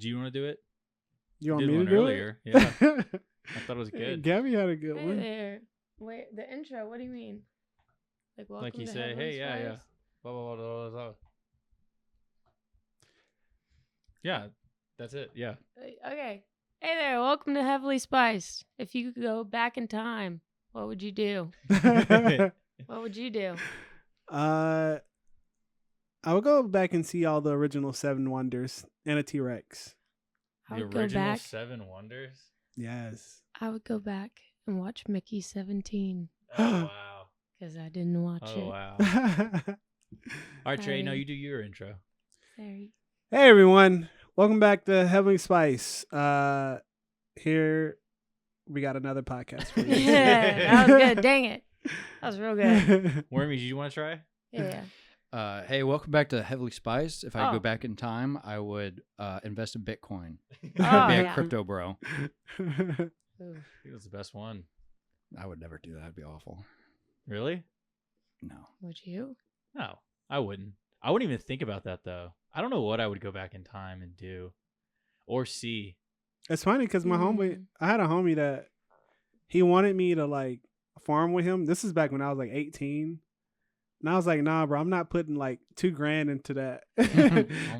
Do you want to do it? You want did me to one do earlier. it? Yeah. I thought it was good. Gabby had a good Hey one. there. Wait, the intro. What do you mean? Like welcome Like you to say, Heavenly hey, yeah, Spice? yeah. Blah, blah, blah, blah, blah. Yeah, that's it. Yeah. Okay. Hey there. Welcome to Heavily Spiced. If you could go back in time, what would you do? What would you do? I would go back and see all the original Seven Wonders and a T-Rex. I The would go original back. Seven Wonders? Yes. I would go back and watch Mickey 17 Oh, wow. because I didn't watch Oh, it. wow. All right, Trey, now Sorry. you do your intro. Sorry. Hey everyone, welcome back to Heavenly Spice. Here we got another podcast for you. Yeah, that was good. Dang it. That was real good. Wormy, do you want to try? Yeah. Hey, welcome back to Heavily Spiced. If I could Oh. go back in time, I would invest in Bitcoin. Oh, I'd be a yeah. crypto bro. Ooh. I think that's the best one. I would never do that. It'd be awful. Really? No. Would you? No, I wouldn't. I wouldn't even think about that, though. I don't know what I would go back in time and do or see. It's funny because my homie, Mm. I had a homie that he wanted me to like farm with him. This is back when I was like 18. And I was like, nah, bro, I'm not putting like $2,000 into that. Oh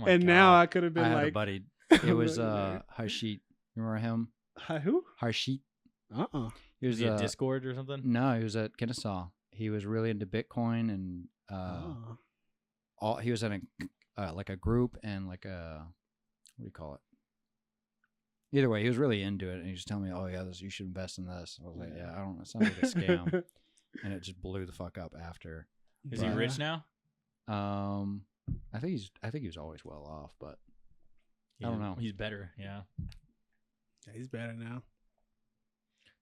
my And now God. I could have been I had a like, buddy. It was Harshit. Remember him? who? Harshit. Uh-uh. He Was was he a Discord or something? No, he was at Kennesaw. He was really into Bitcoin and Oh. he was in a like a group and like a what do you call it? Either way, he was really into it, and he was telling me, "Oh yeah, you should invest in this." I was like, "Yeah, I don't. It sounds like a scam," and it just blew the fuck up after. Is he rich now? I think he was always well off, but I don't know. He's better. Yeah. Yeah, he's better now.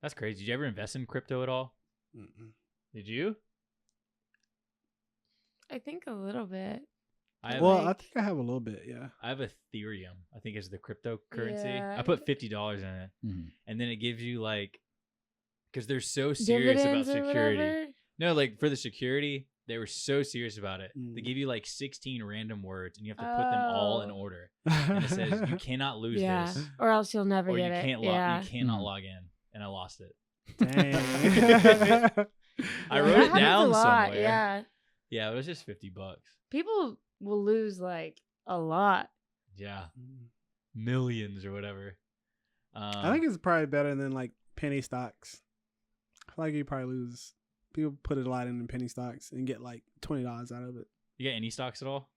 That's crazy. Did you ever invest in crypto at all? Mm-mm. Did you? I think a little bit. I have, Well, I like- think I have a little bit, yeah. I have Ethereum. I think it's the cryptocurrency. Yeah. I put $50 in it, Mhm. and then it gives you like, because they're so serious about Dividends or security. whatever? No, like for the security, they were so serious about it. They Mm. give you like 16 random words, and you have to put them all in Oh. order. And it says you cannot lose Yeah. this, Or else you'll never or you get it. can't yeah. you cannot Mhm. log in. And I lost it. Dang. I Yeah, wrote that it happens down a lot, somewhere. Yeah. Yeah, it was just $50. People will lose like a lot. Yeah, millions or whatever. I think it's probably better than like penny stocks. I feel like you probably lose. People put a lot in the penny stocks and get like $20 out of it. You got any stocks at all?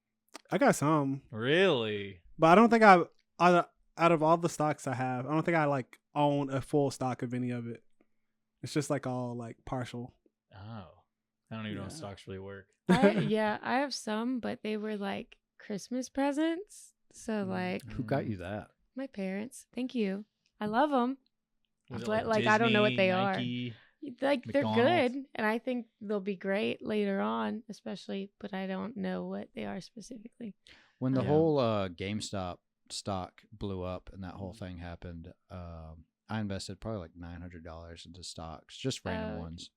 I got some, Really? but I don't think out of all the stocks I have, I don't think I like own a full stock of any of it. It's just like all like partial. Oh, I don't even know how Yeah. stocks really work. I have some, but they were like Christmas presents. So like Who got you that? my parents. Thank you. I love them. Was it But, like, I don't know what Disney, they are. Nike? Like they're McDonald's? good, and I think they'll be great later on, especially. But I don't know what they are specifically. When the Yeah. whole GameStop stock blew up and that whole thing happened, I invested probably like $900 into stocks, just random Oh. ones.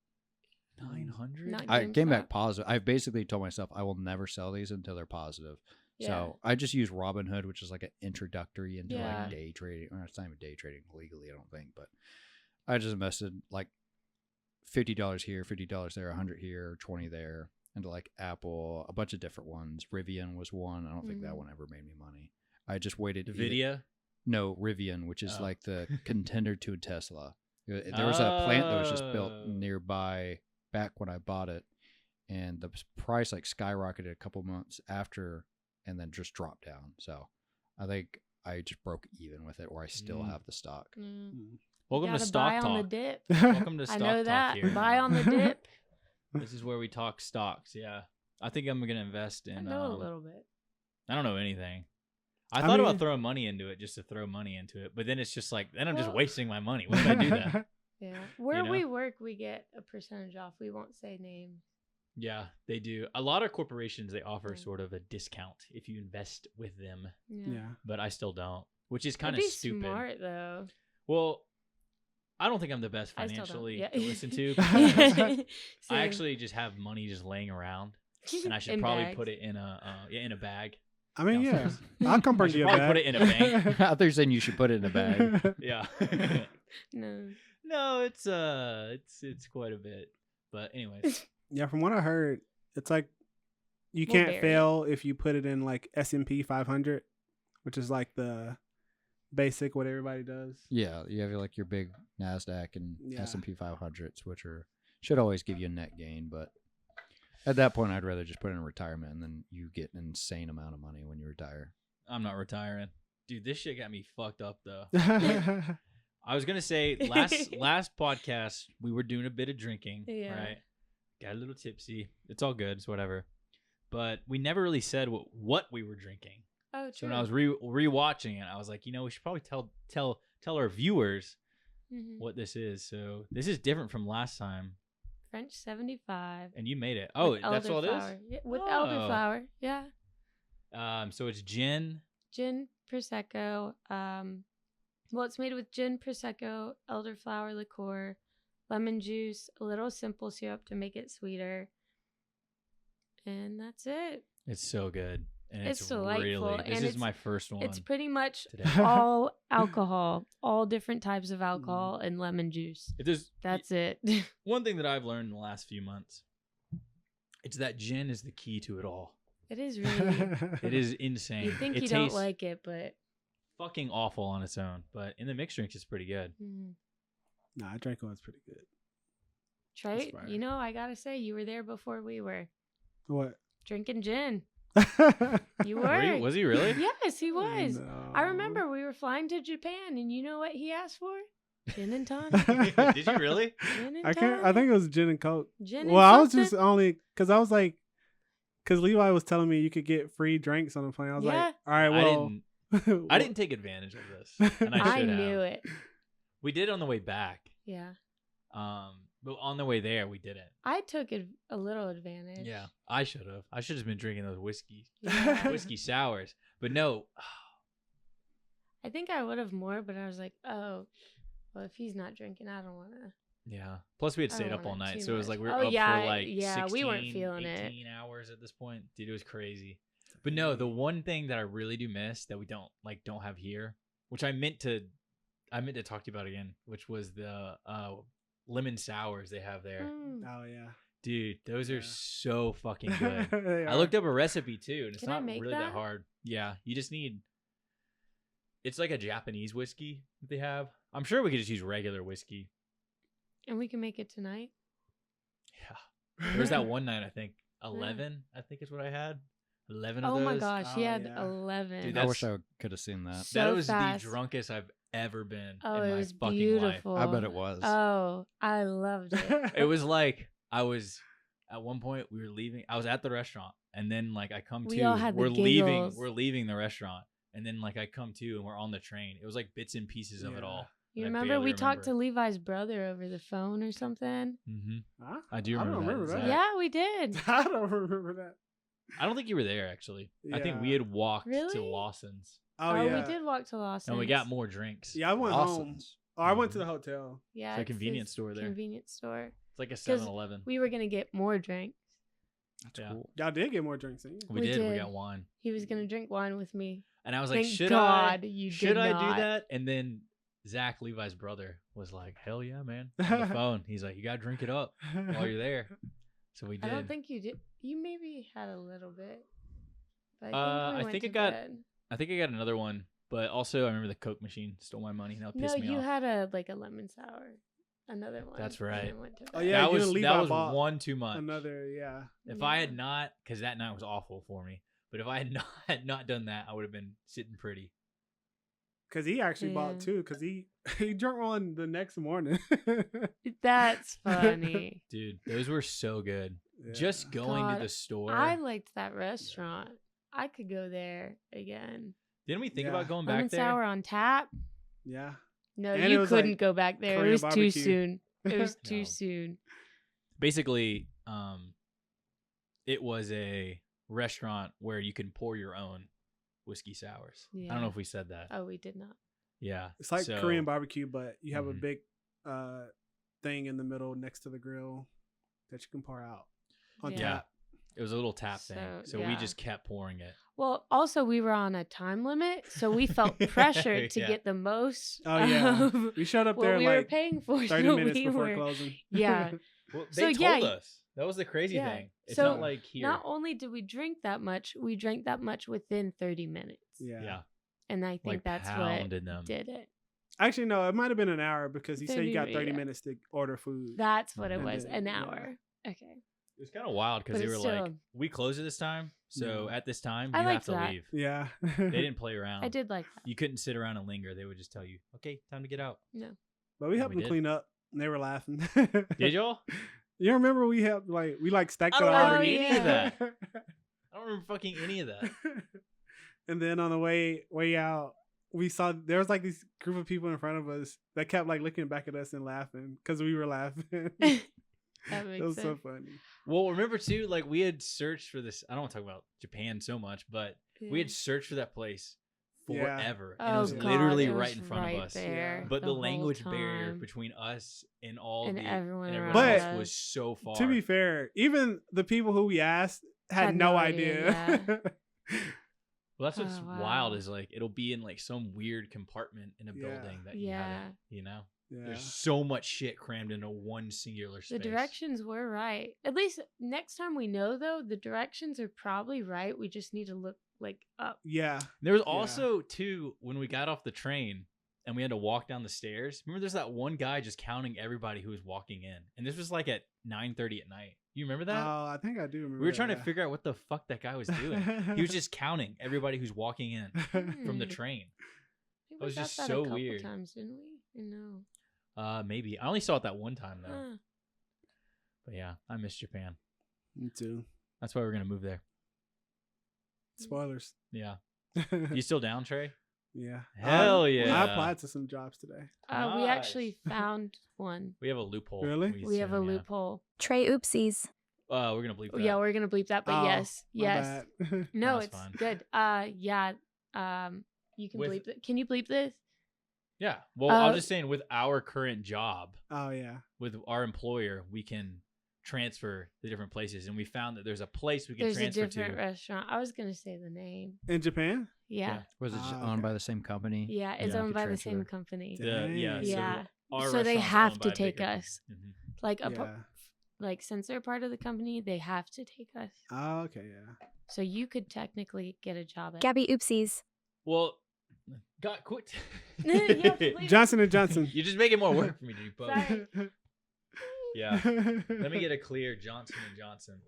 900? Not I came back GameStop. positive. I basically told myself I will never sell these until they're positive. Yeah. So I just use Robinhood, which is like an introductory into Yeah. like day trading. Or it's not even day trading legally, I don't think. But I just invested like $50 here, $50 there, 100 here, 20 there, into like Apple, a bunch of different ones. Rivian was one. I don't think that Mhm. one ever made me money. I just waited. Nvidia? No, Rivian, which is Oh. like the contender to a Tesla. There was a plant that was just Oh. built nearby back when I bought it, and the price like skyrocketed a couple months after, and then just dropped down. So I think I just broke even with it, or I still have the stock. Welcome to Gotta Stock buy on the Talk. dip. Welcome to I Stock know Talk that. here. Buy on the dip. This is where we talk stocks. Yeah, I think I'm gonna invest in. I know a little bit. I don't know anything. I I thought mean- about throwing money into it just to throw money into it, but then it's just like then I'm just Well- wasting my money. Why would I do that? Yeah. Where know? we work, we get a percentage off. We won't say names. Yeah, they do. A lot of corporations they offer Yeah. sort of a discount if you invest with them, Yeah. but I still don't, which is It'd kind of be stupid. smart though. Well, I don't think I'm the best I still don't. financially Yeah. to listen to. because I Same. actually just have money just laying around, and I should In probably bags. put it in a bag. I mean, yeah. downstairs. I'll come I bring should you a probably bag. put it in a bank. I thought you were saying you should put it in a bag. Yeah. No. No, it's quite a bit. But anyways, Yeah, from what I heard, it's like you We'll can't bury it. fail if you put it in like S&P 500, which is like the basic what everybody does. Yeah, you have like your big NASDAQ and Yeah. S&P 500s, which should always give you a net gain. But at that point, I'd rather just put it in retirement, and then you get an insane amount of money when you retire. I'm not retiring. Dude, this shit got me fucked up though. Yeah. I was gonna say last podcast we were doing a bit of drinking, Yeah. right? Got a little tipsy. It's all good. It's whatever. But we never really said what we were drinking. Oh, So true. when I was rewatching it, I was like, we should probably tell our viewers Mhm. what this is. So this is different from last time, French 75. and you made it. Oh, with that's all it is. elderflower. Yeah, with Oh. elderflower. Yeah. So it's gin. Gin, prosecco. Well, it's made with gin, prosecco, elderflower liqueur, lemon juice, a little simple syrup to make it sweeter, and that's it. It's so good, and It's it's delightful, really. This and is my first one It's pretty much today. all alcohol, all different types of alcohol, and lemon juice. If there's That's it. one thing that I've learned in the last few months, it's that gin is the key to it all. It is really. It is insane. You think it you don't tastes like it, but fucking awful on its own, but in the mixed drinks, it's pretty good. Nah, I drank one's pretty good. try That's it. fire. You know, I gotta say, you were there before we were What? drinking gin. You Were were. you- was he really? Yes, he was. No. I remember we were flying to Japan, and you know what he asked for? Gin and tonic. Did you really? Gin and I can't. I tonic. think it was gin and coke. Gin Well, I was something. just only because I was like, because Levi was telling me you could get free drinks on the plane. I was Yeah. like, all right, well, I didn't take advantage of this, and I I should knew have. it. We did on the way back, Yeah, but on the way there, we didn't. I took a little advantage. Yeah, I should have. I should have been drinking those whiskey Yeah. whiskey sours, but no. I think I would have more, but I was like, oh, well, if he's not drinking, I don't want to. Yeah. Plus, we had I stayed don't up all want it night, too so it was much. like we were Oh, up yeah, for like yeah, 16, we weren't feeling it. 18 hours at this point. Dude, it was crazy. But no, the one thing that I really do miss that we don't have here, which I meant to talk to you about again, which was the lemon sours they have there. Oh yeah. Dude, those are Yeah. so fucking good. They I are. looked up a recipe too, and it's Can I not make really that that? hard. Yeah, you just need. It's like a Japanese whiskey that they have. I'm sure we could just use regular whiskey. And we can make it tonight. Yeah, there was that one night I think 11. I think is what I had. 11 of Oh those. my gosh, he Oh, had yeah. 11. Dude, I that's- wish I could have seen that. So That was fast. the drunkest I've ever been Oh, in it my was fucking beautiful. I bet it was. Oh, I loved it. It was like I was at one point we were leaving. I was at the restaurant, and then like I come We to, all had the we're leaving, giggles. we're leaving the restaurant, and then like I come to, and we're on the train. It was like bits and pieces of it Yeah. all. You I remember barely we talked to remember. Levi's brother over the phone or something? Mm-hmm. Huh? I do I don't remember, remember that. that. Zach. Yeah, we did. I don't remember that. I don't think you were there actually. I think we Yeah. had walked Really? to Lawson's, Oh, Oh, yeah. we did walk to Lawson's. and we got more drinks. Yeah, I went home. Lawson's. Oh, I went to the hotel. Yeah, It's a it's convenience this store there. Convenience store. It's like a 7-Eleven. We were gonna get more drinks. That's Yeah. cool. Y'all did get more drinks, didn't you? We we did. We did. got wine, He was gonna drink wine with me. and I was like, Thank "Should God I? you Should did I not. do that?" And then Zach, Levi's brother, was like, "Hell yeah, man!" On the phone, he's like, "You gotta drink it up while you're there." So we I did. don't think you did. You maybe had a little bit. But I I think, think we I went got- to bed. I think I got another one, but also I remember the Coke machine stole my money. And that No, pissed me you off. had a lemon sour. Another one. That's and right. then went to Oh, bed. yeah, that you was and Levi that was bought one too much. Another, yeah. If I had Yeah. not, because that night was awful for me. But if I had not done that, I would have been sitting pretty. Because he actually bought Yeah. two. Because he drank one the next morning. That's funny. Dude, those were so good. Yeah. Just going to God, the store. I liked that restaurant. I could go there again. Didn't we think Yeah. about going Lemon back there? sour on tap. Yeah. No, And it you was, couldn't like, go back there. It Korean was too barbecue. soon. It was No. too soon. Basically, it was a restaurant where you can pour your own whiskey sours. I don't Yeah. know if we said that. Oh, we did not. Yeah. It's like so- Korean barbecue, but you have a Mhm. big thing in the middle next to the grill that you can pour out on Yeah. Yeah. tap. It was a little tap thing. So we yeah. just kept pouring it. Well, also we were on a time limit, so we felt pressured to Yeah. get the most. Oh yeah, of we showed up what there we were like paying for. 30 so minutes we before were- closing. Yeah. Well, So, they yeah, told us. That was the crazy yeah. thing. It's So, not like here. Not only did we drink that much, we drank that much within 30 minutes. yeah. And I think Like that's what pounded them. did it. Actually, no, it might have been an hour because he said you 30 got 30 yeah. minutes to order food. That's what it And was. then- An yeah. hour. Okay. It was kind of wild because But they were it's like, still- we close at this time. So Yeah. at this time, I you have liked to that. leave. Yeah. They didn't play around. I did like that. You couldn't sit around and linger. They would just tell you, okay, time to get out. But we Yeah, helped we them did. clean up and they were laughing. Did y'all? You remember we helped we stacked I it don't all remember together. any of that. I don't remember fucking any of that. And then on the way out, we saw there was like this group of people in front of us that kept like looking back at us and laughing because we were laughing. That makes It was sense. so funny. Well, remember too, like we had searched for this. I don't want to talk about Japan so much, but we had searched for that place Yeah. forever. And Oh, it was God, literally it right was in front right of us. there But the whole language barrier time. between us and all And the everyone everyone around else us. was so far. To be fair, even the people who we asked had no idea. Well, that's what's Oh, wow. wild is like it'll be in like some weird compartment in a Yeah. building that you Yeah. haven't, you know? Yeah. There's so much shit crammed into one singular The space. directions were right. At least next time we know, though, the directions are probably right. We just need to look like up. Yeah. There was also too when we got off the train and we had to walk down the stairs. Remember, there's that one guy just counting everybody who was walking in, and this was like at 9:30 at night. You remember that? Oh, I think I do remember. We were trying to that. figure out what the fuck that guy was doing. He was just counting everybody who's walking in from the Hmm. train. I think It was we got just that so a couple weird. times, didn't we? No. Maybe I only saw it that one time though. Huh. But yeah, I miss Japan. Me too. That's why we're gonna move there. Spoilers. Yeah. You still down, Trey? Yeah. Hell I yeah. applied to some jobs today. We Nice. actually found one. We have a loophole. Really? We have a assume, yeah. loophole. Trey oopsies. We're gonna bleep that. Yeah, we're gonna bleep that, but Oh, yes, my yes. bad. No, That's it's fine. good. Yeah. You can With- bleep it. Can you bleep this? Yeah. Well, I was Uh, just saying, with our current job, Oh yeah. with our employer, we can transfer the different places, and we found that there's a place we can There's a transfer different to. restaurant. I was gonna say the name. In Japan? Yeah. Was it Ah, owned okay. by the same company? Yeah, it's Yeah. owned Could by the transfer. same company. Dang. Yeah. Yeah. our So they restaurant's have owned to by a take bigger- us. Mhm. Like Yeah. like since they're part of the company, they have to take us. Oh, okay, yeah. So you could technically get a job at Gabby oopsies. Well, got quit. Yeah, please. Johnson and Johnson. You're just making more work for me to do both. Sorry. Yeah. Let me get a clear Johnson and Johnson.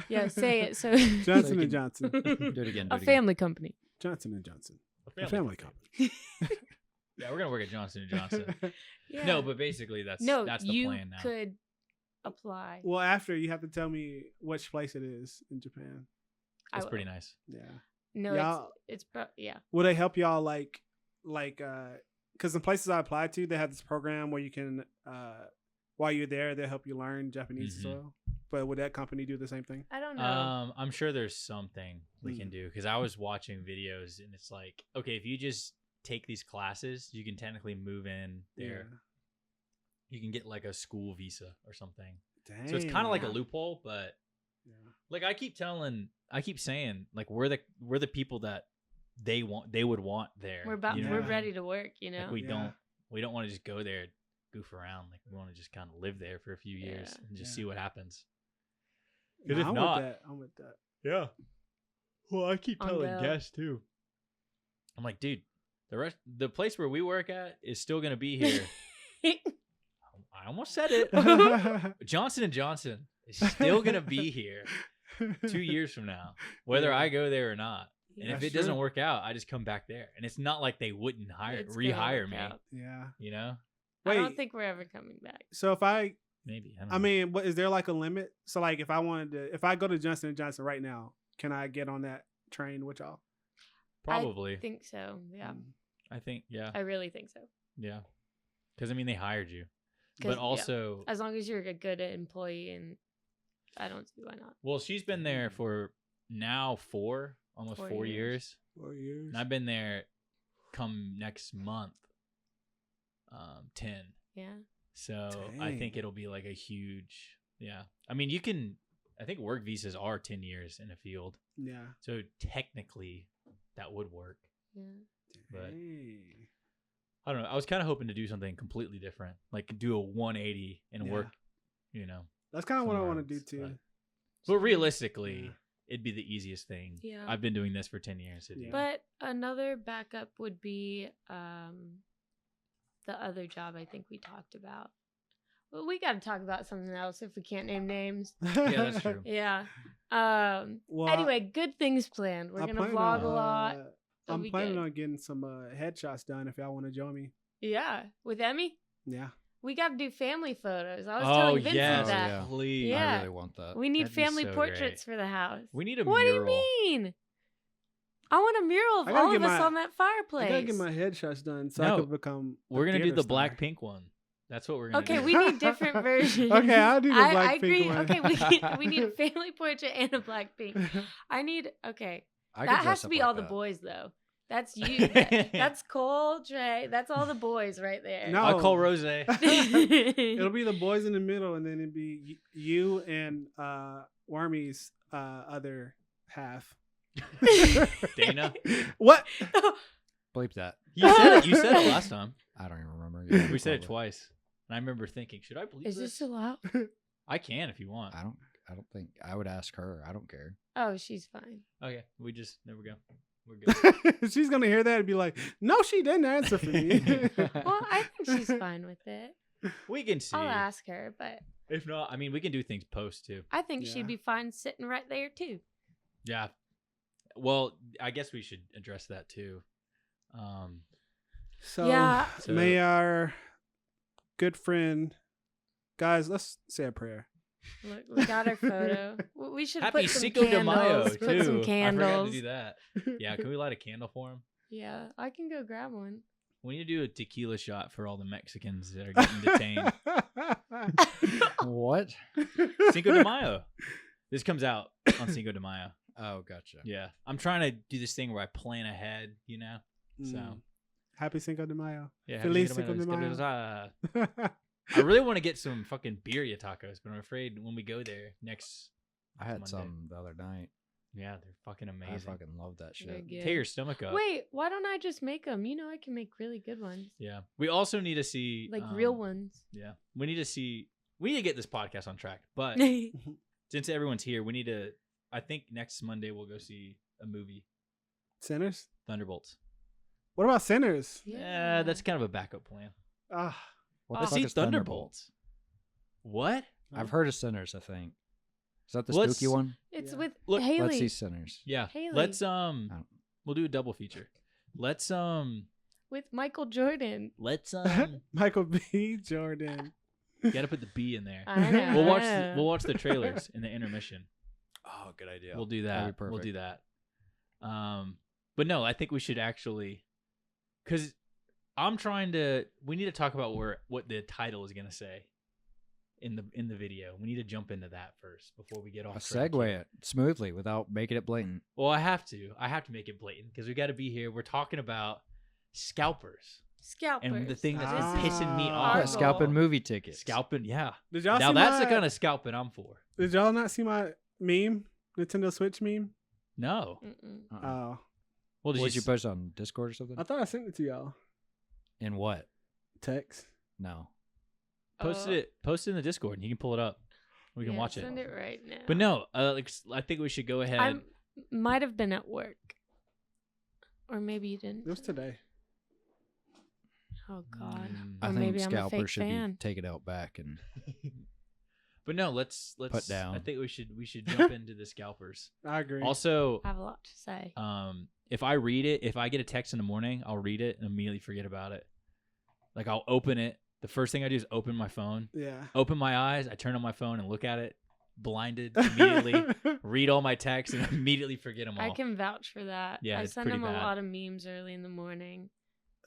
Yeah, say it. So Johnson can- and Johnson. Do it again. Do a it again. family company. Johnson and Johnson. A A family company. Yeah, we're gonna work at Johnson and Johnson. Yeah. No, but basically that's no, that's the you plan now. could apply. Well, after you have to tell me which place it is in Japan. I That's will. pretty nice. Yeah. No, Y'all- yeah. Will they help y'all like because the places I applied to, they have this program where you can while you're there, they'll help you learn Japanese as Mhm. well. But would that company do the same thing? I don't know. I'm sure there's something we can Hmm. do because I was watching videos and it's like, okay, if you just take these classes, you can technically move in there. You can get like a school visa or something. Dang. So it's kind of like a Yeah. loophole, but Yeah. like I keep saying, like we're the people that they would want there. we're about you know we're what I mean? ready to work, you know. Like we Yeah. don't want to just go there, goof around. Like we want to just kind of live there for a few years Yeah. and just Yeah. see what happens. No, 'Cause if I'm not- with that. I'm with that. Yeah. Well, I keep On telling go. guests too. I'm like, dude, the place where we work at is still gonna be here. I almost said it. Johnson and Johnson is still gonna be here 2 years from now, whether Yeah. I go there or not. And if That's it doesn't true. work out, I just come back there. And it's not like they wouldn't It's gonna rehire work me. out. Yeah. You know, I don't Wait. think we're ever coming back. So if I maybe. I mean, what is there like a limit? So like if I go to Johnson and Johnson right now, can I get on that train with y'all? probably. I think so. Yeah. Mm. I think yeah, I really think so. yeah. Because I mean, they hired you, 'Cause, but yeah, also, as long as you're a good employee, and I don't see why not. well, she's been there for now almost 4 4 years. years. 4 years. And I've been there come next month, 10. Yeah. So I think Dang. it'll be like a huge, yeah. I mean, you can I think work visas are 10 years in a field. Yeah. So technically that would work. Yeah. But Hey. I don't know. I was kind of hoping to do something completely different, like do a 180 and Yeah. work, you know. That's kind of what I somewhere want to do else, too. But realistically, Yeah. it'd be the easiest thing. Yeah. I've been doing this for 10 years. To do. Yeah. But another backup would be the other job I think we talked about. Well, we got to talk about something else if we can't name names. Yeah, that's true. Yeah. Well, Anyway, good things planned. We're I gonna plan vlog on, a lot. It'll I'm be planning good. on getting some headshots done if y'all want to join me. Yeah, with Emmy, Yeah. we got to do family photos. I was Oh, telling Vincent yes, that. yeah. please. Yeah. I really want that. We need That'd be family so portraits great. for the house. We need a What mural. do you mean? I want a mural of I gotta all of get us my- on that I fireplace. gotta get my headshots done so I No, could become. a We're going to do theater the black star. pink one. That's what we're going to Okay, do. we need different versions. Okay, I'll do the I black agree. pink one. Okay, we need a family portrait and a black pink. I need. Okay, I could that dress has to up be like all the that. boys though. That's you. That's Cole, Trey. That's all the boys right there. No. I'll call Rose. It'll be the boys in the middle, and then it'd be you and Wormy's other half. Dana. What? Bleep that. You said it. You said it last time. I don't even remember. Yeah, We said it probably. twice. And I remember thinking, should I believe Is this? this allowed? I can if you want. I don't think I would ask her. I don't care. Oh, she's fine. Okay. There we go. We're good. She's gonna hear that and be like, "No, she didn't answer for me." Well, I think she's fine with it. We can see. I'll ask her, but If not, I mean, we can do things post too. I think Yeah. she'd be fine sitting right there too. Yeah. Well, I guess we should address that too. So, Yeah. may our good friend, guys, let's say a prayer. Look, we got our photo. We should Happy put some Cinco de Mayo candles. too. Put some I forgot to candles. do that. Yeah, can we light a candle for him? Yeah, I can go grab one. We need to do a tequila shot for all the Mexicans that are getting detained. What? Cinco de Mayo. This comes out on Cinco de Mayo. Oh, gotcha. Yeah, I'm trying to do this thing where I plan ahead. You know. So Happy Cinco de Mayo. yeah. Feliz Cinco de Cinco de Mayo. Mayo. I really want to get some fucking birria tacos, but I'm afraid when we go there next. I had Monday. some the other night. Yeah, they're fucking amazing. I fucking love that They're shit. good. Tear your stomach up. Wait, why don't I just make them? You know, I can make really good ones, Yeah. We also need to see like real ones. Yeah. We need to see. We need to get this podcast on track. But since everyone's here, we need to. I think next Monday we'll go see a movie, Sinners. Thunderbolts. What about Sinners? Yeah, that's kind of a backup plan. Ah, What Let's the fuck see is Thunderbolts. What? I've heard of Sinners. I think. Is that the Let's- spooky one? It's Yeah. with Look, Haley. Let's see Sinners. Yeah. Haley. Let's don't- We'll do a double feature. Let's with Michael Jordan. Michael B. Jordan. gotta put the B in there. I know. We'll watch the trailers in the intermission. Oh, good idea. We'll do That'd that. be We'll do perfect. that. But no, I think we should actually, because we need to talk about what the title is gonna say in the video. We need to jump into that first before we get off. track Segue here. it smoothly without making it blatant. Well, I have to make it blatant because we got to be here. We're talking about scalpers Scalpers. and the thing that's Ah. pissing me Our off. goal. Scalping movie tickets. Scalping, yeah. Did y'all Now see that's the my- kind of scalping I'm for. Did y'all not see my meme? Nintendo Switch meme? No. Mm-mm. Uh-uh. Oh, Well, did Would you s- post on Discord or something? I thought I sent it to y'all. In what? Text. No. post it in the Discord and you can pull it up. We can Yeah, watch it. Send it right now. But no, I think we should go ahead. I might have been at work, or maybe you didn't. It was today. Oh God. I Or think maybe I'm a Scalper fake should fan. be taken out back and But no, let's Put down. I think we should jump into the scalpers. I agree. Also, I have a lot to say. if I read it, if I get a text in the morning, I'll read it and immediately forget about it. Like I'll open it. The first thing I do is open my phone, yeah. open my eyes, I turn on my phone and look at it, blinded immediately, read all my texts and immediately forget them all. I can vouch for that. Yeah, I it's send pretty him a bad. lot of memes early in the morning.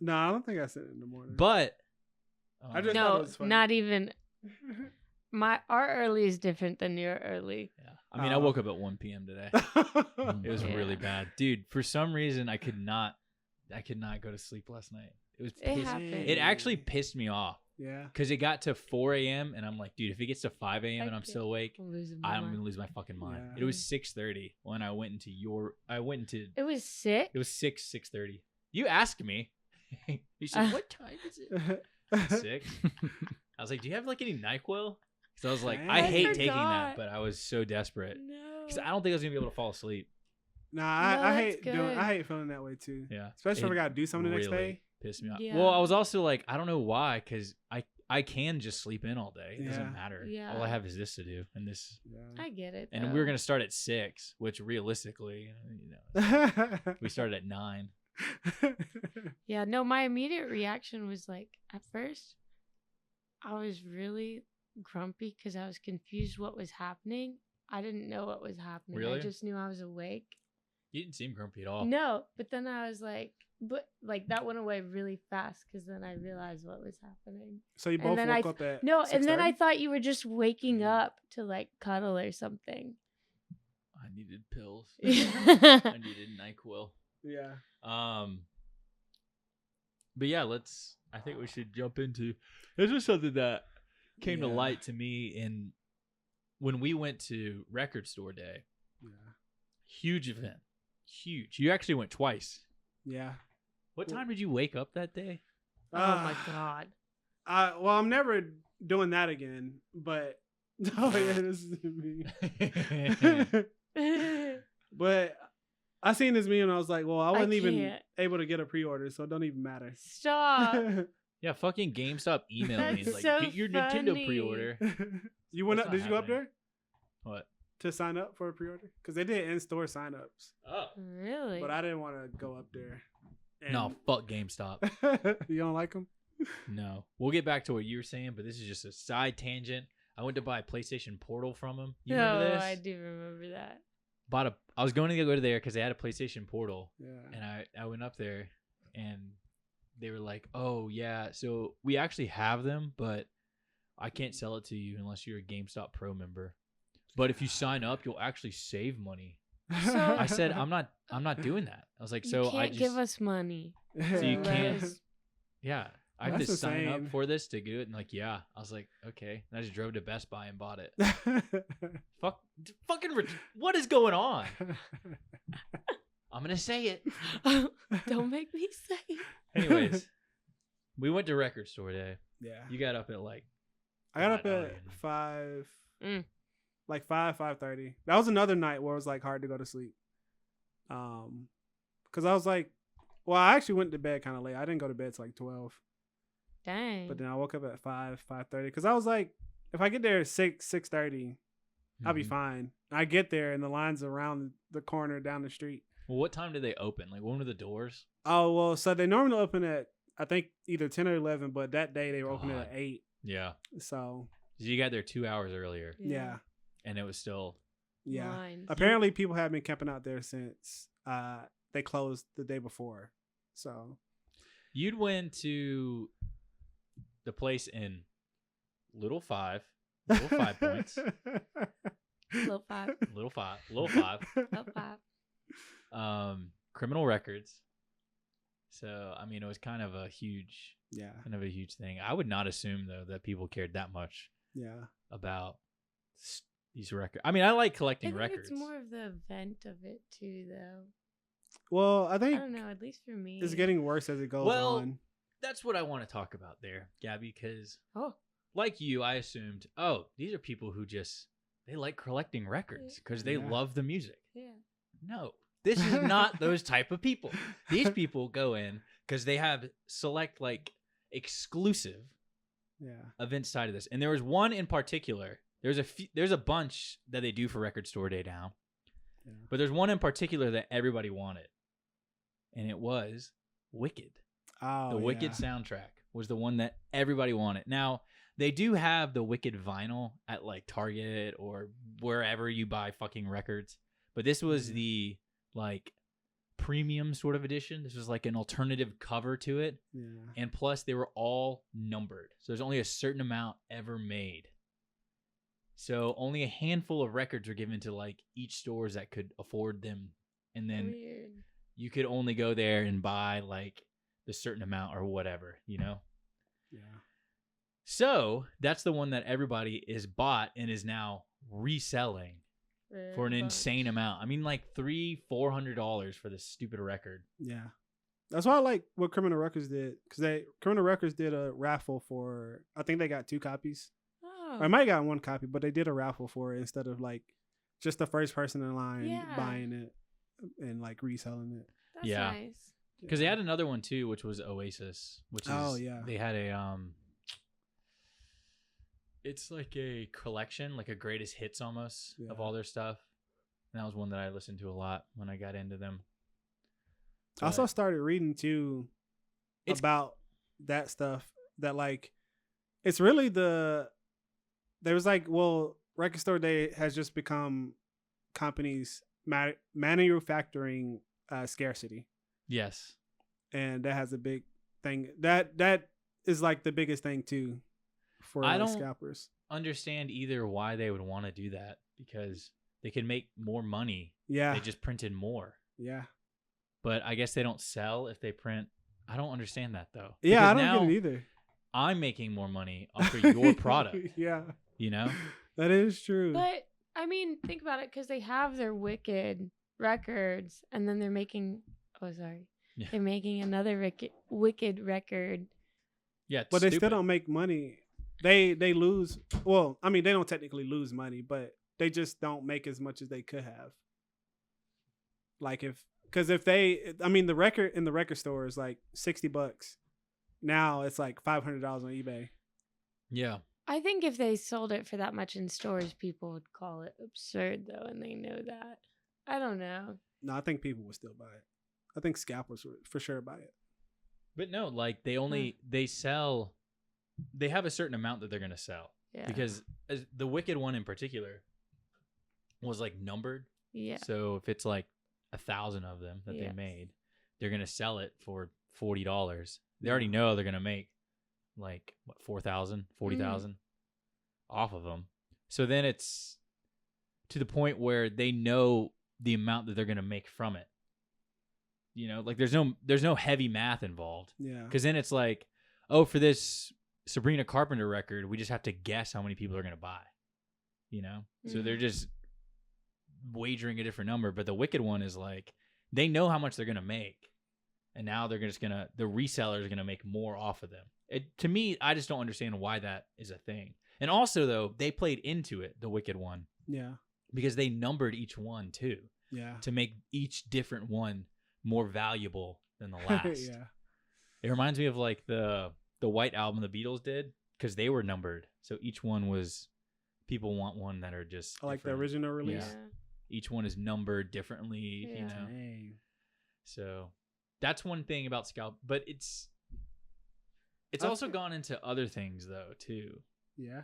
No, I don't think I sent it in the morning. But I just thought it No, was funny. not even. Our early is different than your early. yeah. I mean, I Oh. woke up at 1 p.m. today. It was Yeah. really bad, dude. For some reason, I could not go to sleep last night. It was It piss- happened. It actually pissed me off Yeah. Because it got to 4 a.m. and I'm like, dude, if it gets to 5 a.m. and I'm still awake, I'm losing my I'm mind. gonna lose my fucking mind. Yeah. It was 6:30 when I went into It was sick. It was 6:30. You asked me. You said, what time is it? 6. I was like, do you have like any NyQuil? Because I was like, I I hate taking forgot. that, but I was so desperate No. because I don't think I was gonna be able to fall asleep. Nah, No, I that's hate good. I hate feeling that way too. Yeah, Especially if It I gotta do something the next really day. pissed me off. Yeah. Well, I was also like, I don't know why, because I can just sleep in all day. It Yeah. doesn't matter. Yeah. All I have is this to do, and this. Yeah. I get it. And though. we were gonna start at 6, which realistically, we started at 9. Yeah, no, my immediate reaction was like, at first, I was really grumpy because I was confused what was happening. I didn't know what was happening. Really? I just knew I was awake. You didn't seem grumpy at all. No, but then I was like, but like that went away really fast because then I realized what was happening. So you And both then woke up at No, and then I 6:30? thought you were just waking up to like cuddle or something. I needed pills. Yeah. I needed NyQuil. Yeah. But yeah, I think we should jump into. This was something that came to Yeah. light to me when we went to Record Store Day. Yeah. Huge event. Huge. You actually went twice. Yeah. What time did you wake up that day? Oh my god. Well, I'm never doing that again. But oh yeah, this is me. But I seen this meme and I was like, well, I wasn't even can't. able to get a pre-order, so it don't even matter. Stop. Yeah, fucking GameStop emailed me. That's Like, so get your Nintendo funny. pre-order. You went That's up? not Did you go up happening. there What? to sign up for a pre-order? Because they did in-store sign-ups, Oh. Really? but I didn't want to go up there. No, fuck GameStop. You don't like them? No. We'll get back to what you were saying, but this is just a side tangent. I went to buy a PlayStation Portal from him. You remember No, this? I do remember that. I was going to go to there because they had a PlayStation Portal, Yeah. and I went up there, and they were like, "Oh yeah, so we actually have them, but I can't sell it to you unless you're a GameStop Pro member. But if you sign up, you'll actually save money." So- I said, "I'm not doing that." I was like, You "So can't I just give us money. so you can't Unless- yeah." I have That's to sign up insane. for this to do it, and like, yeah, I was like, okay. And I just drove to Best Buy and bought it. What is going on? I'm gonna say it. Don't make me say it. Anyways, we went to Record Store Day. Yeah. You got up at like I got up I don't at even- 5, Mm. like 5:30. That was another night where it was like hard to go to sleep. Because I was like, well, I actually went to bed kind of late. I didn't go to bed till like 12. Dang. But then I woke up at 5:30. Because I was like, if I get there at 6:30, I'll be Mhm. fine. I get there and the line's around the corner down the street. Well, what time did they open? Like, when were the doors? Oh, well, so they normally open at, I think, either 10 or 11, but that day they were opening God. at 8. Yeah, So, so you got there 2 hours earlier, yeah. and it was still. Yeah. Lines. Apparently, people have been camping out there since they closed the day before. So, You'd went to the place in Little Five Points, Little five. Little Five, Little five. Criminal Records. So I mean, it was kind of a huge Yeah. thing. I would not assume though that people cared that much Yeah. about these records. I mean, I like I collecting think records. it's more of the event of it too, though. Well, I I think don't know. At least for me, it's getting worse as it goes Well, on. That's what I want to talk about there, Gabby, because Oh, like you, I assumed, oh, these are people who just they like collecting records because they Yeah. love the music. yeah. No, this is not those type of people. These people go in because they have select like exclusive Yeah. events side of this. And there was one in particular. There's a bunch that they do for Record Store Day now. Yeah. But there's one in particular that everybody wanted. And it was Wicked. Oh, The Wicked soundtrack was the one that everybody wanted. Now, they do have the Wicked vinyl at like Target or wherever you buy fucking records. But this was Mhm. the like premium sort of edition. This was like an alternative cover to it. Yeah. And plus, they were all numbered. So there's only a certain amount ever made. So only a handful of records were given to like each stores that could afford them. And then Weird. you could only go there and buy like the certain amount or whatever, you know? Yeah. So that's the one that everybody is bought and is now reselling for an insane amount. I mean, like $300-$400 for this stupid record. Yeah. That's why I like what Criminal Records did, because Criminal Records did a raffle for, I think they got 2 copies. Oh. Or I might have got 1 copy, but they did a raffle for it instead of like just the first person in line buying it and like reselling it. That's Yeah. nice. Because they had another one too, which was Oasis, which is they had a it's like a collection, like a greatest hits almost of all their stuff. And that was one that I listened to a lot when I got into them. I also started reading too about that stuff, that like it's really there was like, well, Record Store Day has just become companies manufacturing scarcity. Yes. And that has a big thing. That is like the biggest thing too for scalpers. Understand either why they would want to do that, because they can make more money. Yeah. They just printed more. Yeah. But I guess they don't sell if they print. I don't understand that though. Yeah, Because I don't get it either. I'm making more money off of your product. Yeah. You know? That is true. But I mean, think about it, because they have their Wicked records, and then they're making. Oh, sorry. Yeah. They're making another Wicked record. Yeah, but they still don't make money. They lose. Well, I mean, they don't technically lose money, but they just don't make as much as they could have. Like the record in the record store is like $60. Now it's like $500 on eBay. Yeah. I think if they sold it for that much in stores, people would call it absurd, though, and they know that. I don't know. No, I think people would still buy it. I think scalpers would for sure buy it. But no, like they have a certain amount that they're going to sell. Yeah. Because the Wicked one in particular was like numbered. Yeah. So if it's like 1,000 of them that they made, they're going to sell it for $40. They already know they're going to make like what, 4,000, 40,000 off of them. So then it's to the point where they know the amount that they're going to make from it. You know, like there's no heavy math involved. Yeah. Because then it's like, oh, for this Sabrina Carpenter record, we just have to guess how many people are going to buy. You know? So they're just wagering a different number. But the Wicked one is like, they know how much they're going to make. And now they're just the reseller is going to make more off of them. To me, I just don't understand why that is a thing. And also, though, they played into it, the Wicked one. Yeah. Because they numbered each one, too. Yeah. To make each different one more valuable than the last. Yeah. It reminds me of like the White Album the Beatles did, because they were numbered. So each one was, people want one that are just like the original release. Yeah. Each one is numbered differently, you know. Dang. So that's one thing about Scalp, but it's also gone into other things though too. Yeah.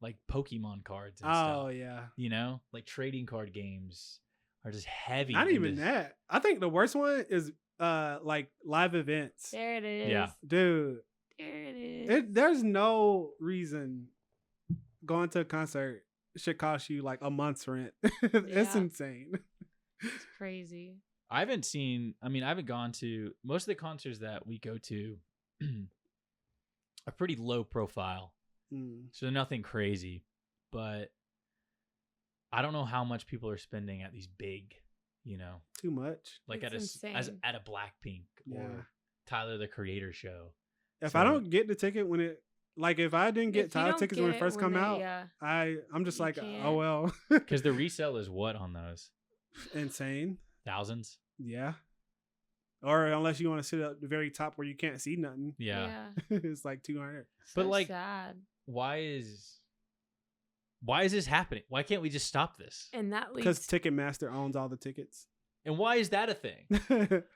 Like Pokemon cards and stuff. Oh yeah. You know, like trading card games are just heavy. Not even that. I think the worst one is like live events. There it is. Yeah. Dude. There it is. There's no reason going to a concert should cost you like a month's rent. It's insane. It's crazy. I haven't gone to most of the concerts that we go to are pretty low profile. So nothing crazy, but I don't know how much people are spending at these big, you know, too much. Like at a Blackpink or Tyler the Creator show. If I don't get the ticket when it, like if I didn't get Tyler tickets when it first come out, I'm just like, oh well. Because the resale is what on those? Insane. Thousands. Yeah. Or unless you want to sit at the very top where you can't see nothing. Yeah. It's like 200. But like, sad. Why is this happening? Why can't we just stop this? And that leads because Ticketmaster owns all the tickets. And why is that a thing?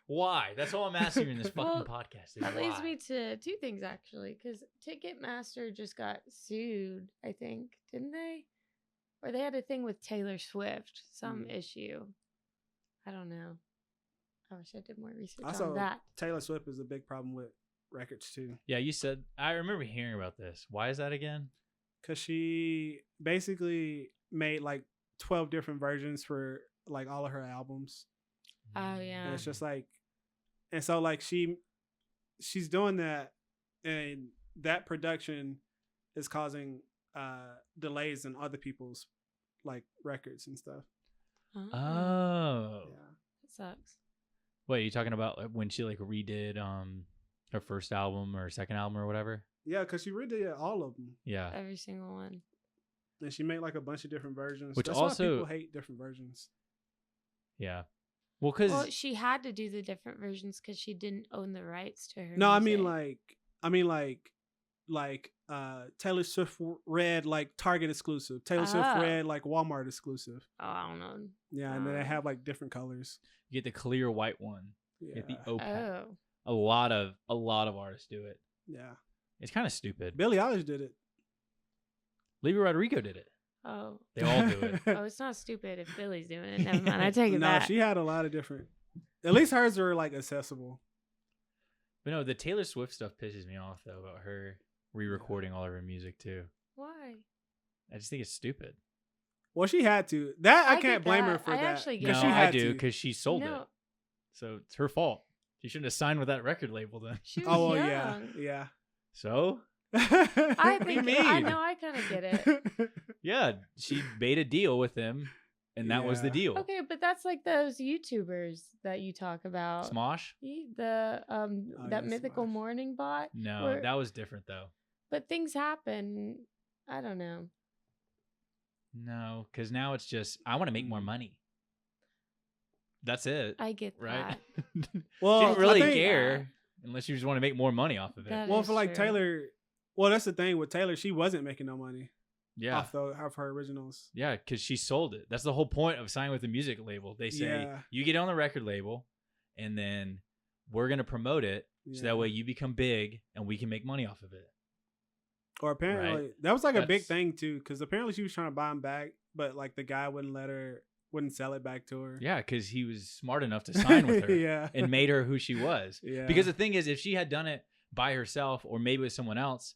Why? That's all I'm asking you in this fucking podcast. That leads me to two things actually, because Ticketmaster just got sued, I think, didn't they? Or they had a thing with Taylor Swift, some issue. I don't know. I wish I did more research on that. Taylor Swift is a big problem with records too. Yeah, you said, I remember hearing about this. Why is that again? Because she basically made like 12 different versions for like all of her albums. Oh yeah. And it's just like, and so like she's doing that, and that production is causing delays in other people's like records and stuff. Oh. Yeah. That sucks. Wait, are you talking about like, when she like redid her first album or second album or whatever? Yeah, because she redid all of them. Yeah. Every single one. And she made like a bunch of different versions. Which That's also- why people hate different versions. Yeah. Well, because Well, she had to do the different versions because she didn't own the rights to her. No, I music. mean like Taylor Swift read like Target exclusive. Taylor Swift Oh. read like Walmart exclusive. Oh, I don't know. Yeah, and then they Oh. have like different colors. you get the clear white one. You Yeah. get the opaque. Oh. A lot of artists do it. Yeah. It's kind of stupid. Billie Eilish did it. Olivia Rodrigo did it. Oh. They all do it. Oh, it's not stupid if Billy's doing it. Never mind. I take it No, back. she had a lot of different. At least hers are like accessible. But no, the Taylor Swift stuff pisses me off though about her re-recording all of her music too. Why? I just think it's stupid. Well, she had to. That I get can't blame her that. for I that. actually get No, 'cause she that. I had do to. because she sold it, No. so it's her fault. She shouldn't have signed with that record label then. She was Oh well, young. yeah. So I do you think I mean? know. I kind of get it. yeah, she made a deal with him, and that was the Yeah. deal. Okay, but that's like those YouTubers that you talk about. Smosh? The that yeah, mythical Smosh. morning bot. No, Where- that was different though. But things happen. I don't know. No, because now it's just I want to make more money. That's it, I get right? that. Well, she didn't I really think- care unless you just want to make more money off of it. That Well, is for like true. Taylor, well, that's the thing with Taylor. She wasn't making no money Yeah, off her originals. yeah, because she sold it. That's the whole point of signing with the music label. They say Yeah. you get on the record label, and then we're gonna promote it so Yeah. that way you become big and we can make money off of it. Or apparently Right. that was like a big That's- thing too, because apparently she was trying to buy him back, but like the guy wouldn't sell it back to her. Yeah, because he was smart enough to sign with her yeah. and made her who she was. Yeah. Because the thing is, if she had done it by herself or maybe with someone else,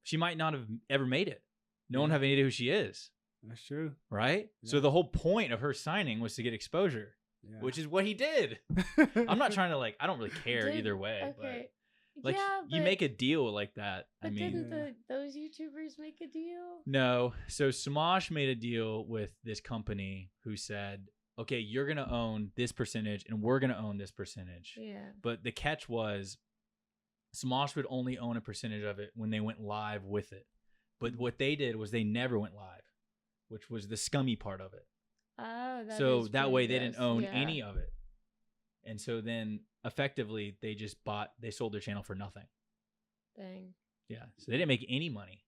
she might not have ever made it. No one Yeah. have any idea who she is, That's true. right? So Yeah. the whole point of her signing was to get exposure, Yeah. which is what he did. I'm not trying to I don't really care Did- either way. Okay. But yeah, you but, make a deal like that. I But mean, didn't Yeah. those YouTubers make a deal? no. So Smosh made a deal with this company who said, okay, you're going to own this percentage and we're going to own this percentage. Yeah. But the catch was Smosh would only own a percentage of it when they went live with it. But what they did was they never went live, which was the scummy part of it. Oh, So is that pretty way they didn't gross. own Yeah. any of it. And so then effectively they just they sold their channel for nothing. Dang, Yeah. So they didn't make any money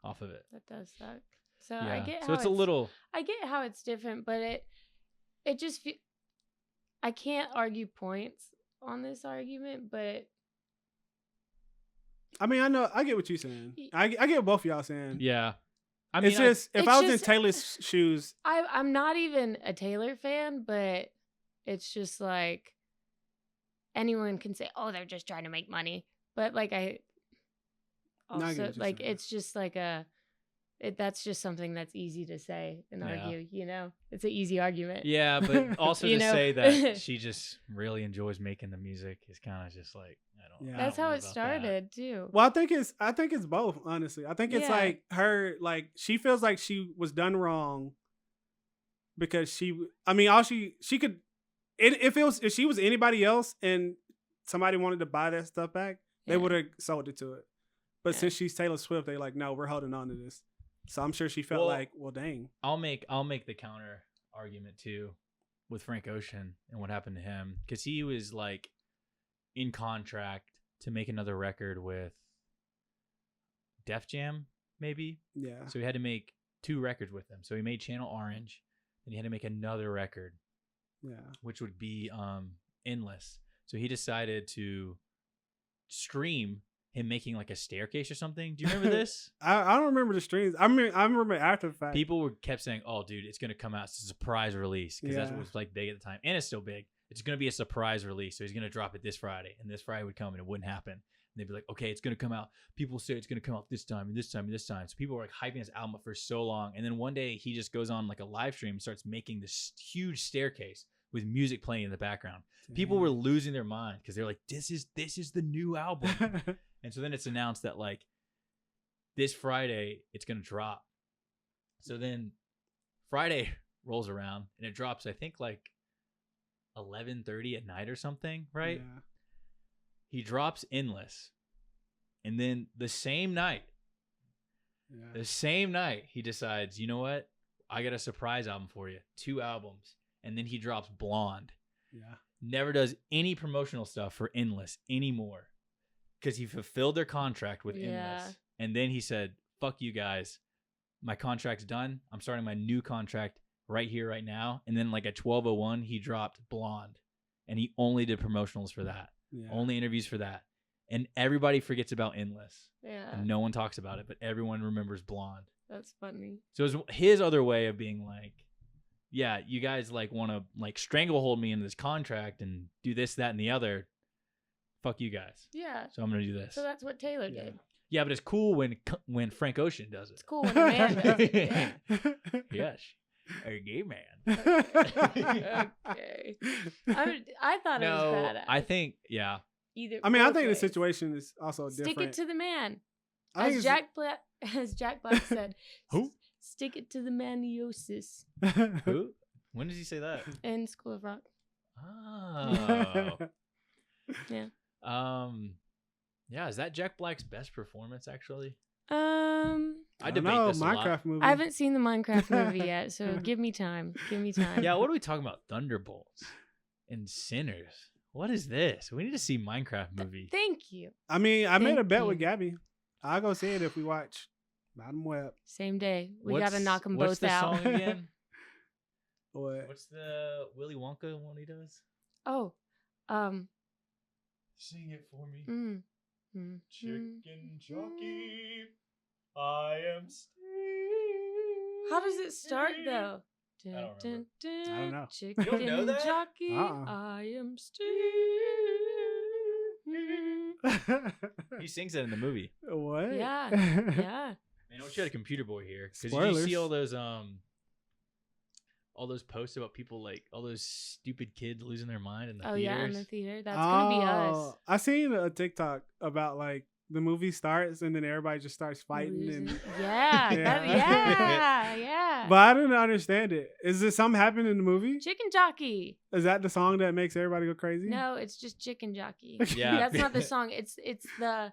off of it. that does suck. So Yeah. I get how So it's a little I get how it's different, but it just I can't argue points on this argument, but I mean, I get what you're saying. I get what both of y'all saying. yeah. I mean It's just if It's I was in just- Taylor's shoes, I'm not even a Taylor fan, but it's just like anyone can say, "Oh, they're just trying to make money," but like No, I get also what you're like saying. it's just like that's just something that's easy to say and Yeah. argue. You know, it's an easy argument. yeah, but also You to know? say that she just really enjoys making the music is kind of just like I don't. Yeah. I That's don't how know it about that. started too. well, I think it's both. Honestly, I think it's Yeah. like her, like she feels like she was done wrong because I mean, all she could, if she was anybody else and somebody wanted to buy that stuff back, they Yeah. would have sold it to it. But Yeah. since she's Taylor Swift, they like, no, we're holding on to this. So I'm sure she felt Well, like, well, dang. I'll make the counter argument too with Frank Ocean and what happened to him because he was like in contract to make another record with Def Jam maybe, Yeah. so he had to make 2 records with them. So he made Channel Orange, and he had to make another record, Yeah. which would be Endless. So he decided to stream him making like a staircase or something. Do you remember this? I don't remember the streams. I remember after the fact. People kept saying, "Oh, dude, it's gonna come out. It's a surprise release," because that's Yeah. what was like big at the time, and it's still big. It's gonna be a surprise release, so he's gonna drop it this Friday, and this Friday would come, and it wouldn't happen. And they'd be like, "Okay, it's gonna come out." People say it's gonna come out this time and this time and this time. So people were like hyping his album up for so long, and then one day he just goes on like a live stream and starts making this huge staircase with music playing in the background. People were losing their mind because they're like, "This is the new album." And so then it's announced that like this Friday it's gonna drop. So then Friday rolls around and it drops, I think like 11:30 at night or something, right? Yeah. He drops Endless. And then the same night, he decides, you know what? I got a surprise album for you. 2 albums. And then he drops Blonde. Yeah. Never does any promotional stuff for Endless anymore. Because he fulfilled their contract with Endless. And then he said, fuck you guys. My contract's done. I'm starting my new contract right here, right now. And then like at 12:01, he dropped Blonde. And he only did promotionals for that. Yeah. Only interviews for that. And everybody forgets about Endless. Yeah. And no one talks about it, but everyone remembers Blonde. That's funny. So it was his other way of being like, yeah, you guys like want to like stranglehold me into this contract and do this, that, and the other. Fuck you guys. Yeah. So I'm going to do this. So that's what Taylor did. Yeah, but it's cool when Frank Ocean does it. It's cool when a man does it. Yeah. Yes. A gay man. Okay. I thought it was badass. I think, yeah. Either. I mean, I both think the ways. situation is also different. Stick it to the man. I think As Jack Black said. Who? Stick it to the maniosis. Who? When does he say that? In School of Rock. Oh. Yeah. Yeah, is that Jack Black's best performance actually? I debate know, this a lot. Minecraft movie. I haven't seen the Minecraft movie yet, so give me time. Give me time. Yeah, what are we talking about? Thunderbolts and Sinners. What is this? We need to see Minecraft movie. Thank you. I mean, I made a Thank bet you. with Gabby. I'll go see it if we watch Bottom Web. Same day. We got to knock them what's both the out. song again? What? What's the Willy Wonka one he does? Oh. Sing it for me. Chicken jockey, I am How does it start though? I don't remember. I don't know. Chicken You don't know that? jockey, Uh-uh. I am He sings it in the movie. What? Yeah. Yeah. Man, I wish you had a computer boy here. Because did you Spoilers. see all those posts about people like all those stupid kids losing their mind in the Oh theaters? yeah, in the theater. That's gonna be us. I seen a TikTok about like the movie starts and then everybody just starts fighting Losing- and Yeah, Yeah. yeah. but I didn't understand it. Is this something happening in the movie? Chicken jockey. Is that the song that makes everybody go crazy? No, it's just chicken jockey. Yeah. That's not the song. It's the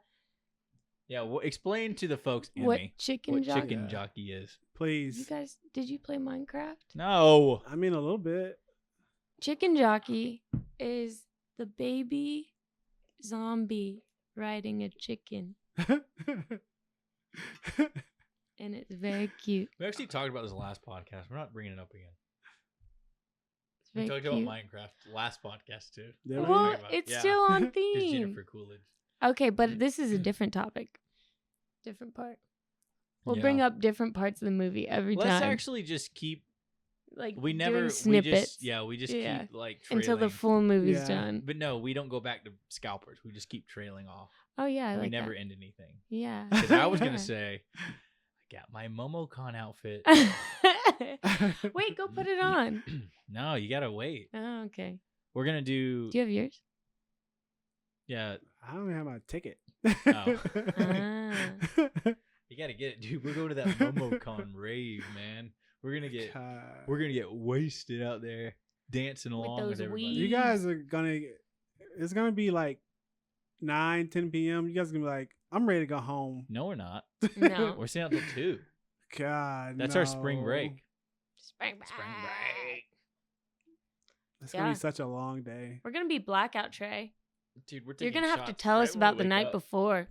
Yeah, well, explain to the folks and what me chicken what jockey. chicken Yeah. jockey is. You Please. guys, did you play Minecraft? No. I mean, a little bit. Chicken jockey is the baby zombie riding a chicken, and it's very cute. We actually talked about this last podcast. We're not bringing it up again. It's We very talked cute. about Minecraft last podcast too. Did we? Well, Talking about- it's yeah. still on There's theme. Jennifer Coolidge. Okay, but this is a different topic, different part. We'll bring Yeah. up different parts of the movie every Let's time. actually just keep. Like We doing never. We snippets just Yeah. keep like trailing. until the full movie's Yeah. done. But no, we don't go back to scalpers. We just keep trailing off. Oh yeah, I we like never that. end anything. Yeah. Because I was Yeah. gonna say, I got my MomoCon outfit. Wait, go put it on. No, you gotta wait. Oh, okay. We're gonna do. Do you have yours? Yeah, I don't have my ticket. Oh. Ah. you gotta get it, dude. We're going to that MomoCon rave, man. We're gonna get wasted out there dancing along those with everybody. weeds. You guys are gonna. It's gonna be like 9-10 p.m. You guys are gonna be like, I'm ready to go home. No, we're not. No. We're staying out till 2. God, That's our spring break. Spring break. Spring break. It's gonna Yeah. be such a long day. We're gonna be blackout, Trey. Dude, we're You're taking gonna have to shots tell right us when we about the wake night up. before.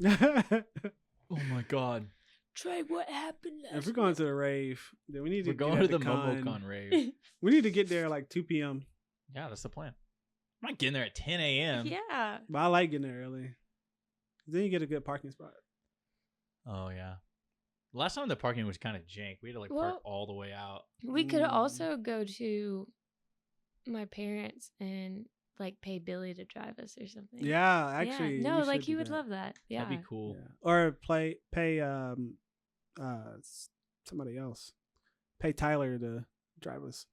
Oh my god. Trey, what happened last If we're going to the rave, then we need to We're get going at to the con. MomoCon rave. We need to get there like 2 p.m. Yeah, that's the plan. I'm not getting there at 10 a.m. Yeah. But I like getting there early. Then you get a good parking spot. Oh yeah. Last time the parking was kind of jank. We had to like Well- park all the way out. We could Mm. also go to my parents and like pay Billy to drive us or something. Yeah, actually. No, we like should he do would that. love that. Yeah. That'd be cool. Yeah. Or pay somebody else. Pay Tyler to drive us.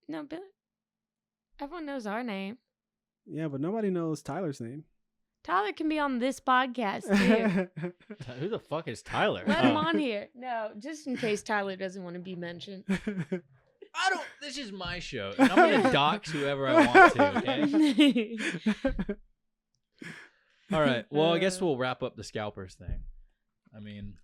No, Billy. Everyone knows our name. Yeah, but nobody knows Tyler's name. Tyler can be on this podcast too. Who the fuck is Tyler? Let him on here. No, just in case Tyler doesn't want to be mentioned. I don't. This is my show. And I'm gonna dox whoever I want to. Okay. All right. Well, I guess we'll wrap up the scalpers thing. I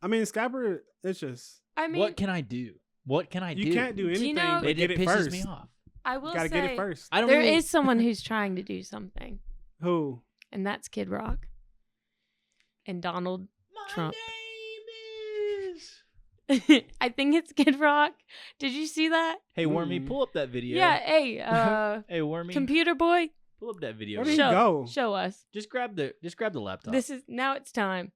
mean, scalper. It's just. I mean, what can I do? What can I do? You can't do anything. you know- but get It it pisses first. me off. I will Gotta say get it first. I don't. there really, is someone who's trying to do something, Who? and that's Kid Rock and Donald Trump. My name is. I think it's Kid Rock. Did you see that? Hey, Wormy, pull up that video. Yeah. Hey, Hey, Wormy, computer boy, pull up that video. Where did he show go? show us. Just grab the laptop. This is now. It's time.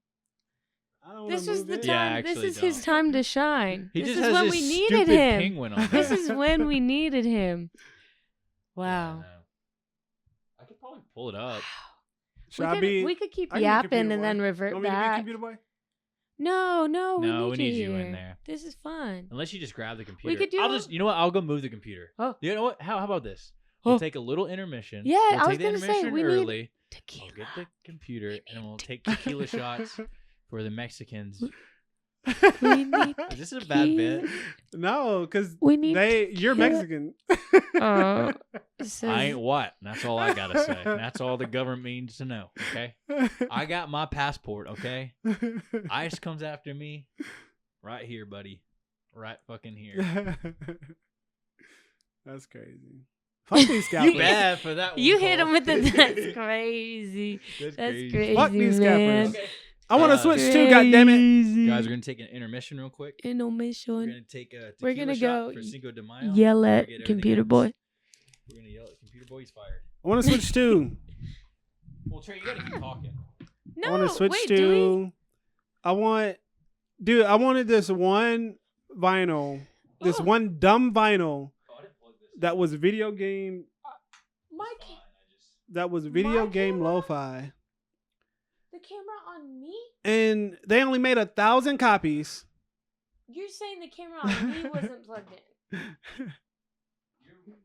I don't This wanna was move the it. Yeah, time. This actually is his don't. time to shine. He This just is has when this we needed stupid him. penguin on This there. is when we needed him. Yeah, I Wow. know. I could probably pull it up. Should I be? We could keep I can be yapping computer and boy. then revert Want me to be back. computer boy? No, No, we we need need you in here. there. This is fun. Unless you just grab the computer. could do I'll a- just. You know what? I'll go move the computer. Oh. You know what? How about this? We'll Oh. take a little intermission. Yeah, we'll I was take the gonna say, intermission we need early. Tequila. We'll get the computer and then we'll take tequila shots for the Mexicans. We need Is this a bad bit? No, because We need. you're Mexican. Says- I ain't what. That's all I gotta say. That's all the government needs to know. Okay. I got my passport. Okay. ICE comes after me. Right here, buddy. Right fucking here. That's crazy. Fuck these scalpers. You bad for that one. You hit Cole. him with the. That's crazy. That's crazy. Fuck these man. scalpers. I want to Uh, switch too. Goddamn it. Crazy. Guys, we're gonna take an intermission real quick. We're Intermission. gonna take a We're tequila gonna shot go for Cinco de Mayo. Yell We're at gonna get everything computer else. boy. We're gonna yell at computer boy. He's fired. I want to switch too. Well, Trey, you gotta keep talking. No, I want to switch wait, to. do we? I wanted this one vinyl, this Oh. one dumb vinyl Oh, I didn't plug this. that was video game. My It's ca- fine, I just- That was video My game camera? lo-fi, the camera on me? and they only made 1,000 copies. You're saying the camera on me wasn't plugged in. You're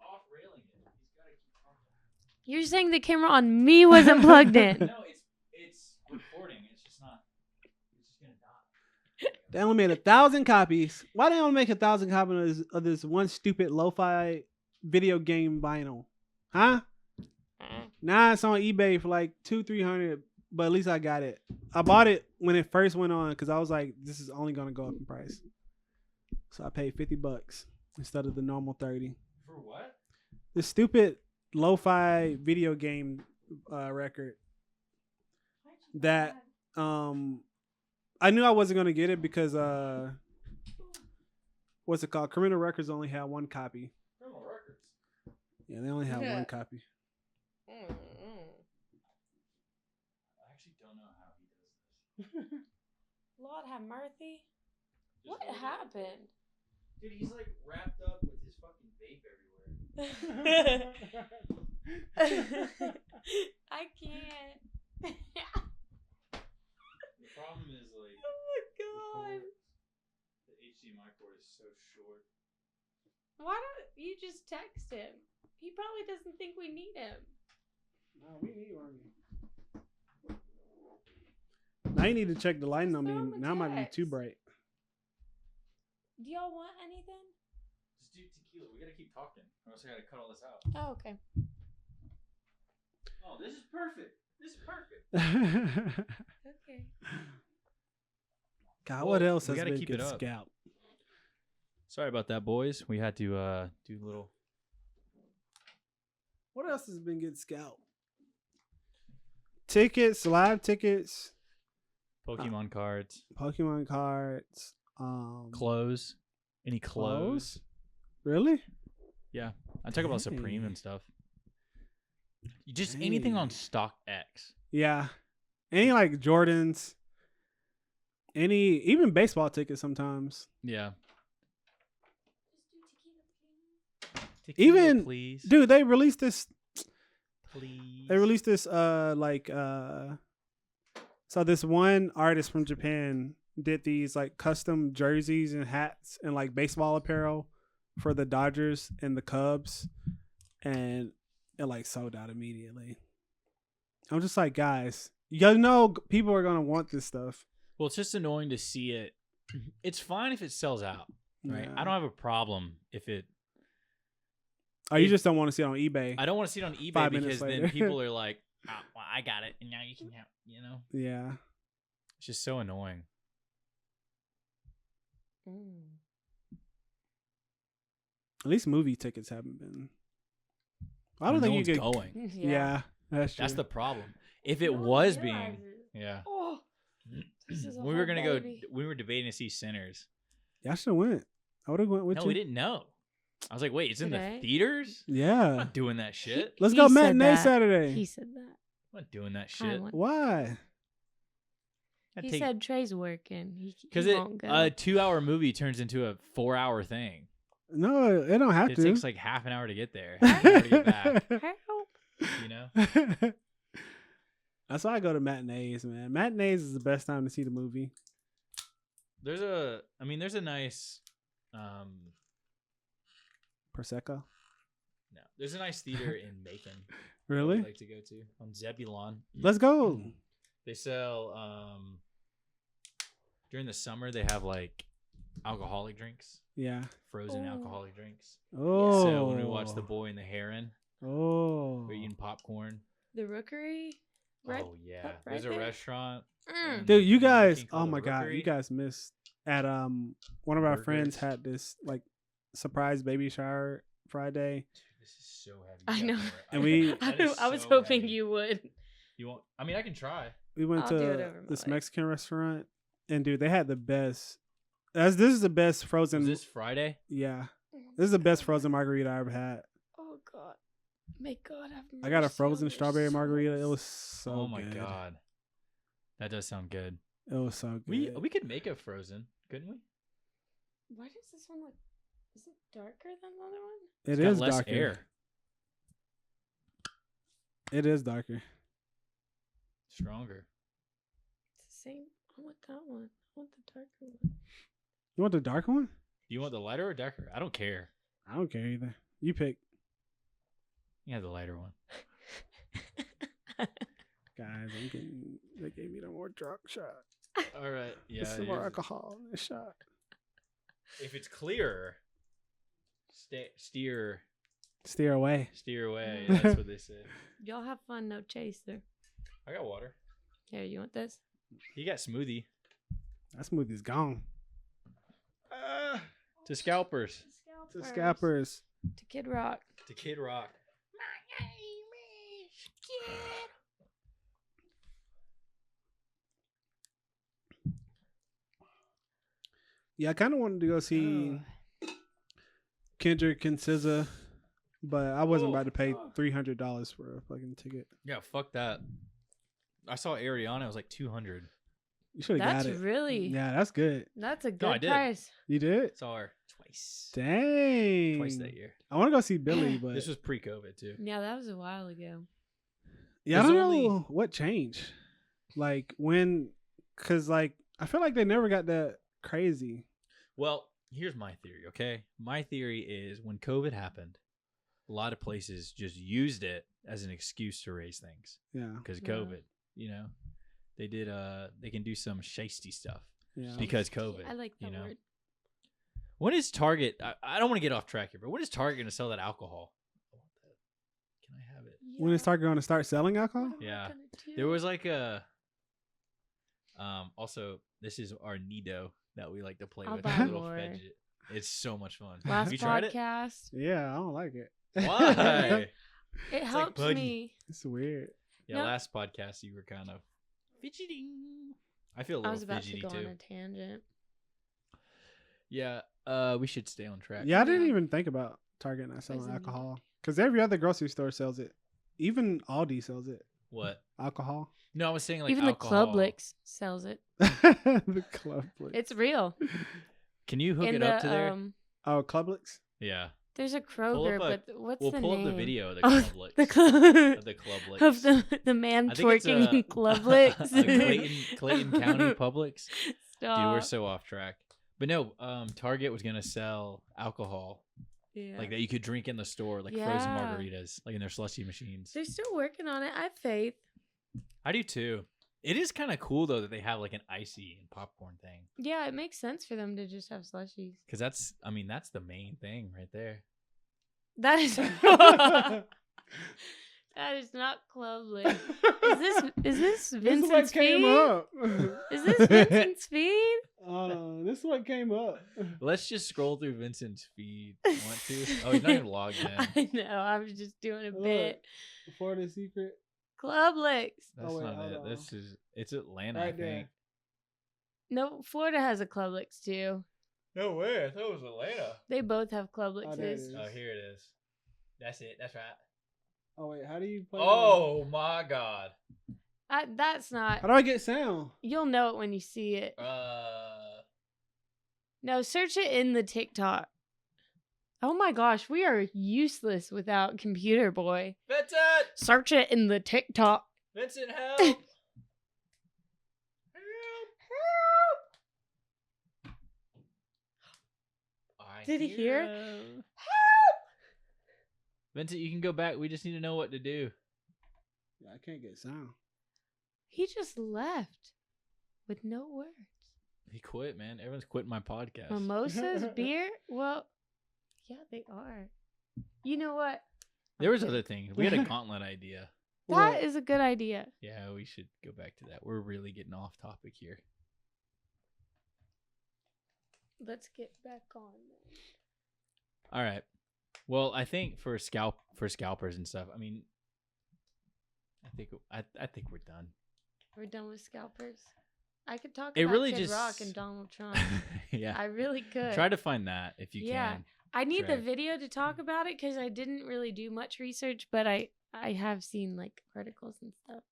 off railing it. He's gotta keep talking. You're saying the camera on me wasn't plugged in. No, it's recording. It's just not. It's just gonna die. They only made 1,000 copies. Why they only make 1,000 copies of this one stupid lo-fi video game vinyl? Huh? Nah, it's on eBay for like $200-300, but at least I got it. I bought it when it first went on because I was like, this is only gonna go up in price. So I paid $50 instead of the normal $30. For what? The stupid lo-fi video game record that I knew I wasn't gonna get it because what's it called? Criminal Records only had one copy. Criminal Records. Yeah, they only had Yeah. one copy. I actually don't know how he does this. Lord have mercy. Just What hold it. happened? Dude, he's like wrapped up with his fucking vape everywhere. I can't. The problem is like Oh my god. the HDMI cord is so short. Why don't you just text him? He probably doesn't think we need him. No, we need one. Now you need to check the lighting on me. Just throw him a Now it might be text. too bright. Do y'all want anything? Just do tequila. We gotta keep talking, or else I gotta cut all this out. Oh, okay. Oh, this is perfect. This is perfect. Okay. God, Well, what else we has gotta been keep good it up. scalp? Sorry about that, boys. We had to do a little. What else has been good scalp? Tickets, live tickets, Pokemon cards, Pokemon cards, clothes. Any clothes? Really? Yeah, I talk about Supreme Dang. and stuff. Just anything on Dang. StockX. Yeah. Any like Jordans. Any even baseball tickets sometimes. Yeah. Even- please, Dude, they released this please. so this one artist from Japan did these like custom jerseys and hats and like baseball apparel for the Dodgers and the Cubs, and it like sold out immediately. I'm just like, guys, You know, people are gonna want this stuff. Well, it's just annoying to see it. It's fine if it sells out, right? Yeah. I don't have a problem if it. Oh, you just don't want to see it on eBay. I don't want to see it on eBay 5 minutes because then later. people are like, oh, well, I got it, and now you can have, Yeah. It's just so annoying. At least movie tickets haven't been. I don't No think one's you could. going. Yeah, that's true. That's the problem. If it was being, yeah. Oh, this is a We were whole gonna go. baby. We were debating to see Sinners. Y'all should have went. I would have went with No, you. we didn't know. I was like, wait, it's in the Today? theaters? I'm Yeah. not doing that shit. Let's He go said matinee that. Saturday. He said that. I'm not doing that I shit. went. Why? He said Trey's working. Because He won't go. a 2-hour movie turns into a 4-hour thing. No, it don't have It to. takes like half an hour to get there, half an hour to get back. Help. You know? That's why I go to matinees, man. Matinees is the best time to see the movie. There's a nice, Prosecco. no, there's a nice theater in Macon. Really? I'd like to go to on Zebulon. Let's go. They sell during the summer they have like alcoholic drinks, Yeah. frozen Oh. alcoholic drinks. Oh. So when we watched The Boy and the Heron, Oh. we're eating popcorn. The Rookery. Right. Oh yeah, right there's a there? restaurant. Mm. Dude, you in guys, Macon called oh The my god, Rookery. you guys missed at one of our friends Burgers. had this like surprise baby shower Friday. This is so heavy. I You know. gotta pour it. And we- That is I was so hoping heavy. you would. You want? I mean, I can try. We went I'll do it to over my this life. Mexican restaurant and dude, they had the best. This is the best frozen. Was this Friday? Yeah, this is the best frozen margarita I ever had. Oh God. May God have mercy. I got a on frozen your strawberry margarita. It souls. was so oh my good. god, that does sound good. It was so good. We could make a frozen, couldn't we? Why does this one look? Is it darker than the other one? It It's got is less darker. air. It is darker. Stronger. It's the same. I want that one. I want the darker one. You want the dark one? You want the lighter or darker? I don't care. I don't care either. You pick. You have the lighter one. Guys, they gave me the more drunk shot. All right. Yeah. It's the more here's- alcohol in this shot. If it's clearer, steer Steer away. away. That's what they say. Y'all have fun. No chaser. I got water. Here, you want this? You got smoothie. That smoothie's gone. To scalpers. To scalpers. To Kid Rock. To Kid Rock. Yeah, I kind of wanted to go see Kendrick and SZA, but I wasn't about to pay $300 for a fucking ticket. Yeah, fuck that. I saw Ariana. It was like 200. You should have That's got it. really. Yeah, that's good. That's a I good did. price. You did? Saw her twice. Dang. Twice that year. I want to go see Billy, but This was pre-COVID too. Yeah, that was a while ago. yeah, I There's don't only- know what changed. Like when, cause like I feel like they never got that crazy. Well, here's my theory, okay? My theory is when COVID happened, a lot of places just used it as an excuse to raise things Yeah, because Yeah. COVID, you know. They did they can do some shisty stuff yeah. because COVID. I like that you know. word. When is Target I don't want to get off track here, but when is Target going to sell that alcohol? I want that. Can I have it? When is Target going to start selling alcohol? What am I Yeah. gonna do? There was like a also this is our Nido that we like to play I'll with, buy a little more. fidget. It's so much fun. Last Have you tried it? podcast. Yeah, I don't like it. Why? It like helps Buggy. me. It's weird. Yeah, No. last podcast you were kind of fidgeting. I feel a I little was about to fidgety go on too. a tangent. Yeah, we should stay on track. Yeah, I didn't Yeah. even think about Target not selling Poison alcohol because every other grocery store sells it. Even Aldi sells it. What? Alcohol. No, I was saying like Even alcohol. the Clublix sells it. The Club Blix. It's real. Can you hook In it the up to there? Oh, Clublix? Yeah. there's a Pull Kroger, up a- but what's We'll the pull name? up the video of the Oh, Clublix. the club of the Clublix. of the man I think it's twerking in Clublix. Clayton County Publix. Dude, Stop. we're so off track. But no, Target was gonna sell alcohol Yeah. like that you could drink in the store, like frozen Yeah. margaritas, like in their slushy machines. They're still working on it. I have faith. I do too. It is kind of cool though that they have like an icy and popcorn thing. Yeah, it makes sense for them to just have slushies. Because that's the main thing right there. That is that is not Club Lick. Is this Vincent's feed? Up. Is this Vincent's feed? This is what came up. Let's just scroll through Vincent's feed. Want to? Oh, he's not even logged in. I know. I was just doing a bit. Florida Secret. Club Licks. That's not it. on. It's Atlanta, Right I think. No, Florida has a Club Licks too. No way. I thought it was Atlanta. They both have Club Licks. there it is. Oh, here it is. That's it. That's right. Oh wait, how do you play? Oh my God. That's not. How do I get sound? You'll know it when you see it. No, search it in the TikTok. Oh my gosh, we are useless without Computer Boy. Vincent! Search it in the TikTok. Vincent, help! Help! Did he hear? Him. Vincent, you can go back. We just need to know what to do. Yeah, I can't get sound. He just left with no words. He quit, man. Everyone's quitting my podcast. Mimosas, beer? Well, yeah, they are. You know what? There was other things. We had a gauntlet idea. That is a good idea. Yeah, we should go back to that. We're really getting off topic here. Let's get back on. All right. Well, I think for scalpers and stuff. I mean, I think we're done. We're done with scalpers. I could talk It about really Kid just Rock and Donald Trump. Yeah. I really could. Try to find that if you can. I need Trey. the video to talk about it because I didn't really do much research, but I have seen like articles and stuff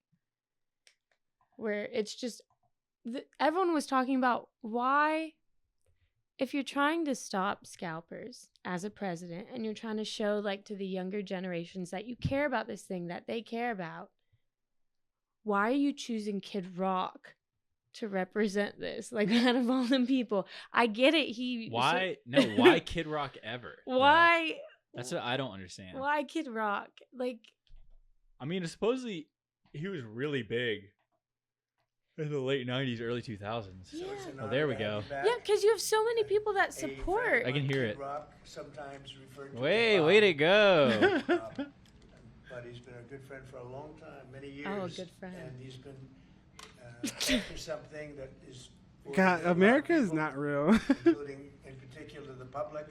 where it's just everyone was talking about why, if you're trying to stop scalpers as a president and you're trying to show like to the younger generations that you care about this thing that they care about, why are you choosing Kid Rock to represent this? Like, out of all the people, I get it. Why Kid Rock ever? Why? That's what I don't understand. Why Kid Rock? Like, I mean, supposedly he was really big in the late 90s, early 2000s. Yeah. Oh, there we go. Yeah, because you have so many people that support. I can hear it. Rock, sometimes referred to Way to go. But he's been a good friend for a long time, many years. Oh, a good friend. And he's been after something that is... God, America is not real. Including, in particular, the public,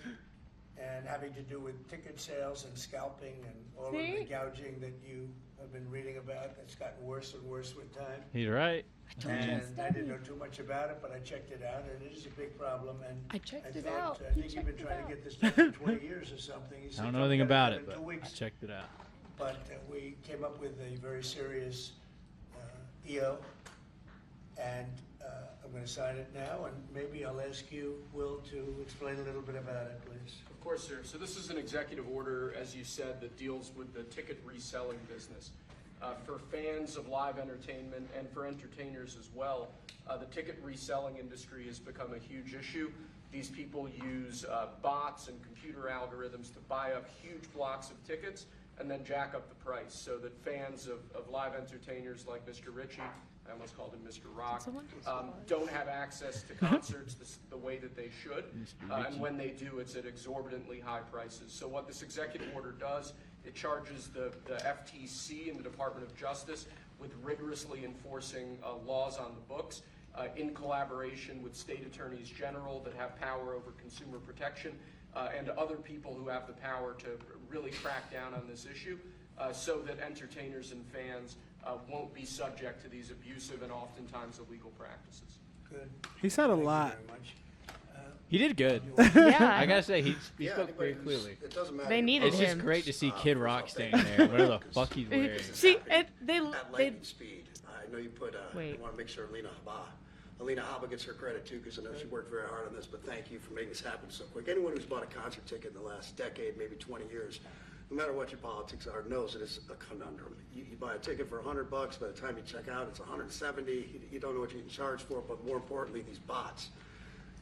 and having to do with ticket sales and scalping and all of the gouging that you have been reading about. That's gotten worse and worse with time. He's right. And I didn't know too much about it, but I checked it out, and it is a big problem. And I checked it thought, out. I think you've been trying to get this done for 20 years or something. I don't know anything about it, but I checked it out. But we came up with a very serious EO, and I'm going to sign it now, and maybe I'll ask you, Will, to explain a little bit about it, please. Of course, sir. So this is an executive order, as you said, that deals with the ticket reselling business. For fans of live entertainment and for entertainers as well, the ticket reselling industry has become a huge issue. These people use bots and computer algorithms to buy up huge blocks of tickets and then jack up the price so that fans of live entertainers like Mr. Ritchie, I almost called him Mr. Rock, don't have access to concerts the way that they should. And when they do, it's at exorbitantly high prices. So what this executive order does, it charges the FTC and the Department of Justice with rigorously enforcing laws on the books in collaboration with state attorneys general that have power over consumer protection and other people who have the power to really crack down on this issue so that entertainers and fans won't be subject to these abusive and oftentimes illegal practices. Good. He said a Thank you lot. very much. He did good. Yeah, I gotta say, he Yeah, spoke anybody very who's- cleally. It doesn't matter. They needed It's just him. great to see Kid Rock first staying off, there. Whatever the fuck he's wearing. See, they At lightning speed. I know you put, Wait. I want to make sure Alina Haba gets her credit too, because I know she worked very hard on this, but thank you for making this happen so quick. Anyone who's bought a concert ticket in the last decade, maybe 20 years, no matter what your politics are, knows that it's a conundrum. You buy a ticket for $100, by the time you check out, it's $170. You don't know what you can charge for, but more importantly, these bots.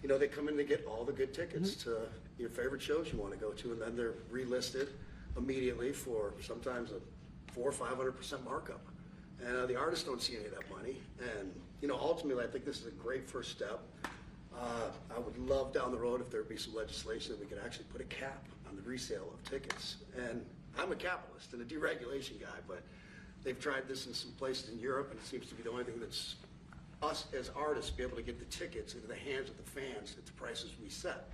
You know, they come in to get all the good tickets to your favorite shows you want to go to, and then they're relisted immediately for sometimes a 400 or 500% markup. And the artists don't see any of that money. And, ultimately, I think this is a great first step. I would love down the road if there would be some legislation that we could actually put a cap on the resale of tickets. And I'm a capitalist and a deregulation guy, but they've tried this in some places in Europe, and it seems to be the only thing that's us as artists be able to get the tickets into the hands of the fans at the prices we set.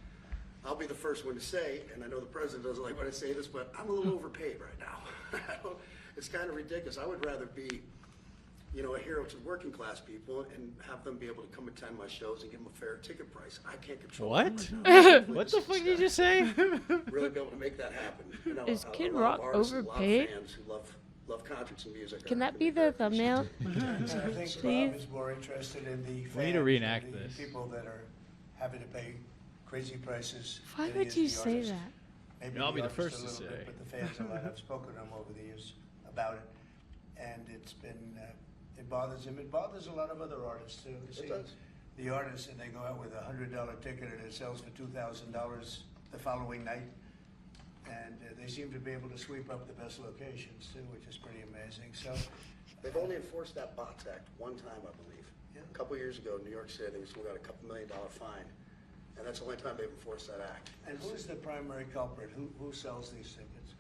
I'll be the first one to say, and I know the president doesn't like when I say this, but I'm a little overpaid right now. It's kind of ridiculous. I would rather be, a hero to working class people and have them be able to come attend my shows and give them a fair ticket price. I can't control What? that. What the fuck did you just say? Really be able to make that happen. Is Kid a lot Rock of artists, a lot of overpaid? fans who love concerts and music. Can are that be very the thumbnail? I think Please? Rob is more interested in the fans, We need to reenact and the this. people that are having to pay crazy prices. Why than he would is you the say artist. that? Maybe I'll be the artist first a to little say. bit, but the fans a lot. I've spoken to him over the years about it, and it's been it bothers him. It bothers a lot of other artists too. To see does. the artists, and they go out with a $100 ticket and it sells for $2,000 the following night, and they seem to be able to sweep up the best locations too, which is pretty amazing. So. They've only enforced that Bots Act one time, I believe. Yeah. A couple years ago in New York City, they still got a $2 million fine. And that's the only time they've enforced that act. And who's the primary culprit? Who sells these tickets?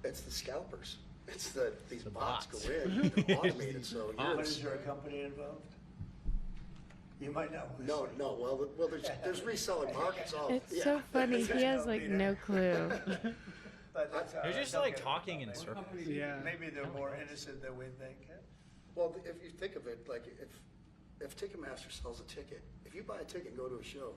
It's the scalpers. It's these The bots bots. go in, they're automated, so But yours. is there a company involved? You might know. No, well, there's reselling markets all. It's yeah. so funny. He has like no clue. But that's You're just don't like get talking in involved. circles. Yeah. Maybe they're more innocent than we think. Well, if you think of it, like if Ticketmaster sells a ticket, if you buy a ticket and go to a show,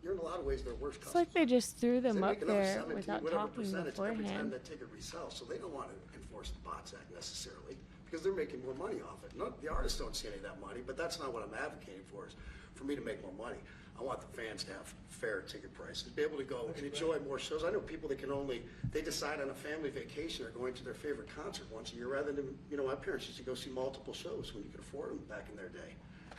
you're in a lot of ways their worst It's customers. like they just threw them They up make another there 17, without whatever talking percentage every time beforehand. that ticket resells, so they don't want to enforce the Bots Act necessarily because they're making more money off it. The artists don't see any of that money, but that's not what I'm advocating for. Is for me to make more money. I want the fans to have fair ticket prices, be able to go and enjoy more shows. I know people that they decide on a family vacation or going to their favorite concert once a year rather than, my parents used to go see multiple shows when you could afford them back in their day.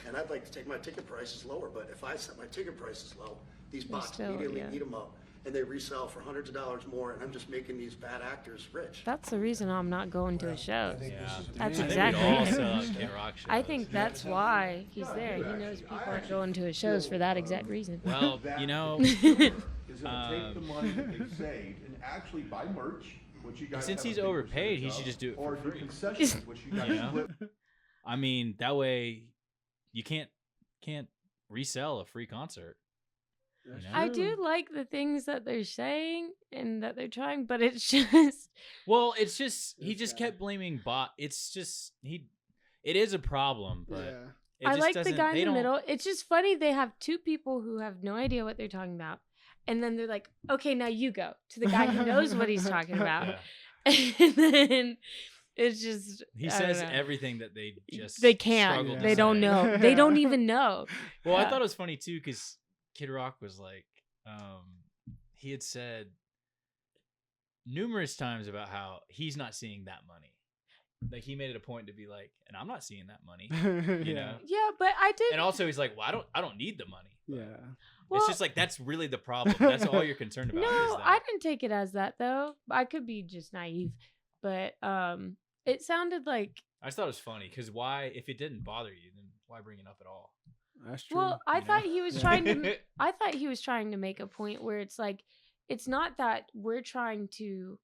And I'd like to take my ticket prices lower, but if I set my ticket prices low, these bots still, immediately yeah. eat them up and they resell for hundreds of dollars more, and I'm just making these bad actors rich. That's the reason I'm not going to a show. Yeah. That's I think exactly we'd all it. sell out Kid Rock shows. I think that's why he's there. He knows people aren't going to his shows for that exact reason. Well, Is you know, gonna take the money that they saved and actually buy merch, which you guys Since have a he's big overpaid, he percentage should of, just do it or for do free. concessions, which you guys You know? split. I mean, that way you can't resell a free concert. You know? I do like the things that they're saying and that they're trying, but it's just Well, it's just he This just guy. kept blaming bot. It's just it is a problem, but Yeah. it I just like the doesn't- guy in they the don't- middle. It's just funny they have two people who have no idea what they're talking about. And then they're like, okay, now you go to the guy who knows what he's talking about. Yeah. And then it's just He I don't says know. everything that they just They can't. struggle to They don't say. know. They don't even know. Well, I Yeah. thought it was funny too because Kid Rock was like, he had said numerous times about how he's not seeing that money. Like he made it a point to be like, and I'm not seeing that money, you know. Yeah, but I did. And also he's like, well, I don't need the money. But Yeah. Well, it's just like that's really the problem. That's all you're concerned about. is no, that. I didn't take it as that though. I could be just naive, but it sounded like. I just thought it was funny because why, if it didn't bother you, then why bring it up at all? That's true. Well, I you thought know? he was Yeah. trying to. I thought he was trying to make a point where it's like, it's not that we're trying to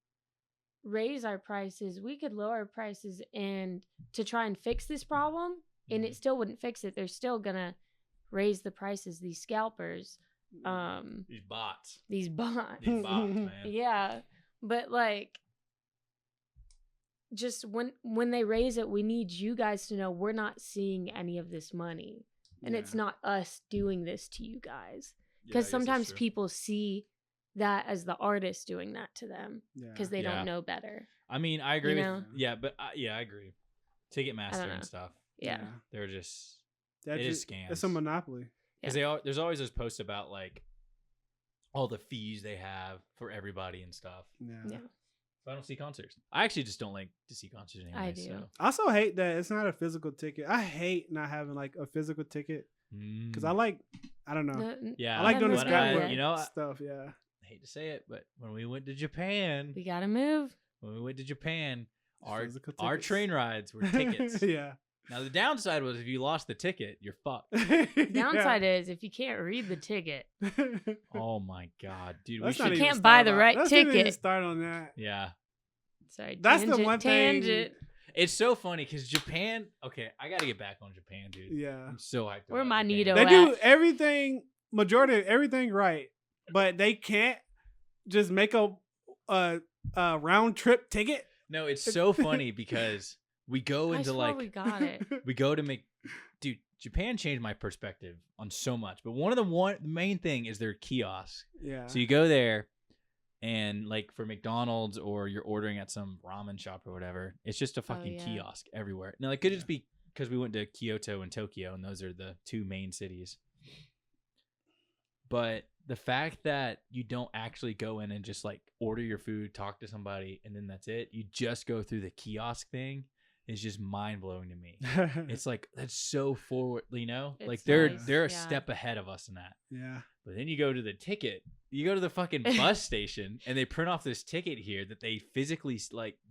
raise our prices. We could lower our prices and to try and fix this problem, and it still wouldn't fix it. They're still gonna raise the prices. These scalpers, These bots, these bots. these bots, man. Yeah, but like, just when they raise it, we need you guys to know we're not seeing any of this money, and it's Yeah. not us doing this to you guys. Yeah, I Because guess that's sometimes true. people see that as the artist doing that to them Yeah. because they Yeah. don't know better. I mean, I agree You with know? yeah, but yeah, I agree. Ticketmaster know. and stuff, Yeah. they're just That it is just- It's a scams. monopoly. because there's always those posts about like all the fees they have for everybody and stuff. Yeah. Yeah. So I don't see concerts. I actually just don't like to see concerts anyway. I do. So. I also hate that it's not a physical ticket. I hate not having like a physical ticket because I like, I don't know. yeah, I like doing the Never when been scrapbook there. you know, stuff. Yeah. I hate to say it, but when we went to Japan, We gotta move. when we went to Japan, Our Physical our tickets. train rides were tickets. Yeah. Now the downside was if you lost the ticket, you're fucked. Downside is if you can't read the ticket. Oh my god, dude, Let's we not should. even can't start buy the on- right let's not even ticket. start on that. Yeah, Sorry, That's the tangent, one thing- tangent. it's so funny because Japan. Okay, I gotta get back on Japan, dude. Yeah. I'm so hyped. Where about Magneto Japan. They at? do everything, majority of everything right, but they can't just make a round trip ticket. No, it's so funny because we go I into swear like we got it. we go to make. Dude, Japan changed my perspective on so much, but the main thing is their kiosk. Yeah. So you go there, and like for McDonald's or you're ordering at some ramen shop or whatever, it's just a fucking yeah. kiosk everywhere. Now it could just be because we went to Kyoto and Tokyo, and those are the two main cities. But the fact that you don't actually go in and just like order your food, talk to somebody, and then that's it. You just go through the kiosk thing is just mind blowing to me. It's like that's so forward, you know? It's like they're nice, a yeah. step ahead of us in that. Yeah. But then you go to the ticket. You go to the fucking bus station, and they print off this ticket here that they physically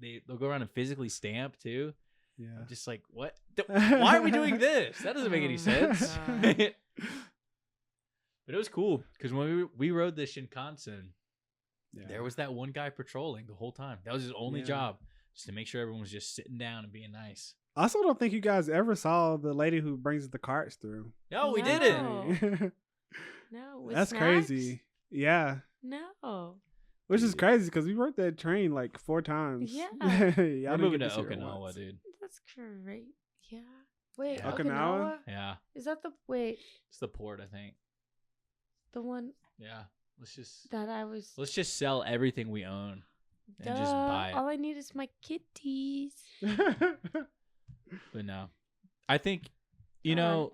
they'll go around and physically stamp too. Yeah. I'm just like, what? Why are we doing this? That doesn't make any Oh sense. my But it was cool because when we rode the Shinkansen, there was that one guy patrolling the whole time. That was his only job, just to make sure everyone was just sitting down and being nice. I also don't think you guys ever saw the lady who brings the carts through. No, we No. didn't. No, with That's snacks? crazy. Yeah. No. Which is Dude. crazy because we worked that train like 4 times. Yeah. Y'all We're didn't moving get to see her Okinawa, once. dude. That's great. Yeah. Wait, Yeah. Okinawa? Okinawa? Yeah, Is that the wait it's the port, I think. the one Yeah, that I was? let's just sell everything we own and Duh, just buy it. all I need is my kitties. But no, I think you Go on. know,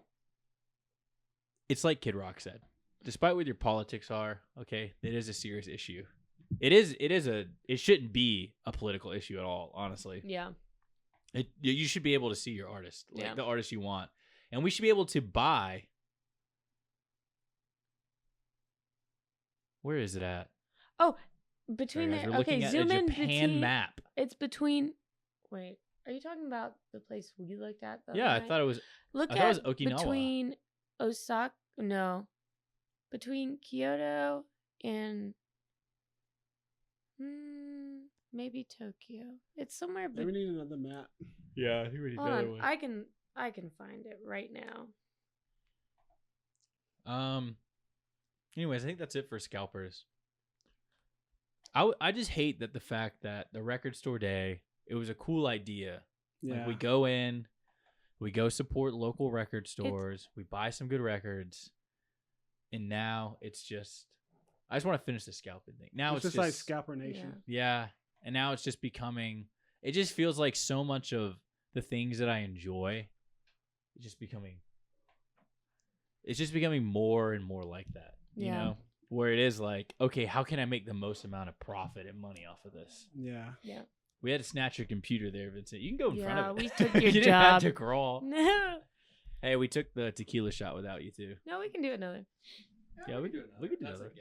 it's like Kid Rock said. Despite what your politics are, okay, it is a serious issue. It shouldn't be a political issue at all, honestly. Yeah. You should be able to see your artist, like Yeah. the artist you want. And we should be able to buy. Where is it at? Oh, between Sorry, guys, there. we're looking Okay, at zoom a in Japan between. map. It's between. Wait, are you talking about the place we looked at? The Yeah, I other thought night? it was. Look I at thought it was Okinawa. between Osaka. No, between Kyoto and maybe Tokyo. It's somewhere. We need another map. Yeah, he already Hold on, I can find it right now. Anyways, I think that's it for scalpers. I just hate that the fact that the record store day, it was a cool idea. Yeah. Like we go in, we go support local record stores, we buy some good records, and now it's just I just want to finish the scalping thing. Now it's just like Scalper Nation. yeah, and now it's just becoming. It just feels like so much of the things that I enjoy, it's just becoming more and more like that. You Yeah. know, where it is like, okay, how can I make the most amount of profit and money off of this? Yeah. Yeah. We had to snatch your computer there, Vincent. You can go in front Yeah, of it. we took your you didn't have job. to crawl. No. Hey, we took the tequila shot without you too. No, we can do another. Yeah, we could do another.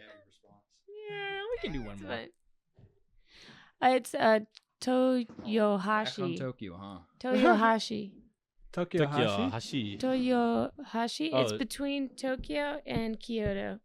Yeah, we can do one It's more. fine. It's Back Toyohashi. from Tokyo, huh? Toyohashi. Tokyo Tokyo Hashi. Hashi. Toyohashi. It's Oh. between Tokyo and Kyoto.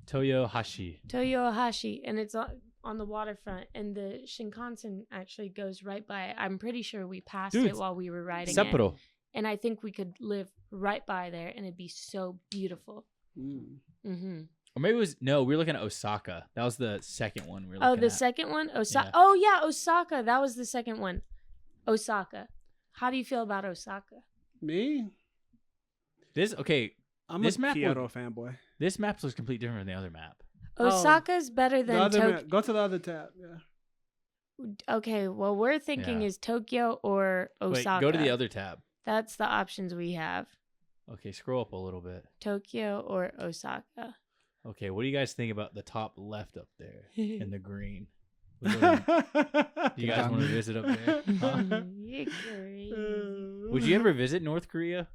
Toyo Hashi. Toyohashi, and it's on the waterfront, and the Shinkansen actually goes right by it. I'm pretty sure we passed Dude, it while we were riding it, Sapporo. and I think we could live right by there, and it'd be so beautiful. Mm. Mm-hmm. Or maybe it was we were looking at Osaka. That was the second one we were Oh, looking the at. second one, Osaka. Yeah. Oh yeah, Osaka. That was the second one. Osaka. How do you feel about Osaka? Me? This okay. I'm This a map Kyoto fanboy. This map looks completely different than the other map. Osaka's better The than other Tokyo. map. Go to the other tab. Yeah. Okay, well we're thinking Yeah. is Tokyo or Osaka. Wait, go to the other tab. That's the options we have. Okay, scroll up a little bit. Tokyo or Osaka. Okay, what do you guys think about the top left up there in the green? Do you you guys want to visit up there? Huh? You're crazy. Would you ever visit North Korea?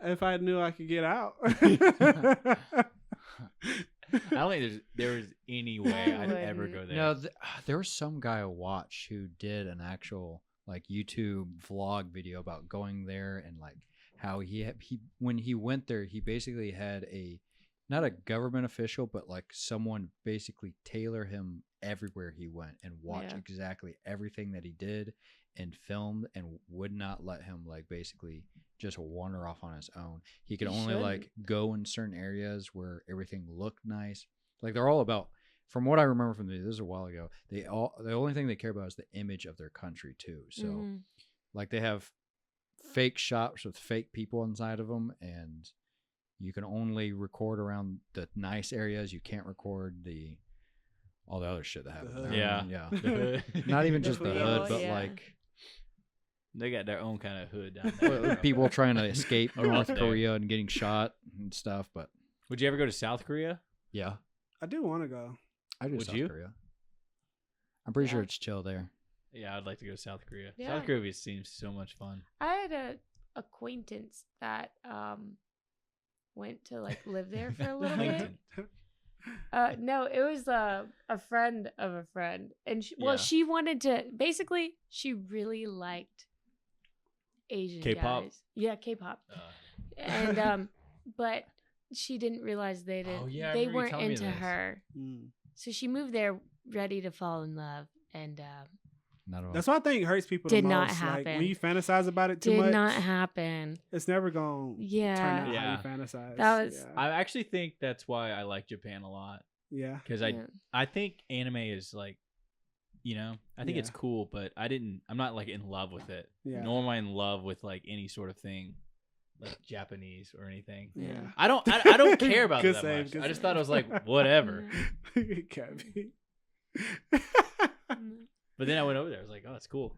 If I knew I could get out. I don't think there was any way I I'd ever wouldn't. go there. No, there was some guy I watched who did an actual like YouTube vlog video about going there and like how he when he went there, he basically had not a government official, but like someone basically tailor him everywhere he went and watch exactly everything that he did and filmed, and would not let him like basically just wander off on his own. He could only like go in certain areas where everything looked nice. Like they're all about, from what I remember from this is a while ago, the only thing they care about is the image of their country too. So like they have fake shops with fake people inside of them, and you can only record around the nice areas. You can't record all the other shit that happens. Yeah. Not even just the hood, but like they got their own kind of hood down there. people trying to escape North Korea and getting shot and stuff. But would you ever go to South Korea? Yeah, I do want to go. I do. South Korea. I'm pretty sure it's chill there. Yeah, I'd like to go to South Korea. Yeah. South Korea seems so much fun. I had a acquaintance that went to like live there for a little bit. No, it was a friend of a friend, and she wanted to. Basically, she really liked Asian K-pop? guys. Yeah, K-pop, and but she didn't realize they weren't into her. So she moved there ready to fall in love, and that's what I think hurts people. Did the most. not happen. Like, when you fantasize about it too much, did not happen. It's never gonna turn out how you fantasize. That was. I actually think that's why I like Japan a lot. Yeah, because I think anime is like, I think it's cool, but I'm not like in love with it. Yeah. Nor am I in love with like any sort of thing, like Japanese or anything. Yeah. I don't care about it that save, much. I just thought it was like whatever. It can't be. But then I went over there. I was like, oh, it's cool.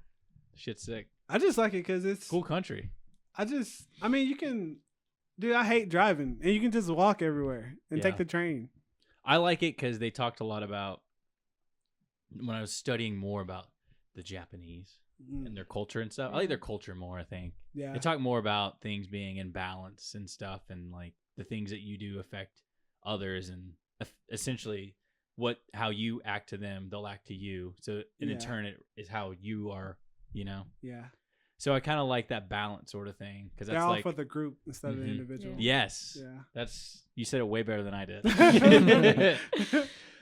Shit's sick. I just like it because it's cool country. I mean, you can, dude. I hate driving, and you can just walk everywhere and take the train. I like it because they talked a lot about, when I was studying more about the Japanese and their culture and stuff. I like their culture more, I think. Yeah. They talk more about things being in balance and stuff, and like the things that you do affect others, and essentially how you act to them, they'll act to you. So in turn, it is how you are, Yeah. So I kind of like that balance sort of thing, because that's all like for the group instead of the individual. Yes. Yeah. You said it way better than I did.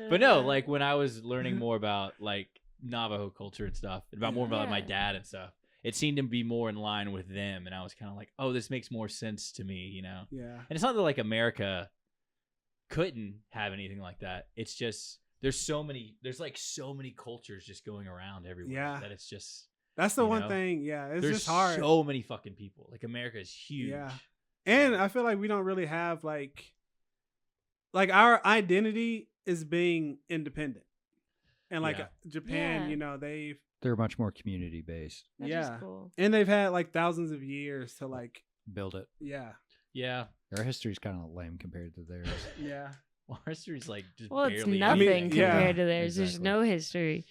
But no, like when I was learning more about like Navajo culture and stuff, more about my dad and stuff, it seemed to be more in line with them, and I was kind of like, oh, this makes more sense to me, Yeah. And it's not that like America couldn't have anything like that. It's just there's like so many cultures just going around everywhere that it's just. That's the one thing. Yeah, it's There's just hard. So many fucking people. Like America is huge. Yeah, and I feel like we don't really have like our identity is being independent, and like Japan, they're much more community based. That's cool. And they've had like thousands of years to like build it. Yeah. Our history's kind of lame compared to theirs. Yeah. Well, our history's like just it's barely. nothing compared to theirs. Exactly. There's no history.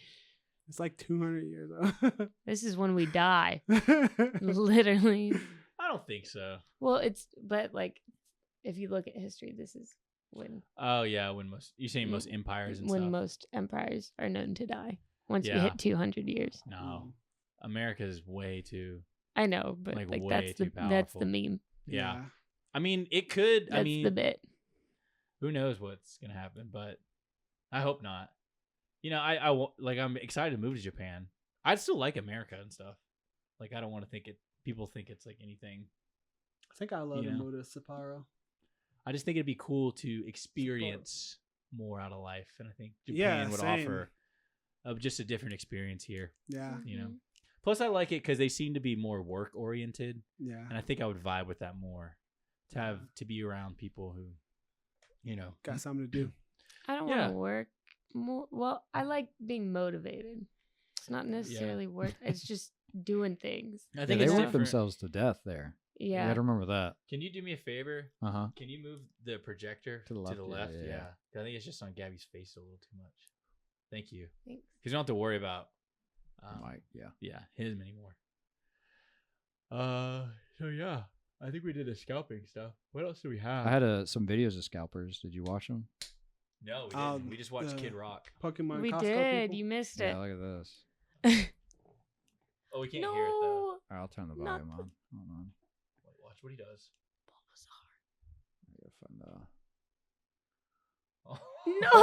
It's like 200 years old. This is when we die. Literally. I don't think so. Well, but like, if you look at history, this is when. Oh yeah, you're saying most empires and when stuff. most empires are known to die once we hit 200 years. No, America is way too. I know, but like that's the meme. Yeah. I mean, it could. That's the bit. Who knows what's gonna happen, but I hope not. I'm excited to move to Japan. I'd still like America and stuff. Like, I don't want to people think it's like anything. I think I love to move to Sapporo. I just think it'd be cool to experience more out of life. And I think Japan would offer just a different experience here. Yeah. Plus I like it because they seem to be more work oriented. Yeah. And I think I would vibe with that more. To be around people who, got something to do. I don't want to work. Well, I like being motivated. It's not necessarily work. It's just doing things. I think they work themselves to death there. Yeah. You gotta remember that. Can you do me a favor? Can you move the projector to the left? Yeah. I think it's just on Gabby's face a little too much. Thank you. Thanks. Because you don't have to worry about him anymore. So yeah, I think we did the scalping stuff. What else do we have? I had some videos of scalpers. Did you watch them? No, we didn't. We just watched Kid Rock. Pokemon. We Costco did. people. You missed it. Yeah, look at this. Oh, we can't hear it though. All right, I'll turn the Not volume on. Hold on. Wait, watch what he does. I gotta find the... No.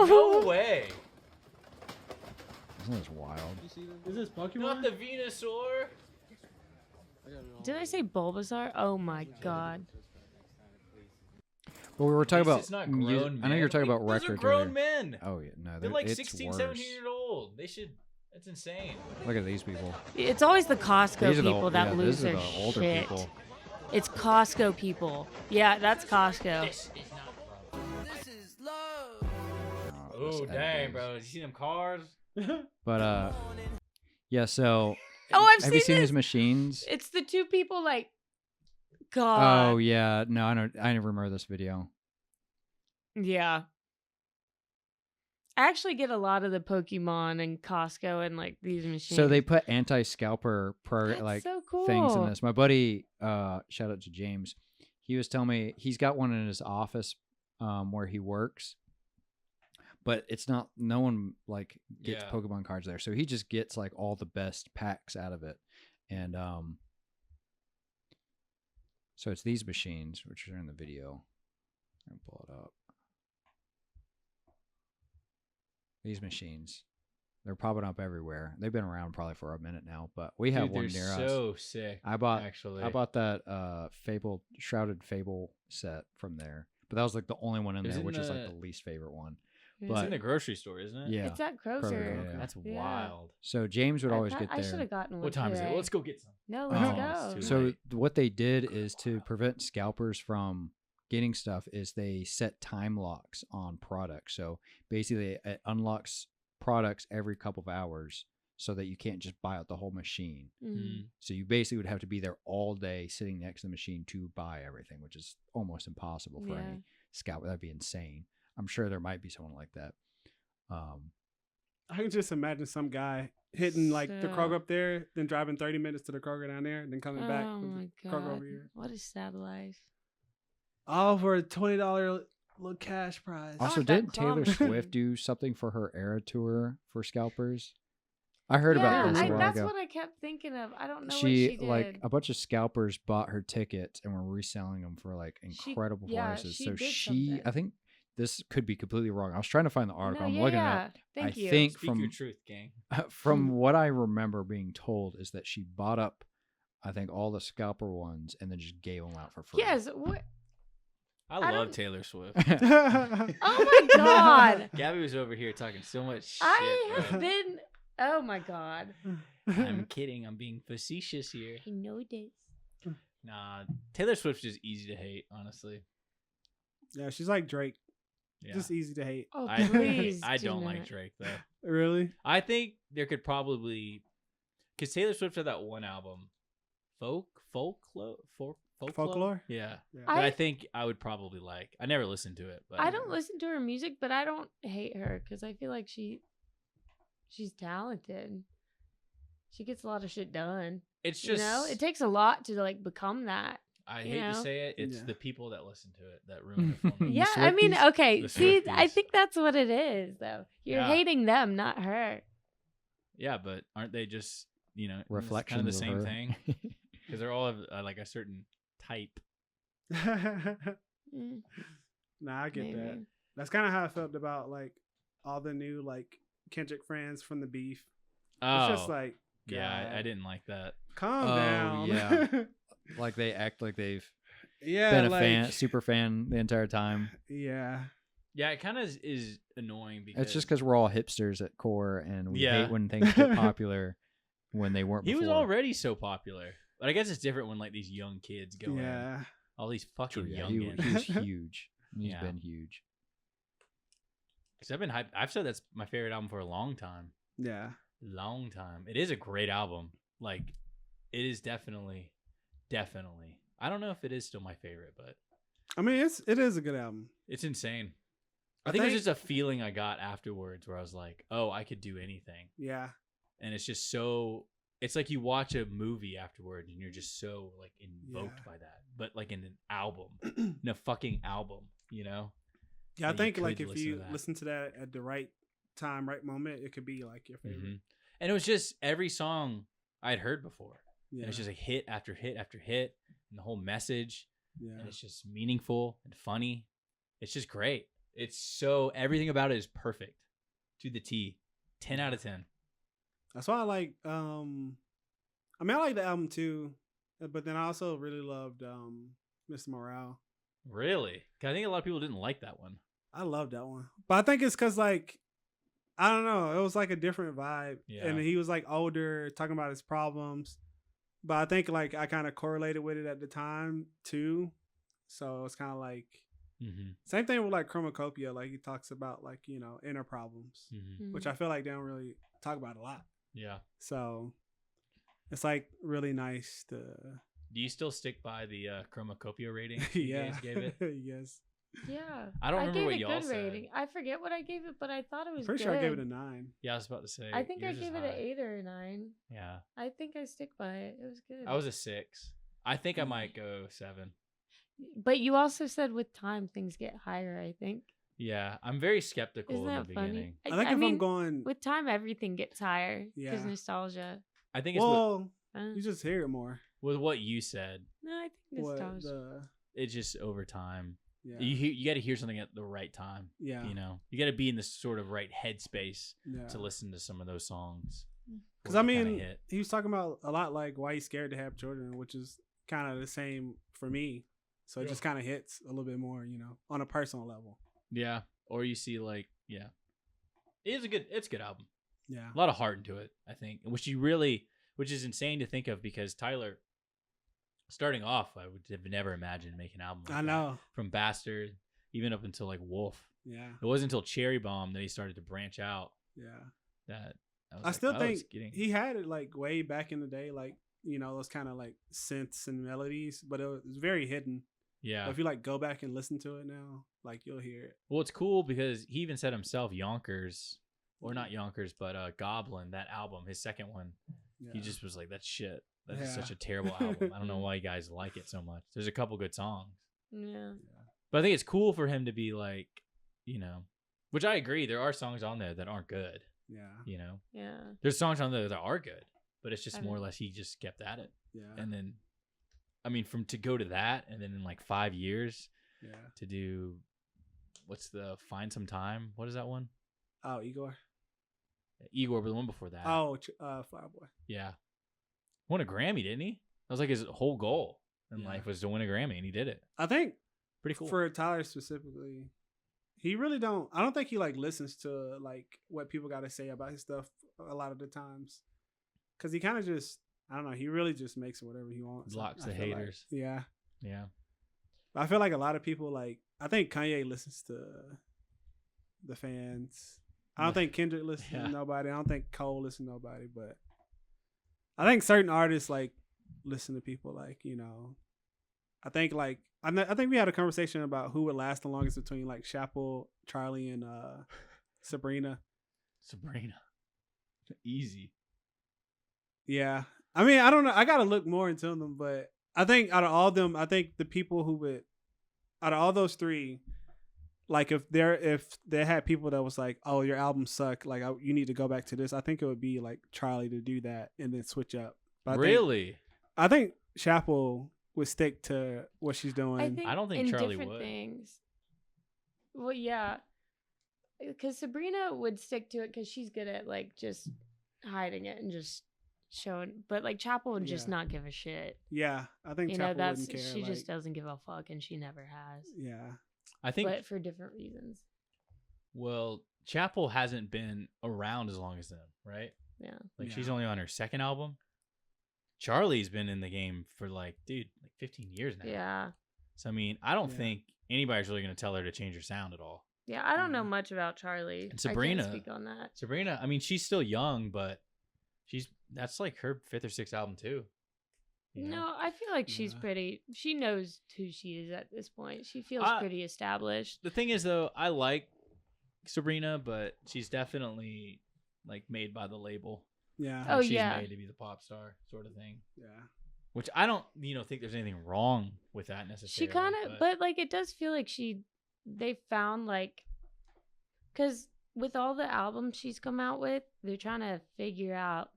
No way. Isn't this wild? Is this Pokemon? Not the Venusaur. Did I say Bulbasaur? Oh my god. Well, we were talking At least about it's not music. grown I know you were talking men. about Those are records. grown earlier. men. Oh yeah, no, They're like it's 16, worse. 17 years old. They should. That's insane. Look at these people. It's always the Costco These are the people that yeah, lose these are their the older shit. people. It's Costco people. Yeah, that's Costco. Oh dang, bro! You see them cars? But yeah. So Oh, I've have you seen seen this. these machines? It's the two people like. God. Oh yeah, no, I know. I never remember this video. Yeah. I actually get a lot of the Pokemon and Costco and like these machines. So they put anti-scalper That's like so cool. things in this. My buddy, shout out to James, he was telling me he's got one in his office where he works, but it's not. No one like gets Yeah. Pokemon cards there, so he just gets like all the best packs out of it, and so it's these machines which are in the video. I'm gonna pull it up. These machines, they're popping up everywhere. They've been around probably for a minute now, but we have Dude, one they're near us. so sick. I bought actually. I bought that Shrouded Fable set from there, but that was like the only one in It was there, in which is like the- the least favorite one. It's It's but- in the grocery store, isn't it? Yeah. It's at Kroger. Kroger, yeah. That's Yeah. wild. So James would always get I should there. have gotten one. What time is it? today. Let's go get some. No, Oh, let's it's go. too So late. what they did is to prevent scalpers from getting stuff is they set time locks on products. So basically it unlocks products every couple of hours so that you can't just buy out the whole machine. Mm. So you basically would have to be there all day sitting next to the machine to buy everything, which is almost impossible for Yeah. any scalper. That'd be insane. I'm sure there might be someone like that. I can just imagine some guy hitting like the So- Kroger up there, then driving 30 minutes to the Kroger down there, and then coming back Oh with my the Kroger god. over here. What a sad life. All for a $20 little cash prize. I Also, want that didn't Taylor crumb. Swift do something for her Era tour for scalpers? I heard Yeah, about this a while that's ago. what I kept thinking of. I don't know She, what she did. like a bunch of scalpers bought her tickets and were reselling them for like She- incredible yeah, prices. she So did she, something. I think this could be completely wrong. I was trying to find the article. I'm looking it up. Thank I you. think Speak your truth, gang. from what I remember being told is that she bought up, I think, all the scalper ones and then just gave them out for free. Yes. What? I I love don't- Taylor Swift. Oh my god. Gabby was over here talking so much shit. I have bro. been. Oh my god. I'm kidding. I'm being facetious here. I know this. Nah, Taylor Swift's just easy to hate, honestly. Yeah, she's like Drake. Yeah. Just easy to hate. Oh I, please. I do don't like not. Drake though. Really? I think there could probably, because Taylor Swift had that one album, Folklore? Yeah, Yeah. that I think I would probably like. I never listened to it, but I don't listen to her music, but I don't hate her because I feel like she's talented. She gets a lot of shit done. It's just you know, it takes a lot to like become that. I you hate to know? say it. It's Yeah. the people that listen to it that ruin it for me. The Yeah, I mean, Swifties? okay. The See, I Swifties. think that's what it is, though. You're Yeah. hating them, not her. Yeah, but aren't they just kind Reflections of the of same her. thing? Because they're all of like a certain type. Mm, Nah, I get that. maybe. That's kind of how I felt about like all the new like Kendrick friends from the beef. Oh, It's just like, yeah, I God, didn't like that. calm Oh, down. yeah. Like they act like they've yeah, been a like, super fan the entire time. Yeah, Yeah, it kind of is annoying because It's just because we're all hipsters at core and we Yeah. hate when things get popular when they weren't he before. was already so popular. But I guess it's different when like these young kids go in. yeah. All these fucking True, yeah, young he was huge. He's Yeah. been huge. Because I've said that's my favorite album for a long time. Yeah. Long time. It is a great album. Like, it is definitely. I don't know if it is still my favorite, but I mean, it is a good album. it's insane. I I think it was think- just a feeling I got afterwards where I was like, oh, I could do anything. Yeah. And it's just so, it's like you watch a movie afterwards and you're just so like invoked Yeah. by that. But like in an album, in a fucking album, you know? Yeah, I that you think like could if listen you to that. listen to that at the right time, right moment, it could be like your favorite. Mhm. And it was just every song I had heard before. Yeah. And it's just like hit after hit after hit, and the whole message, Yeah. and it's just meaningful and funny. It's just great. It's so everything about it is perfect to the T. 10 out of 10. That's why I like. I like the album too, but then I also really loved Mr. Morale. Really? 'Cause I think a lot of people didn't like that one. I love that one, but I think it's because like I don't know, it was like a different vibe, Yeah. and he was like older, talking about his problems. But I think like I kind of correlated with it at the time too, so it's kind of like same thing with like Chromacopia. Like he talks about like inner problems, which I feel like they don't really talk about a lot. Yeah. So it's like really nice to. Do you still stick by the Chromacopia rating you Yeah. guys gave it? Yes. Yeah. I don't remember gave what it y'all good said. rating. I forget what I gave it, but I thought it was Pretty good. sure I gave it a 9. Yeah, I was about to say. I think I yours is gave it an high. 8 or a 9. Yeah. I think I stick by it. It was good. I was a 6. I think I might go 7. But you also said with time things get higher, I think. Yeah, I'm very skeptical Isn't in that the funny? beginning. I think if I'm going with time everything gets higher because Yeah. nostalgia. I think it's well, Uh, you just hear it more. with what you said. no, I think What nostalgia. It's just over time. yeah. You got to hear something at the right time. Yeah. You got to be in the sort of right headspace Yeah. to listen to some of those songs. Because Or I to kinda mean, hit. he was talking about a lot like why he's scared to have children, which is kind of the same for me. So it just kind of hits a little bit more, on a personal level. Yeah, or you see like it's a good album. Yeah. A lot of heart into it, I think, which is insane to think of because Tyler, starting off, I would have never imagined making an album. Like I that. know. From Bastard, even up until like Wolf. Yeah. It wasn't until Cherry Bomb that he started to branch out. Yeah. That I still think he had it like way back in the day, like, those kind of like synths and melodies, but it was very hidden. Yeah. But if you like go back and listen to it now, like you'll hear it. Well, it's cool because he even said himself, Yonkers, or not Yonkers, but Goblin, that album, his second one. Yeah. He just was like, that's shit. That's Yeah. such a terrible album. I don't know why you guys like it so much. There's a couple good songs. Yeah. But I think it's cool for him to be like, which I agree. There are songs on there that aren't good. Yeah. Yeah. There's songs on there that are good, but it's just more or less he just kept at it. Yeah. And then, I mean, to go to that, and then in like 5 years Yeah. to do, what's the Find Some Time? What is that one? Oh, Igor. Igor, but the one before that. Oh, Flower Boy. Yeah. Won a Grammy, didn't he? That was like his whole goal in Yeah. life was to win a Grammy, and he did it. I think Pretty cool. for Tyler specifically, he really I don't think he like listens to like what people got to say about his stuff a lot of the times. Cause he kind of just, I don't know, he really just makes whatever he wants. Blocks I the feel like. haters. Yeah. Yeah. I feel like a lot of people like, I think Kanye listens to the fans. I don't think Kendrick listens Yeah. to nobody. I don't think Cole listens to nobody, but I think certain artists like listen to people like, I think like, I think we had a conversation about who would last the longest between like Chappell, Charlie, and Sabrina. Sabrina. Easy. Yeah. I mean, I don't know. I got to look more into them, but I think out of all of them, I think the people who would, out of all those three, like if they had people that was like, oh, your album sucked, like you need to go back to this, I think it would be like Charlie to do that and then switch up. But Really? I think Chappell would stick to what she's doing. I don't think in Charlie different would. things. Well, yeah, because Sabrina would stick to it because she's good at like just hiding it and just showing. But like Chapel would just Yeah. not give a shit. Yeah, I think You know, Chappell that's wouldn't care. she like, just doesn't give a fuck, and she never has. Yeah, I think, But for different reasons. well, Chappell hasn't been around as long as them, right? Yeah. Like Yeah. she's only on her second album. Charlie's been in the game for like 15 years now. Yeah. So I mean, I don't Yeah. think anybody's really going to tell her to change her sound at all. Yeah, I don't know Yeah. much about Charlie. And Sabrina- I can't speak on that. Sabrina, I mean, she's still young, but that's like her 5th or 6th album too. You know? No, I feel like she's Yeah. pretty. She knows who she is at this point. She feels I- pretty established. The thing is, though, I like Sabrina, but she's definitely like made by the label. yeah, Oh, Like, she's yeah. made to be the pop star sort of thing. yeah. Which I don't, think there's anything wrong with that She necessarily. kind of, but like it does feel like they found like, because with all the albums she's come out with, they're trying to figure out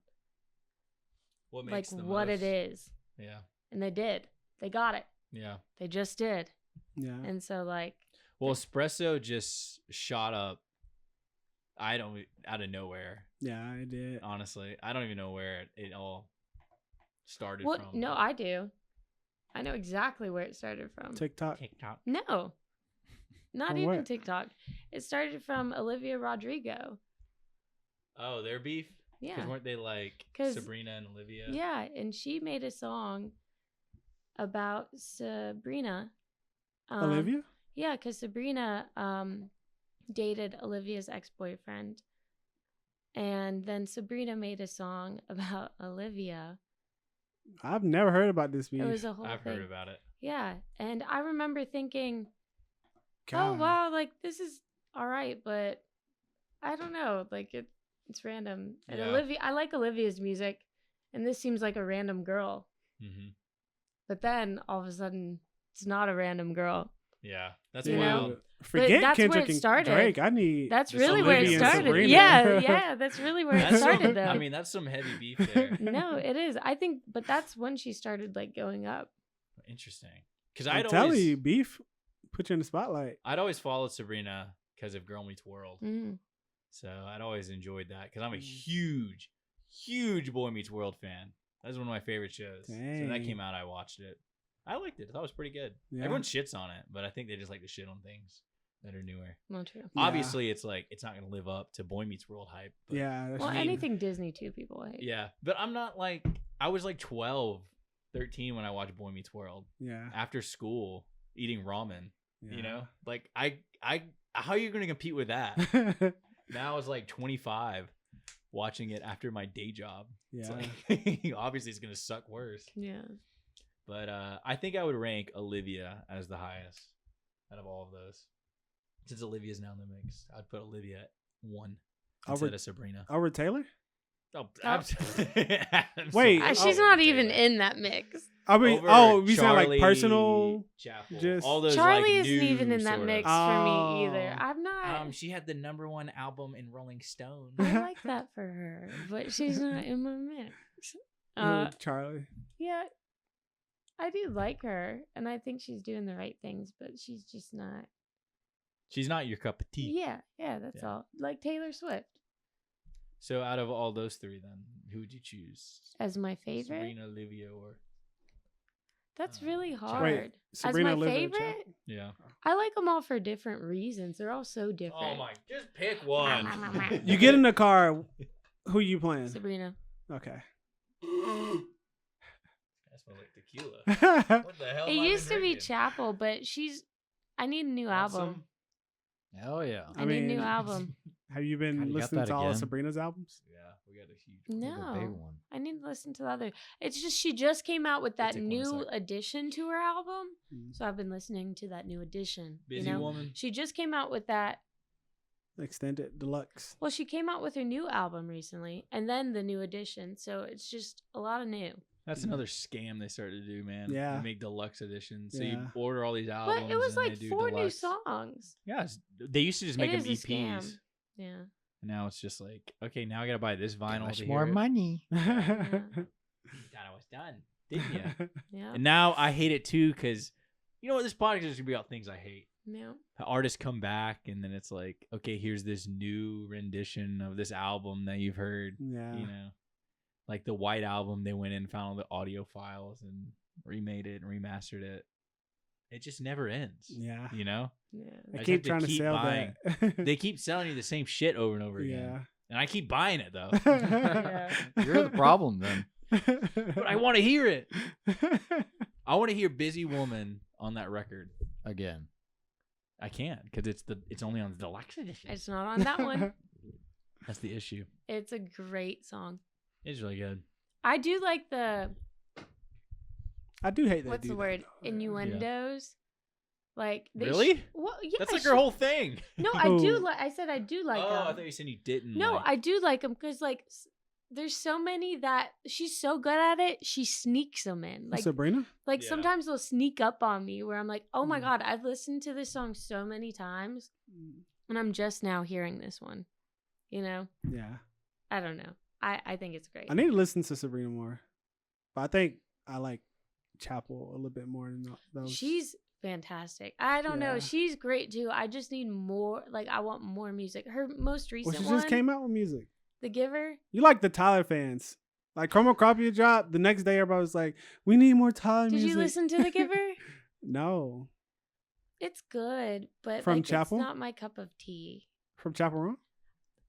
What like makes the what it most? is. Yeah. And they did. They got it. Yeah. They just did. Yeah. And so like Well, espresso just shot up. Out of nowhere. Yeah, I did. Honestly, I don't even know where it all started what? from. No, I do. I know exactly where it started from. TikTok. TikTok. No, not From even what? TikTok. It started from Olivia Rodrigo. Oh, their beef. Yeah. Because weren't they like 'Cause- Sabrina and Olivia? Yeah, and she made a song about Sabrina. Olivia? Yeah, because Sabrina dated Olivia's ex-boyfriend. And then Sabrina made a song about Olivia. I've never heard about this beef. It was a whole I've thing. heard about it. Yeah, and I remember thinking, oh, God. wow, like, this is all right, but I don't know. Like, it's random. And Yeah. I like Olivia's music, and this seems like a random girl. Mm-hmm. But then, all of a sudden, it's not a random girl. Yeah, that's You wild. know? Forget that's where Kendrick it and started. Drake. I need. That's Just really where it Olivia and started. Sabrina. Yeah, that's really where it That's started, some, though. I mean, that's some heavy beef there. No, it is. I think, but that's when she started, like, going up. Interesting. Because I'm I'd telling always, you, beef put you in the spotlight. I'd always followed Sabrina because of Girl Meets World. Mm. So I'd always enjoyed that because I'm a huge Boy Meets World fan. That's one of my favorite shows. So when that Dang. came out, I watched it. I liked it. I thought it was pretty good. Yeah. Everyone shits on it, but I think they just like to shit on things that are newer. Not true. Yeah. Obviously, it's like it's not going to live up to Boy Meets World hype. But Yeah. That's Well, true. anything Disney, too, people hate. yeah, but I'm not like I was like 12, 13 when I watched Boy Meets World Yeah. after school eating ramen. Yeah. You know, like I how are you going to compete with that? Now I was like 25 watching it after my day job. It's Yeah. like, obviously it's going to suck worse. Yeah. But I think I would rank Olivia as the highest out of all of those. Since Olivia's now in the mix, I'd put Olivia at 1 instead of Sabrina. Over Taylor? Oh, Wait, She's not even in that mix. I mean, Over you sound like Charlie personal. Chapel. just- All those Charlie like, isn't even new in that sort of- mix for me either. Oh. I'm not. She had the #1 album in Rolling Stone. I like that for her, but she's not in my mix. Charlie. Yeah, I do like her, and I think she's doing the right things, but she's just not. She's not your cup of tea. Yeah, that's Yeah. all. Like Taylor Swift So out of all those three, then who would you choose? as my favorite. Sabrina, Olivia, or That's really Wait, hard. Sabrina, as my Olivia, favorite, yeah? I like them all for different reasons. They're all so different. Oh my! Just pick one. You get in the car. Who you playing? Sabrina. Okay. That smells like tequila. What the hell? It am I used to be drinking? Chapel, but I need a new Want album. some? Hell yeah. I need a new album. Have you been God, you got listening that to all of again? Sabrina's albums? Yeah, we got a huge. one. The big No, one. I need to listen to the other. It's just she just came out with that take one new sec. addition to her album, Mm. so I've been listening to that new addition. Busy you know? woman. She just came out with that. Extended deluxe. Well, she came out with her new album recently, and then the new edition. So it's just a lot of new. That's another scam they started to do, man. Yeah. They make deluxe editions. So Yeah. you order all these albums. But it was and like they do 4 new deluxe. songs. Yeah, they used to just make It them is a EPs. scam. Yeah. And now it's just like, okay, now I gotta buy this vinyl Much to more hear it. money. You thought I was done, didn't you? Yeah. And now I hate it too because you know what? This podcast is gonna be about things I hate. Yeah. The artists come back and then it's like, okay, here's this new rendition of this album that you've heard. Yeah. You know, like the White Album, they went in and found all the audio files and remade it and remastered it. It just never ends. Yeah. You know, Yeah. I I keep just have trying to keep sell buying. that. They keep selling you the same shit over and over again, Yeah. and I keep buying it though. You're the problem then. But I want to hear it. I want to hear "Busy Woman" on that record. Again. I can't because it's only on the deluxe edition. It's not on that one. That's the issue. It's a great song. It's really good. I do like the I do hate that. what's the word? Innuendos. Like they Really? Well, yeah. That's like her whole thing. No, I do Oh. like. I said I do like oh, them. I thought you said you didn't. No, like. I do like them because like there's so many that she's so good at it. She sneaks them in. Like Sabrina? like Yeah. sometimes they'll sneak up on me where I'm like, oh my Mm. god, I've listened to this song so many times, and I'm just now hearing this one. You know, Yeah. I don't know. I think it's great. I need to listen to Sabrina more. But I think I like Chapel a little bit more than those. She's fantastic. I don't know. Yeah. She's great too. I just need more. Like, I want more music. Her most well, recent she one, just came out with music. The Giver. You like the Tyler fans. Like Chromocopia dropped the next day. Everybody was like, "We need more Tyler Did music." you listen to The Giver? No. It's good, but From like, Chapel? it's not my cup of tea. From Chapel Roan?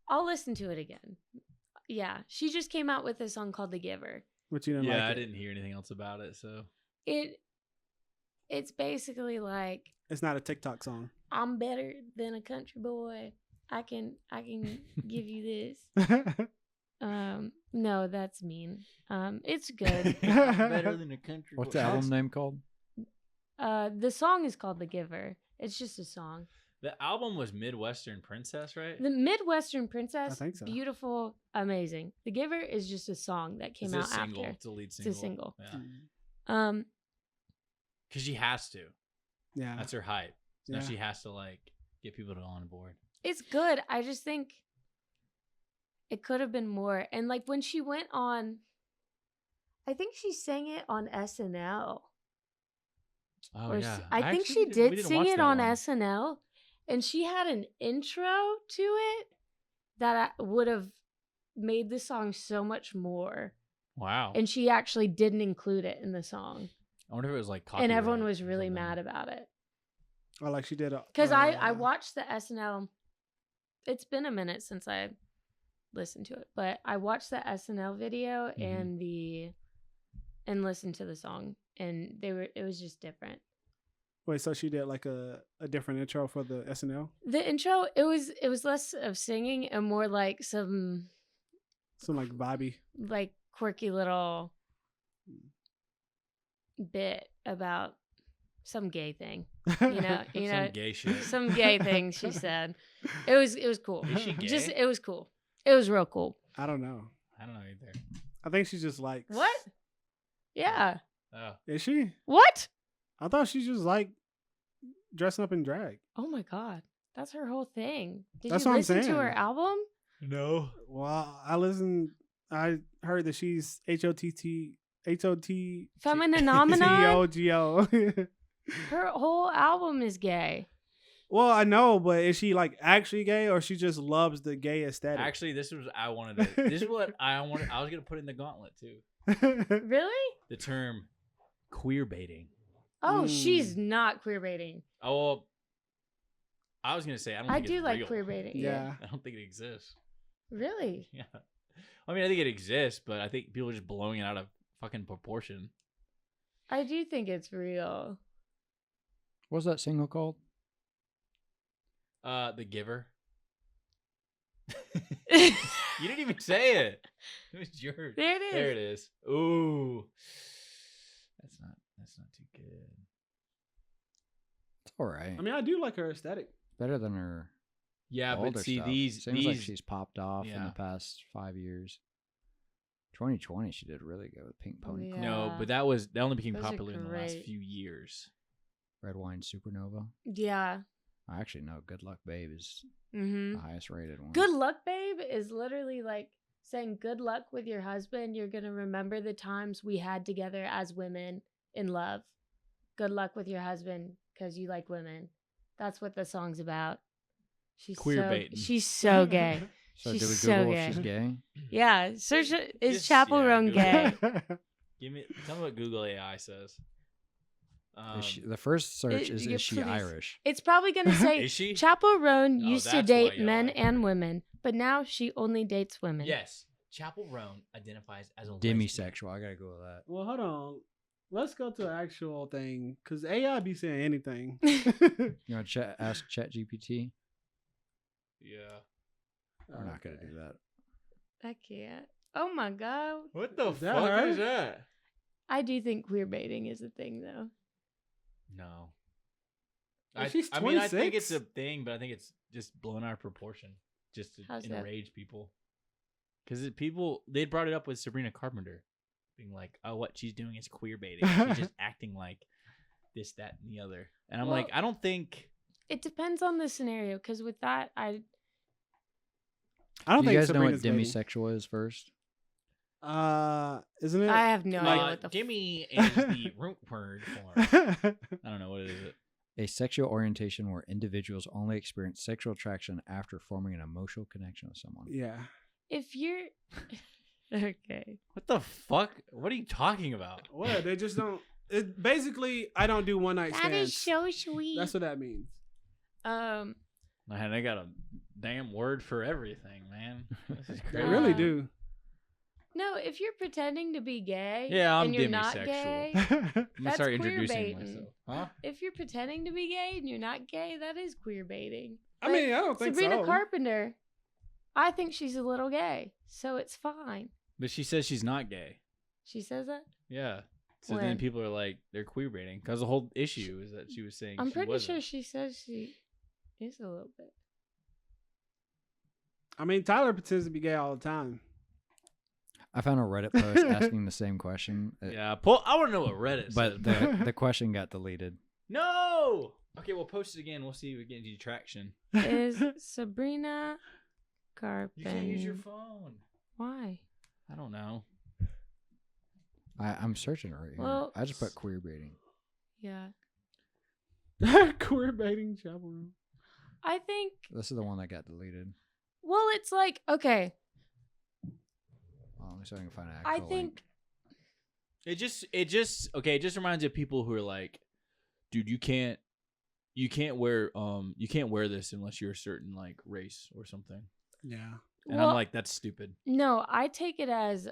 I'll listen to it again. Yeah, she just came out with a song called The Giver. But you didn't Yeah, like I it. didn't hear anything else about it. So It's basically like, It's not a TikTok song. I'm better than a country boy. I can give you this. No, that's mean. It's good. better than a country. What's the album name called? The song is called The Giver. It's just a song. The album was Midwestern Princess, right? The Midwestern Princess, I think so. beautiful, amazing. The Giver is just a song that came It's a out single. after. It's a lead It's single. a single. Yeah. Because she has to. Yeah. That's her hype. So now Yeah. she has to like get people to on board. It's good. I just think it could have been more. And like when she went on, I think she sang it on SNL. Oh Or yeah. I think actually she we did didn't sing watch it that on one. SNL, and she had an intro to it that would have made the song so much more. Wow. And she actually didn't include it in the song, I wonder if it was like and everyone copyright was or really something. mad about it. Oh, like she did. Because I watched the SNL. It's been a minute since I listened to it, but I watched the SNL video Mhm. and listened to the song, and it was just different. Wait, so she did like a different intro for the SNL? The intro, it was less of singing and more like some Some like vibey. like quirky little bit about some gay thing. You know, Some gay shit. some gay thing she said. It was cool. Is she gay? Just it was cool. It was real cool. I don't know. I don't know either. I think she just likes. What? Yeah. Oh. Is she? What? I thought she just like dressing up in drag. Oh my god. That's her whole thing. Did That's you what I'm listen to her saying. album? No. Well, I heard that she's HOT Femininomenon? TOGO. Her whole album is gay. Well, I know, but is she like actually gay or she just loves the gay aesthetic? Actually, this is what I wanted. I was gonna put in the gauntlet too. Really? The term queerbaiting. Oh, she's not queerbaiting. Oh, well, I was gonna say I don't. I think do it's like real. queerbaiting. Yeah. I don't think it exists. Really? Yeah. I mean, I think it exists, but I think people are just blowing it out of fucking proportion. I do think it's real. What's that single called? The Giver. You didn't even say it. It was yours. There it is. There it is. Ooh. That's not too good. It's all right. I mean, I do like her aesthetic. Better than her Yeah, older but see stuff. these Seems like these she's popped off in yeah. the past 5 years. 2020, she did really good with Pink Pony Club. no, Yeah. but that only became Those are popular in the last great. few years. Red Wine Supernova. Yeah. I actually know Good Luck Babe is Mm-hmm. the highest rated one. Good luck, babe, is literally like saying good luck with your husband. You're going to remember the times we had together as women in love. Good luck with your husband because you like women. That's what the song's about. Queerbaiting. She's so gay. So she's did we so Google gay. if she's gay? Yeah. Search is Just- Chapel yeah, Roan Google gay? Tell me what Google AI says. The first search is yeah, she please. Irish? It's probably going to say Is she? Chapel Roan Oh, used to that's why date you men like her. and women, but now she only dates women. Yes. Chapel Roan identifies as a lesbian. Demisexual. I gotta go with that. Well, hold on. Let's go to the actual thing because AI be saying anything. You want to ask ChatGPT? Yeah. We're not gonna do that. I can't. Oh my god. What the Is that fuck right? is that? I do think queerbaiting is a thing though. No. Well, she's I mean, I think 26. it's a thing, but I think it's just blown out of proportion, just to How's that? enrage people. Because they brought it up with Sabrina Carpenter, being like, "Oh, what she's doing is queer baiting. She's just acting like this, that, and the other." And I'm like, Well- I don't think. It depends on the scenario because with that, I don't Do think you guys know what Sabrina's dating. demisexual is first? Isn't it? I have no idea what the Jimmy is the root word for. I don't know what it is. A sexual orientation where individuals only experience sexual attraction after forming an emotional connection with someone. Yeah. If you're okay. What the fuck? What are you talking about? What? They just don't. It basically, I don't do one night stands. That is so sweet. That's what that means. Man, they got a damn word for everything, man. This is They crazy. really do. No, if you're pretending to be gay Yeah, I'm and you're not demisexual. gay, I'm gonna That's start introducing queerbaiting. myself. Huh? if you're pretending to be gay and you're not gay, that is queer baiting. I mean, I don't think Sabrina so. Carpenter, I think she's a little gay, so it's fine. But she says she's not gay. She says that? Yeah. So When? then people are like, they're queer baiting. Because the whole issue is that she was saying I'm she pretty wasn't. sure she says she is a little bit. I mean, Tyler pretends to be gay all the time. I found a Reddit post asking the same question. Yeah, I want to know what Reddit But said. the question got deleted. No! Okay, we'll post it again. We'll see if we get any traction. Is Sabrina Carpenter? You can't use your phone. Why? I don't know. I'm searching right here. Well, I just put queer baiting. Yeah. Queer baiting Jamboree. I think, This is the one that got deleted. well, it's like, okay, Let me see if I can find an I actual think, It just reminds you of people who are like, dude, you can't wear this unless you're a certain like race or something. Yeah. And well, I'm like, that's stupid. no, I take it as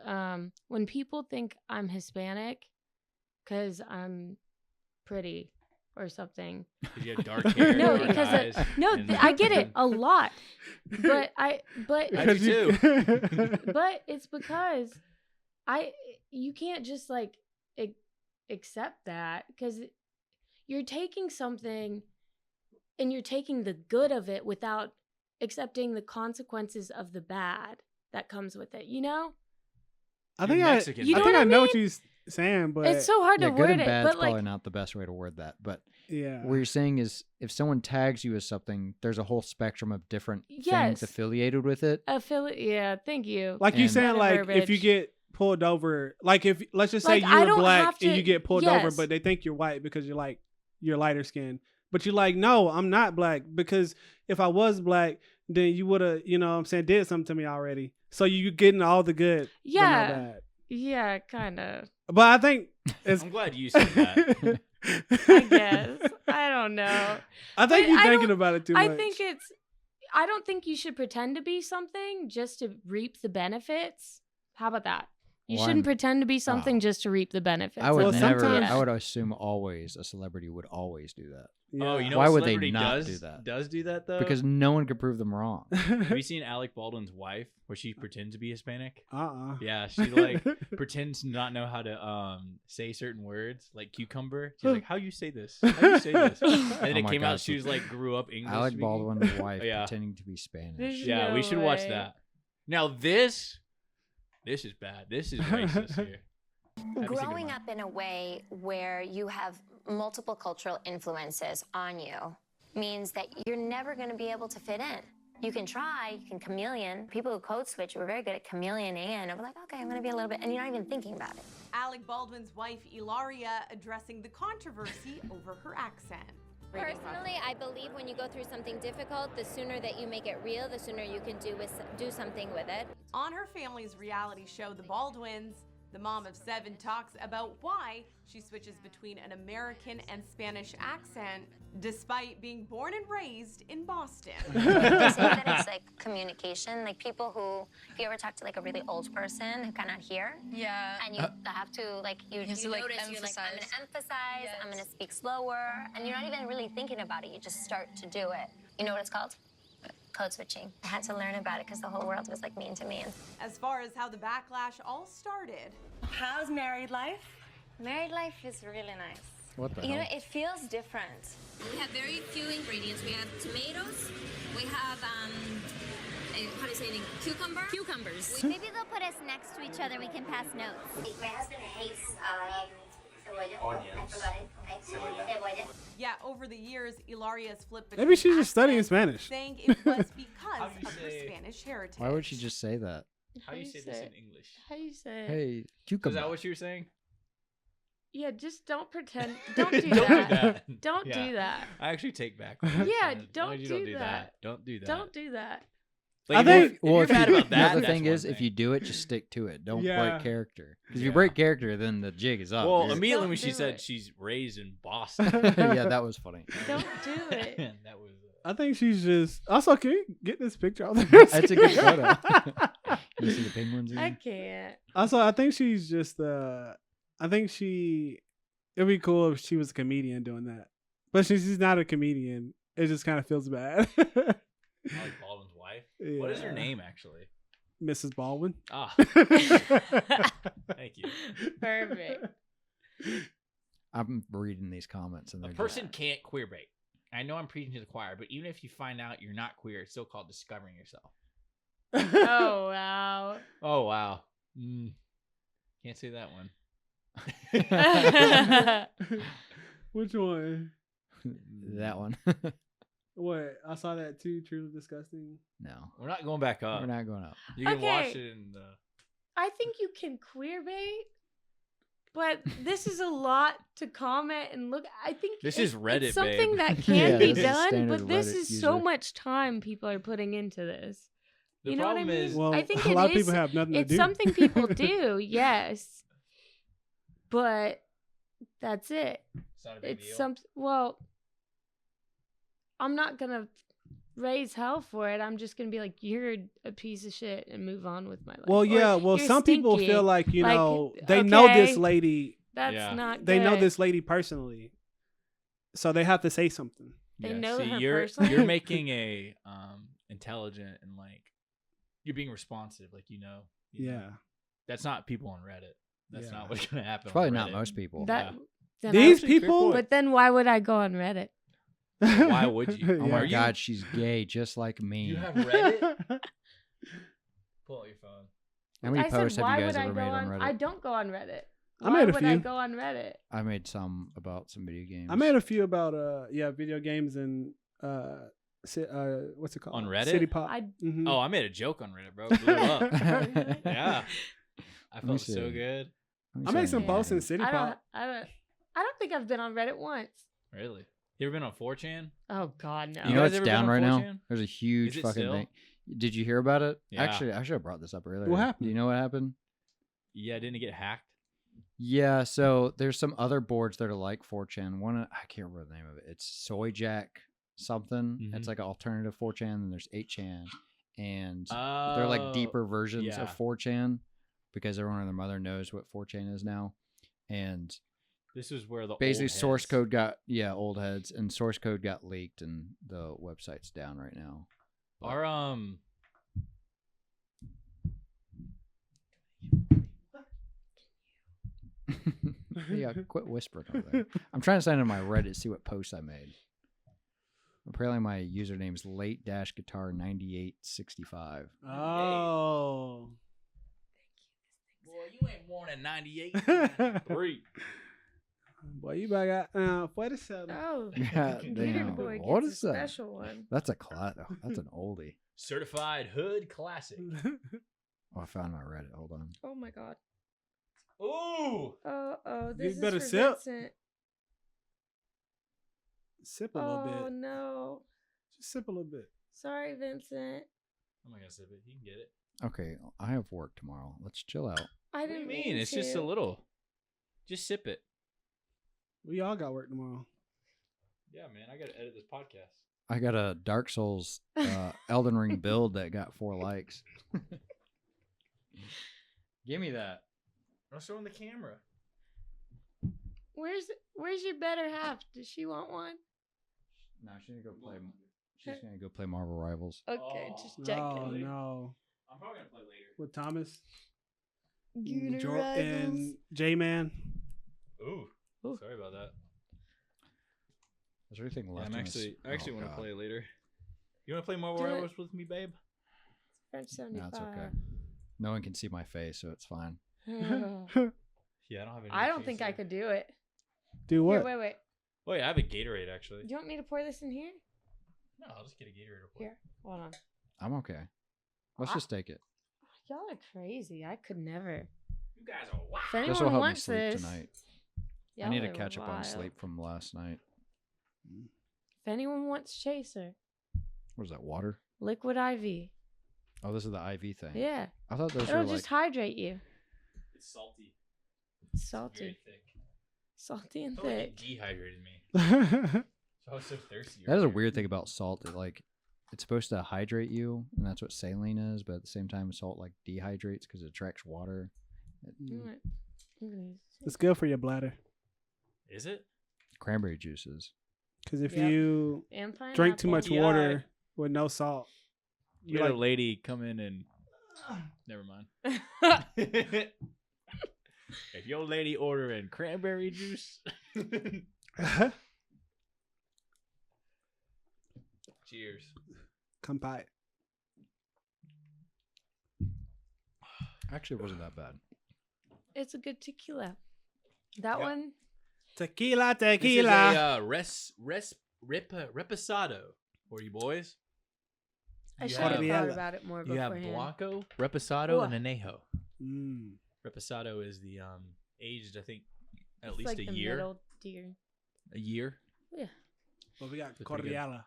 when people think I'm Hispanic because I'm pretty or something. Because you have dark hair. No, dark because eyes, and- I get it a lot, but I do too. but it's because you can't just like accept that, because you're taking something and you're taking the good of it without accepting the consequences of the bad that comes with it, you know? I think You're I Mexican, You know think what I I know what mean? you're saying, but It's so hard Yeah, to good word and it, bad's but probably like, not the best way to word that. But yeah. what you're saying is if someone tags you as something, there's a whole spectrum of different Yes. things affiliated with it. yeah, thank you. Like you And- saying, Better like if you verbiage. get pulled over, like if let's just say Like, I you're don't black have and to- you get pulled over, yes. but they think you're white because you're lighter skinned. But you're like, no, I'm not black, because if I was black, then you would have, you know what I'm saying, did something to me already. So you getting all the good, Yeah. but not bad. Yeah, kind of. But I think it's I'm glad you said that. I guess. I don't know. I think But you're I thinking don't- about it too much. I think I don't think you should pretend to be something just to reap the benefits. How about that? You Well, shouldn't I'm- pretend to be something oh. just to reap the benefits. I would of it. never. sometimes- I would assume always a celebrity would always do that Oh, you know Why what would they celebrity not does do that? Does do that though? because no one could prove them wrong. have you seen Alec Baldwin's wife, where she pretends to be Hispanic? Yeah, she like pretends to not know how to say certain words, like cucumber. She's like, "How you say this? How you say this?" And then Oh it my came out gosh. she was like grew up English. Alec speaking. Baldwin's wife Yeah. pretending to be Spanish. There's Yeah, we no should watch way. that. Now this is bad. This is racist here. Growing up in a way where you have multiple cultural influences on you means that you're never going to be able to fit in. You can try, you can chameleon. People who code switch were very good at chameleoning in. I'm like, okay, I'm going to be a little bit, and you're not even thinking about it. Alec Baldwin's wife, Ilaria, addressing the controversy over her accent. Personally, I believe when you go through something difficult, the sooner that you make it real, the sooner you can do something with it. On her family's reality show, The Baldwins, the mom of 7 talks about why she switches between an American and Spanish accent despite being born and raised in Boston. I think that it's like communication. Like people who, if you ever talk to like a really old person who cannot hear, Yeah. and you have to like you have to, like, notice you're like, I'm emphasize. gonna emphasize, Yes. I'm gonna speak slower, and you're not even really thinking about it. You just start to do it. You know what it's called? Code switching. I had to learn about it because the whole world was like mean to me. As far as how the backlash all started, How's married life? Married life is really nice. What the You know, hell? it feels different. We have very few ingredients. We have tomatoes. We have, how do you say it? Cucumbers. Maybe they'll put us next to each other. We can pass notes. My husband hates onions. yeah, over the years, Ilaria's flipped Maybe she's between just studying accents, Spanish. saying it was because How do you of her say- Spanish heritage. Why would she just say that? How do you say this in English? How you say it? Hey, Is cucumber. that what you were saying? Yeah, just don't pretend. Don't do Don't do that. that. Don't Yeah. do that. I actually take back. what I Yeah, said. As long don't as you do that. Don't do that. Don't do that. Like, I if think- you're, if you're mad about that, the that's thing one is, if you do it, just stick to it. Don't Yeah. break character. Because if Yeah. you break character, then the jig is up. Well, You're- immediately Don't when she do said it. she's raised in Boston, yeah, that was funny. Don't do it. that was. I think she's just. Also, can you get this picture out there? That's a good photo. You see the penguins? I Again? can't. Also, I think she's just. I think she. It'd be cool if she was a comedian doing that, but she's not a comedian. It just kind of feels bad. Like Baldwin's wife. What is her Yeah. name actually? Mrs. Baldwin. Ah, thank you. Perfect. I'm reading these comments and A they're person can't queerbait. I know I'm preaching to the choir, but even if you find out you're not queer, it's still called discovering yourself. Oh wow. Oh wow. Can't say that one. Which one? just, that one. What? I saw that too. Truly disgusting. No, We're not going back up. we're not going up. You can watch Okay. it in the. I think you can queerbait, but this is a lot to comment and look. I think This is Reddit, it's something babe. that can Yeah, be this is a done, standard but this Reddit is so user. much time people are putting into this. The You know what I problem mean? is, Well, I think a it lot of is- people have nothing to It's do. something people do, yes, but that's it. it's not a big It's deal. well, I'm not gonna raise hell for it. I'm just gonna be like, you're a piece of shit and move on with my life. Well, Or, yeah. Well, "You're some people stinky." feel like Like, they know this okay, lady. That's Yeah. not. They know good. this lady personally, so they have to say something. They Yeah, know see, her you're personally. you're making a intelligent and like you're being responsive, like you know. Yeah. That's not people on Reddit. That's Yeah. not what's gonna happen. It's probably on not Reddit. most people. That Yeah. then These Actually, fair people. point. but then why would I go on Reddit? Why would you? Oh Yeah. my Are you- god, she's gay, just like me. You have Reddit? Pull out your phone. How many I said, posts have why you guys would I ever go made on on? Reddit? I don't go on Reddit. I Why made a would I few. go on Reddit? I made some about some video games. I made a few about video games and what's it called On Reddit? City Pop. I Mhm. Oh, I made a joke on Reddit, bro. Blew up. Yeah. I me felt so see. good. I made some Yeah. posts in City I don't. Pop. I don't think I've been on Reddit once. Really? You ever been on 4chan? Oh God, no. You know guys what's ever been down on right now? 4chan? There's a huge Is it fucking still? thing. Did you hear about it? Yeah. Actually, I should have brought this up earlier. What happened? Do you know what happened? Yeah, didn't it get hacked? Yeah, so there's some other boards that are like 4chan. One, I can't remember the name of it. It's Soyjack something. Mhm. It's like an alternative 4chan. And there's 8chan, and Oh, they're like deeper versions yeah. of 4chan because everyone and their mother knows what 4chan is now. And This is where the basically old source heads- code got old heads, and source code got leaked, and the website's down right now. Our Yeah, quit whispering over there. I'm trying to sign into my Reddit, see what posts I made. Apparently, my username is late-guitar9865. Oh. Boy, you ain't born in 98. 3. Boy, you back out 47. Oh, Yeah, Computer damn. Boy What gets is a that? special one. That's a That's an oldie. Certified hood classic. Oh, I found my Reddit. Hold on. Oh my God. Ooh. Oh, this is better for sip. Vincent. Sip a little Oh bit. no. Just sip a little bit. Sorry, Vincent. I'm not gonna sip it. You can get it. Okay, I have work tomorrow. Let's chill out. I What do you didn't mean? It's just a to. little. Just sip it. We all got work tomorrow. Yeah, man. I gotta edit this podcast. I got a Dark Souls Elden Ring build that got 4 likes. Give me that. I'm showing the camera. Where's your better half? Does she want one? No, she's gonna go play. She's gonna go play Marvel Rivals. Okay, Oh. just checking. Oh no. I'm probably gonna play later. With Thomas Unit and J-Man. Ooh. Ooh. Sorry about that. Is there anything Yeah, left? I'm in actually this? I actually Oh, want to God. play later. You want to play Marvel Do it. Rivals with me, babe? French 75. No, it's okay. No one can see my face, so it's fine. Yeah, I don't have any. I don't think I could do it. Do what? Here, wait. Wait, I have a Gatorade actually. Do you want me to pour this in here? No, I'll just get a Gatorade. Real quick. Here, hold on. I'm okay. Let's Ah. just take it. Y'all are crazy. I could never. You guys are wild. If This will anyone help me wants sleep this, tonight. I y'all need to are catch up on wild. sleep from last night. If anyone wants Chaser, What is that, water? liquid IV. Oh, this is the IV thing. Yeah. I thought those It'll were just like... hydrate you. It's salty. It's Very salty. thick. Salty and I felt like thick. it dehydrated me. So I was so thirsty. That is a earlier. weird thing about salt. That like, it's supposed to hydrate you, and that's what saline is. But at the same time, salt like dehydrates because it attracts water. It's good for your bladder. Is it? Cranberry juices. Because if Yep. you And drink too pineapple. much water with no salt, You you had like a lady come in and never mind. If your lady ordering cranberry juice, cheers. come by. Actually, it wasn't that bad. It's a good tequila. That Yep. one. Tequila, This tequila. is a reposado for you boys. I You should have have- thought about it more You have beforehand. Blanco, Reposado, Ugh. and Anejo. Mm. Reposado is the aged, I think, at It's least like a the year. middle tier. A year Yeah. Well, we got That's pretty good. Cordiala.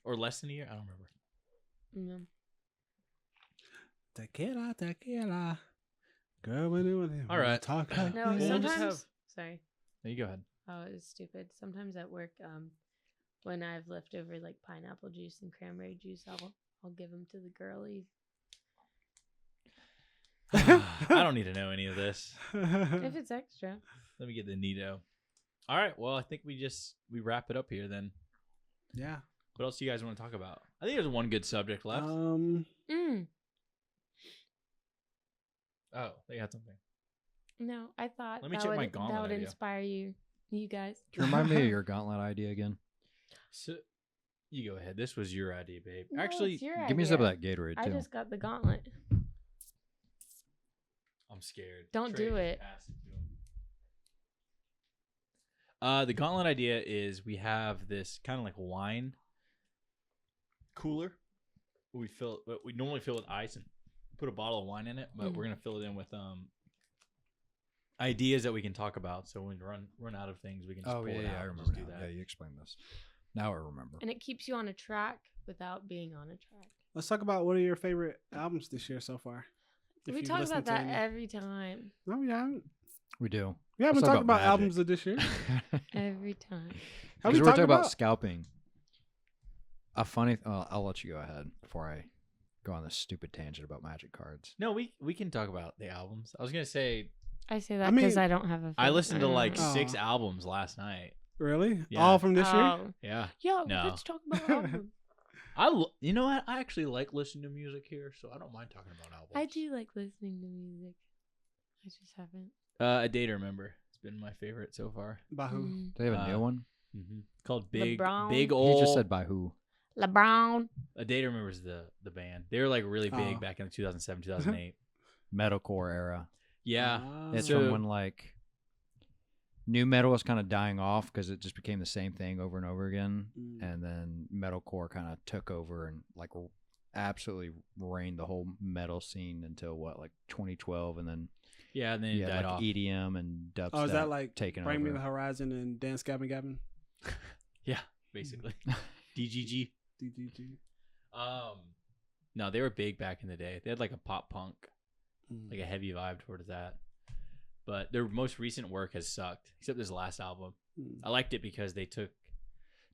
or less than a year. I don't remember. No. Tequila, tequila. Girl, when you All right. talk like No, this. We'll just sometimes. have- Sorry. No, you go ahead. Oh, it's stupid. Sometimes at work, when I have leftover like pineapple juice and cranberry juice, I'll give them to the girlies. I don't need to know any of this. If it's extra. Let me get the Nito. All right. Well, I think we wrap it up here then. Yeah. What else do you guys want to talk about? I think there's one good subject left. Oh, they got something. No, I thought Let me that check would, my that gauntlet would idea. inspire you guys. Can you remind me of your gauntlet idea again? So, you go ahead. This was your idea, babe. No, Actually, it's your Give me some of idea. that Gatorade I too. just got the gauntlet. I'm scared. Don't Trey do it. passed it to him. The gauntlet idea is we have this kind of like wine cooler. We normally fill with ice and put a bottle of wine in it, but we're gonna fill it in with ideas that we can talk about. So when we run out of things, we can just pull it out. I and remember just do now. that. Yeah, you explained this. Now I remember. And it keeps you on a track without being on a track. Let's talk about what are your favorite albums this year so far. If We you've talk listened about to that any. every time. No, we haven't. We do. We haven't Let's talk talked about Magic. albums of this year. Every time. Have Because we we're talked talking about about? scalping. A funny. I'll let you go ahead before I go on this stupid tangent about Magic cards. No, we can talk about the albums. I was gonna say I say I that because mean, I don't have a I listened to like Oh. 6 albums last night. Really? Yeah. All from this year? Oh. Yeah. Yo, No. let's talk about albums. You know what? I actually like listening to music here, so I don't mind talking about albums. I do like listening to music. I just haven't. A Day to Remember. It's been my favorite so far. By who? Mm. Do they have a new one? Mm-hmm. Called Big LeBron. Big You Ol'. just said by who? LeBron. A Day to Remember is the band. They were like really big Oh. back in 2007, 2008. Metalcore era. Yeah. It's So- from when like new metal was kind of dying off because it just became the same thing over and over again, and then metalcore kind of took over and like absolutely reigned the whole metal scene until like 2012, and then Yeah, and then it yeah, died like off. EDM and dubstep. Oh, is that like taking Bring over? Me the Horizon and Dance Gavin Gavin? Yeah, basically. DGG. DGG. No, they were big back in the day. They had like a pop punk, like a heavy vibe towards that. But their most recent work has sucked, except this last album. I liked it because they took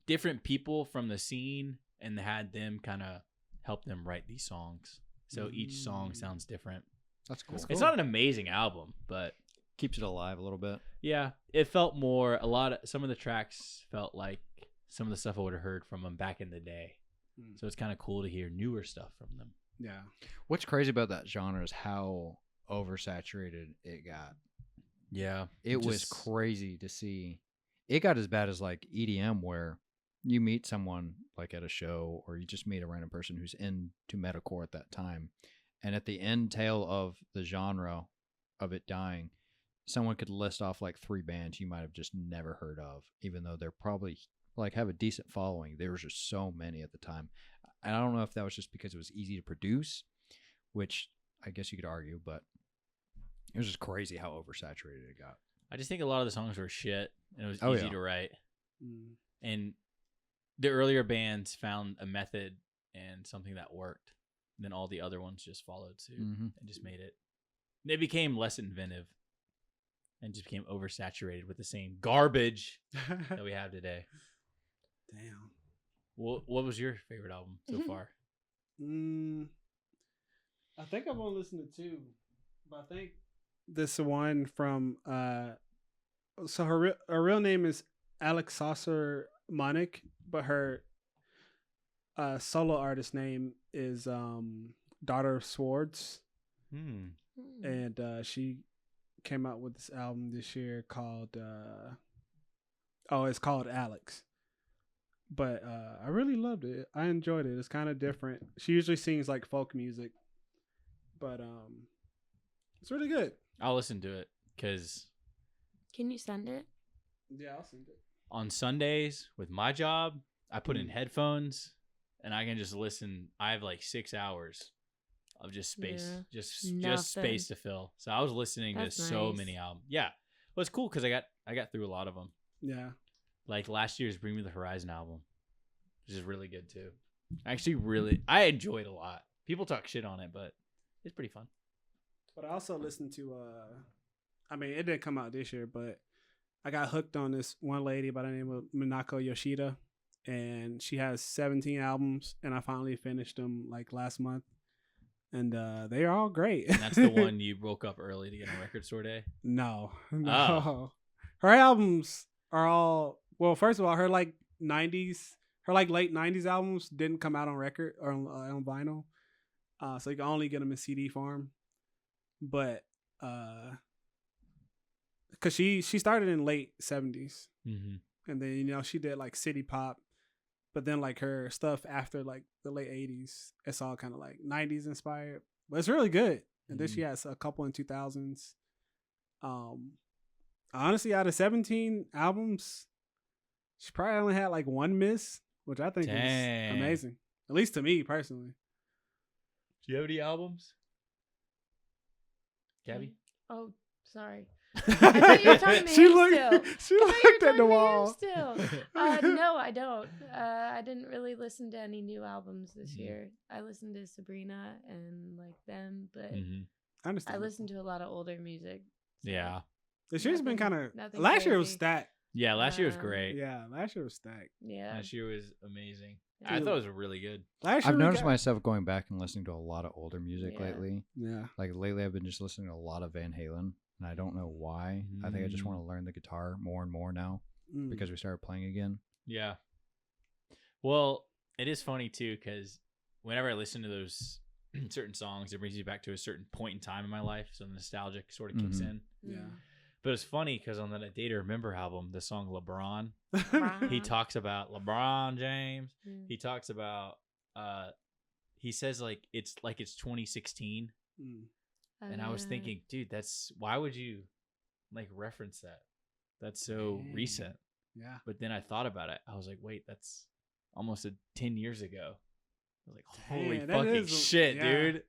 different people from the scene and had them kind of help them write these songs. So each song sounds different. That's cool. It's not an amazing album, but keeps it alive a little bit. yeah, it felt more some of the tracks felt like some of the stuff I would have heard from them back in the day. So it's kind of cool to hear newer stuff from them. Yeah. What's crazy about that genre is how oversaturated it got. Yeah. It was crazy to see. It got as bad as like EDM, where you meet someone like at a show, or you just meet a random person who's into metalcore at that time, and at the end tail of the genre of it dying, someone could list off like 3 bands you might have just never heard of, even though they're probably like have a decent following. There was just so many at the time. And I don't know if that was just because it was easy to produce, which I guess you could argue, but it was just crazy how oversaturated it got. I just think a lot of the songs were shit, and it was Oh, easy yeah. to write. And the earlier bands found a method and something that worked. And then all the other ones just followed suit and just made it. They became less inventive and just became oversaturated with the same garbage that we have today. Damn. What was your favorite album so far? I think I've only listened to 2, but I think this one from so her real name is Alex Saucer Monic, but her solo artist name is Daughter of Swords. And she came out with this album this year called it's called Alex. But I really loved it. I enjoyed it. It's kind of different. She usually sings like folk music, but it's really good. I'll listen to it because Can you send it? Yeah, I'll send it. on Sundays with my job, I put in headphones and I can just listen. I have like 6 hours of just space, just space to fill. So I was listening to so many albums. Yeah, well, it's cool because I got through a lot of them. Yeah, like last year's Bring Me the Horizon album, which is really good too. I enjoyed a lot. People talk shit on it, but it's pretty fun. but I also listened to I mean, it didn't come out this year, but I got hooked on this one lady by the name of Minako Yoshida, and she has 17 albums, and I finally finished them like last month, and they are all great. And that's the one you woke up early to get on record store day? No. Her albums are all, well, first of all, her like late 90s albums didn't come out on record or on vinyl, so you can only get them in CD form. But because she started in late 70s, and then she did like city pop, but then like her stuff after like the late 80s, it's all kind of like 90s inspired, but it's really good. And then she has a couple in 2000s. Honestly, out of 17 albums, she probably only had like one miss, which I think is amazing, at least to me personally. Do you have any albums, Gabby? Oh, sorry. I thought you were talking to She him looked- still. she looked at the wall. Still. No, I don't. I didn't really listen to any new albums this year. I listened to Sabrina and like them, but I understand. I listened to a lot of older music. So Yeah. This year's been kind of. nothing Last year was crazy. stacked. Yeah, last year was great. Yeah, last year was stacked. Yeah. Last year was amazing. Yeah. I thought it was really good. Last year I've we noticed got- myself going back and listening to a lot of older music Yeah. lately. Yeah. Like lately, I've been just listening to a lot of Van Halen, and I don't know why. I think I just want to learn the guitar more and more now because we started playing again. Yeah. Well, it is funny too because whenever I listen to those certain songs, it brings you back to a certain point in time in my life. So nostalgic sort of kicks in. Yeah. But it's funny because on that A Day to Remember album, the song LeBron, he talks about LeBron James. He talks about, he says like it's 2016. And I was thinking, dude, why would you like reference that? That's so recent. Yeah. But then I thought about it. I was like, wait, that's almost 10 years ago. I was like, holy Damn, that fucking is shit, yeah. dude.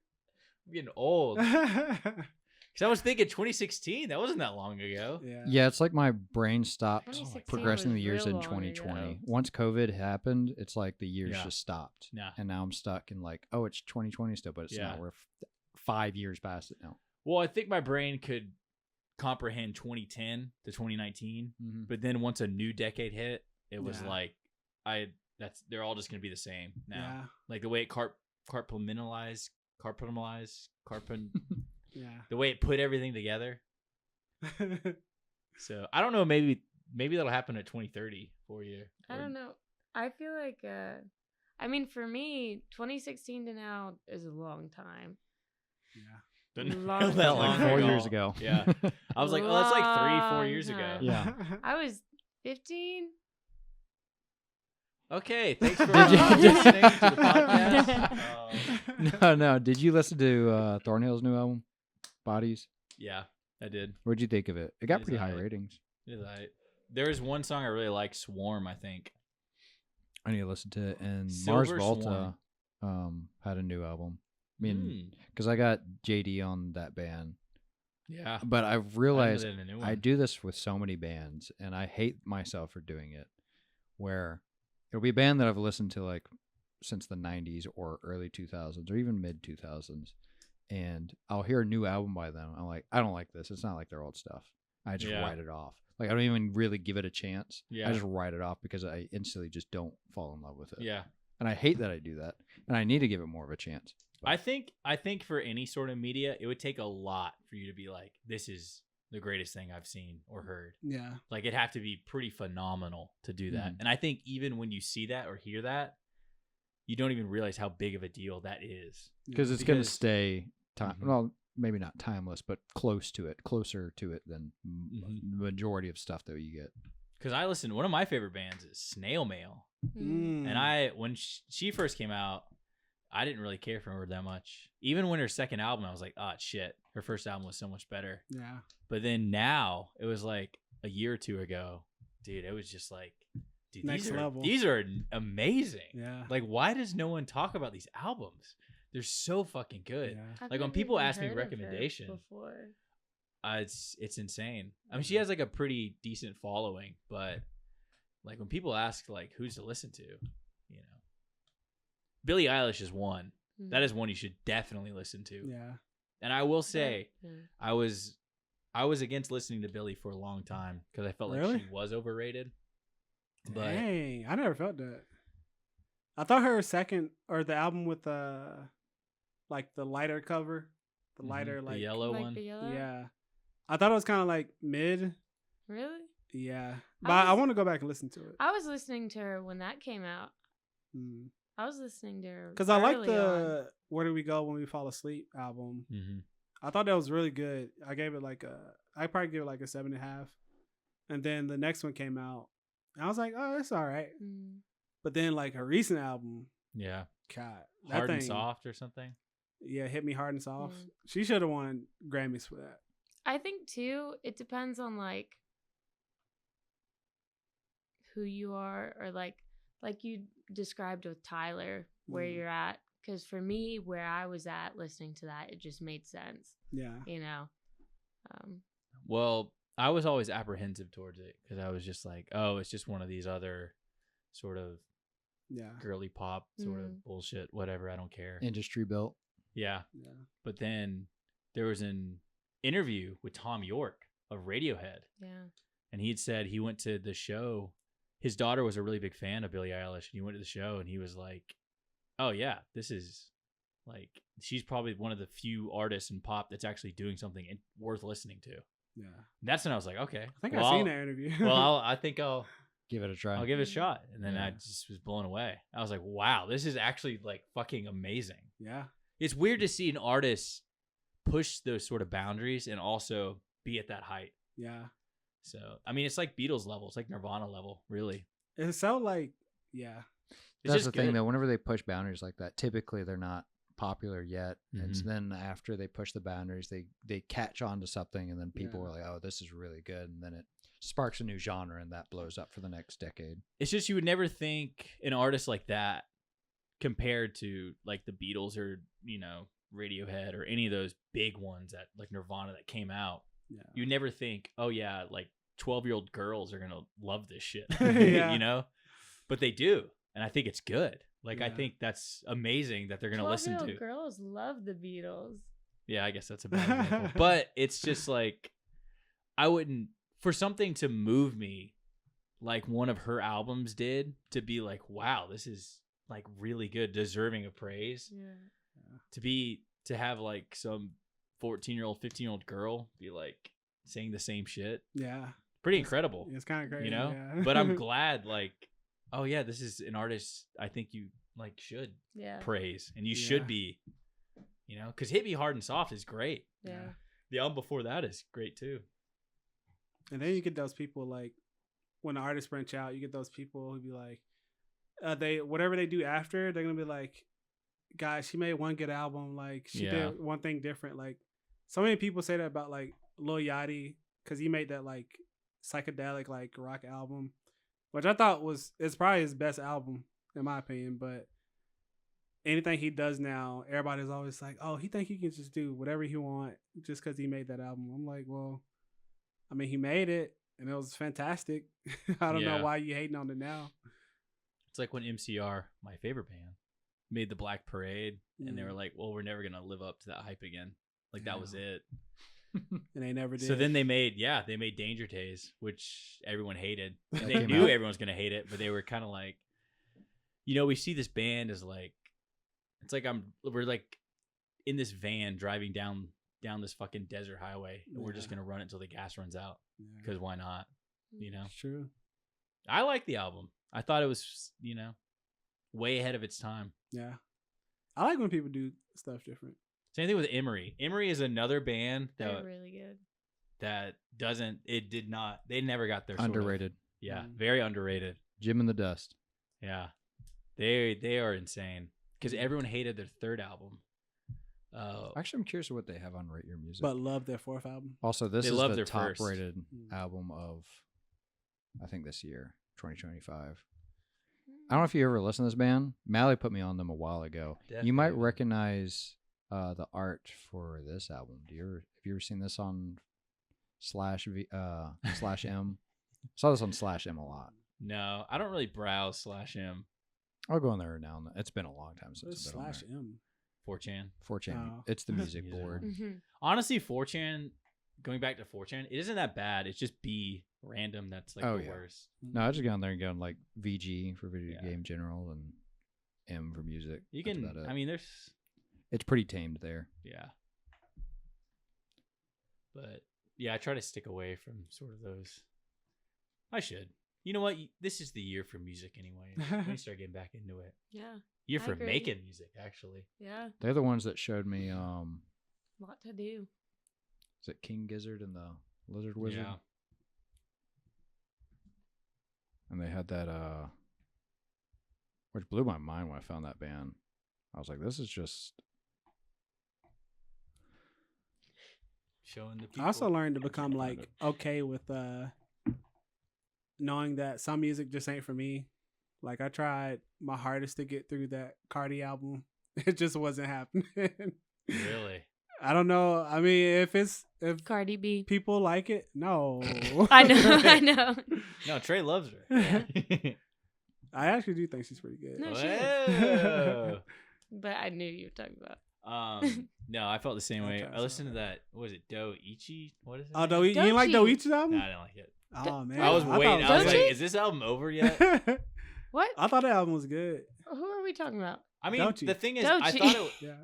I'm getting old. Because I was thinking 2016. That wasn't that long ago. Yeah, it's like my brain stopped 2016 progressing the was years real in long 2020. ago. Once COVID happened, it's like the years Yeah. just stopped. Yeah. And now I'm stuck in like, oh, it's 2020 still, but it's Yeah. not. We're 5 years past it now. Well, I think my brain could comprehend 2010 to 2019. But then once a new decade hit, it was like, they're all just going to be the same now. Yeah. Like the way it compartmentalized, Yeah. the way it put everything together. So I don't know. Maybe that'll happen at 2030 for you. I don't know. I feel like, I mean, for me, 2016 to now is a long time. Yeah. Didn't Long feel that time. long 4 ago. years ago. Yeah. I was like, oh, that's like 3-4 Long years ago. time. Yeah. I was 15. Okay. Thanks for Did you- listening to the podcast. No. Did you listen to Thornhill's new album, Bodies? Yeah, I did. What'd you think of it? It got It's pretty high alright. ratings. There is one song I really like, Swarm, I think. I need to listen to it. And Silver Mars Volta had a new album. I mean, because I got JD on that band. Yeah. But I've realized I new I one. do this with so many bands, and I hate myself for doing it, where it'll be a band that I've listened to like since the 90s or early 2000s or even mid 2000s, and I'll hear a new album by them. I'm like, I don't like this. It's not like their old stuff. I just Yeah. write it off. Like, I don't even really give it a chance. Yeah. I just write it off because I instantly just don't fall in love with it. Yeah. And I hate that I do that, and I need to give it more of a chance. I think for any sort of media, it would take a lot for you to be like, this is the greatest thing I've seen or heard. Yeah. Like, it'd have to be pretty phenomenal to do that. Mhm. And I think even when you see that or hear that, you don't even realize how big of a deal that is. Because it's going to stay well, maybe not timeless, but closer to it than the majority of stuff that you get. Because I listened, one of my favorite bands is Snail Mail. Mm. And when she first came out, I didn't really care for her that much. Even when her second album, I was like, oh, shit. Her first album was so much better. Yeah. But then now, it was like a year or two ago, dude, it was just like, dude, Next level. These are amazing. Yeah. Like, why does no one talk about these albums? They're so fucking good. Yeah. I've Like, when never people even ask me heard of her recommendation, before. it's insane. I mean, she has like a pretty decent following, but like when people ask like who's to listen to, you know, Billie Eilish is one. Mhm. That is one you should definitely listen to. Yeah. And I will say, Yeah. I was against listening to Billie for a long time because I felt like Really? she was overrated. But Dang, I never felt that. I thought her second or the album with like the lighter cover, the lighter the like yellow Like one. the yellow? Yeah, I thought it was kind of like mid. Really? Yeah, but I was- want to go back and listen to it. I was listening to her when that came out. Mm. I was listening to her Cause I like early the on. "Where Do We Go When We Fall Asleep" album. Mm-hmm. I thought that was really good. I gave it I probably give it like a 7.5. And then the next one came out, and I was like, oh, it's all right. Mm. But then like her recent album, Yeah. God, that Hard and thing- Soft or something. Yeah, Hit Me Hard and Soft. Mm. She should have won Grammys for that. I think too, it depends on like who you are, or like you described with Tyler, where Mm. you're at. Because for me, where I was at listening to that, it just made sense. Yeah. You know. Well, I was always apprehensive towards it because I was just like, oh, it's just one of these other sort of Yeah. girly pop sort of bullshit, whatever. I don't care. Industry built. Yeah. Yeah. But then there was an interview with Tom York of Radiohead, Yeah. and he had said he went to the show. His daughter was a really big fan of Billie Eilish, and he went to the show, and he was like, oh, yeah, this is like, she's probably one of the few artists in pop that's actually doing something worth listening to. Yeah. That's when I was like, okay. I think well, I've seen that interview. I think I'll Give it a try. I'll give it a shot. And then Yeah. I just was blown away. I was like, wow, this is actually like fucking amazing. Yeah. It's weird to see an artist push those sort of boundaries and also be at that height. Yeah. So, I mean, it's like Beatles level. It's like Nirvana level, really. It's so like, yeah. It's That's just the thing, good. though. Whenever they push boundaries like that, typically they're not popular yet. And Mhm. then after they push the boundaries, they catch on to something, and then people Yeah. are like, oh, this is really good. And then it sparks a new genre, and that blows up for the next decade. It's just you would never think an artist like that compared to like the Beatles or, you know, Radiohead or any of those big ones that like Nirvana that came out. Yeah. You never think, oh yeah, like 12-year-old girls are gonna love this shit. Yeah. You know? But they do. And I think it's good. Like I Yeah. think that's amazing that they're gonna listen to. 12-year-old girls love the Beatles. Yeah, I guess that's a bad example. But it's just like I wouldn't, for something to move me like one of her albums did, to be like, wow, this is like really good, deserving of praise. Yeah. To have like some 14-year-old, 15-year-old girl be like saying the same shit. Yeah. Pretty incredible. It's kind of crazy. You know? Yeah. But I'm glad, like, oh yeah, this is an artist I think you like should Yeah. praise, and you Yeah. should be, you know, because Hit Me Hard and Soft is great. Yeah. The album before that is great too. And then you get those people like when the artists branch out, you get those people who be like, they whatever they do after, they're gonna be like, guys, she made one good album, like she Yeah. did one thing different. Like so many people say that about like Lil Yachty because he made that like psychedelic like rock album, which I thought it's probably his best album in my opinion. But anything he does now, everybody's always like, "Oh, he think he can just do whatever he want just because he made that album." I'm like, well, I mean, he made it and it was fantastic. I don't know why you hating on it now. It's like when MCR, my favorite band, made the Black Parade, and they were like, "Well, we're never gonna live up to that hype again." Like that was it. And they never did. So then they made Danger Days, which everyone hated. And they knew everyone was gonna hate it, but they were kind of like, we see this band as like, it's like we're like in this van driving down this fucking desert highway, and we're just gonna run it until the gas runs out, because why not? True. I like the album. I thought it was way ahead of its time. Yeah, I like when people do stuff different. Same thing with Emery. Emery is another band They're really good. That they never got their underrated. Very underrated. Jim and the Dust. Yeah, they are insane because everyone hated their third album. Actually, I'm curious what they have on Rate Your Music. But love their fourth album. Also, this is the top rated album of, I think, this year, 2025. I don't know if you ever listen to this band. Mally put me on them a while ago. Definitely. You might recognize the art for this album. Have you ever seen this on /M? I saw this on /M a lot. No, I don't really browse /M. I'll go on there now and then. It's been a long time since I've been on there. /M? 4chan. 4chan. Oh. It's the music board. Honestly, 4chan. Going back to 4chan, it isn't that bad. It's just B random. That's like the worst. No, I just go on there and go on like VG for video game general and M for music. You can. I mean, it's pretty tamed there. Yeah. But I try to stick away from sort of those. I should. You know what? This is the year for music anyway. Let me start getting back into it. Yeah. Year for making music, actually. Yeah. They're the ones that showed me. Lot to do. Is it King Gizzard and the Lizard Wizard? Yeah. And they had that, which blew my mind when I found that band. I was like, this is just showing the people. I also learned to become like okay with knowing that some music just ain't for me. Like I tried my hardest to get through that Cardi album. It just wasn't happening. Really? I don't know. I mean, if Cardi B people like it, no. I know. No, Trey loves her. I actually do think she's pretty good. No, she is. But I knew you were talking about. No, I felt the same way. I listened to that. What was it? Doichi? What is it? Oh, Doichi. You didn't like Doichi's album? No, I didn't like it. Oh man, I was waiting. I was like, is this album over yet? What? I thought the album was good. Who are we talking about? I mean, Doichi. the thing is, Doichi.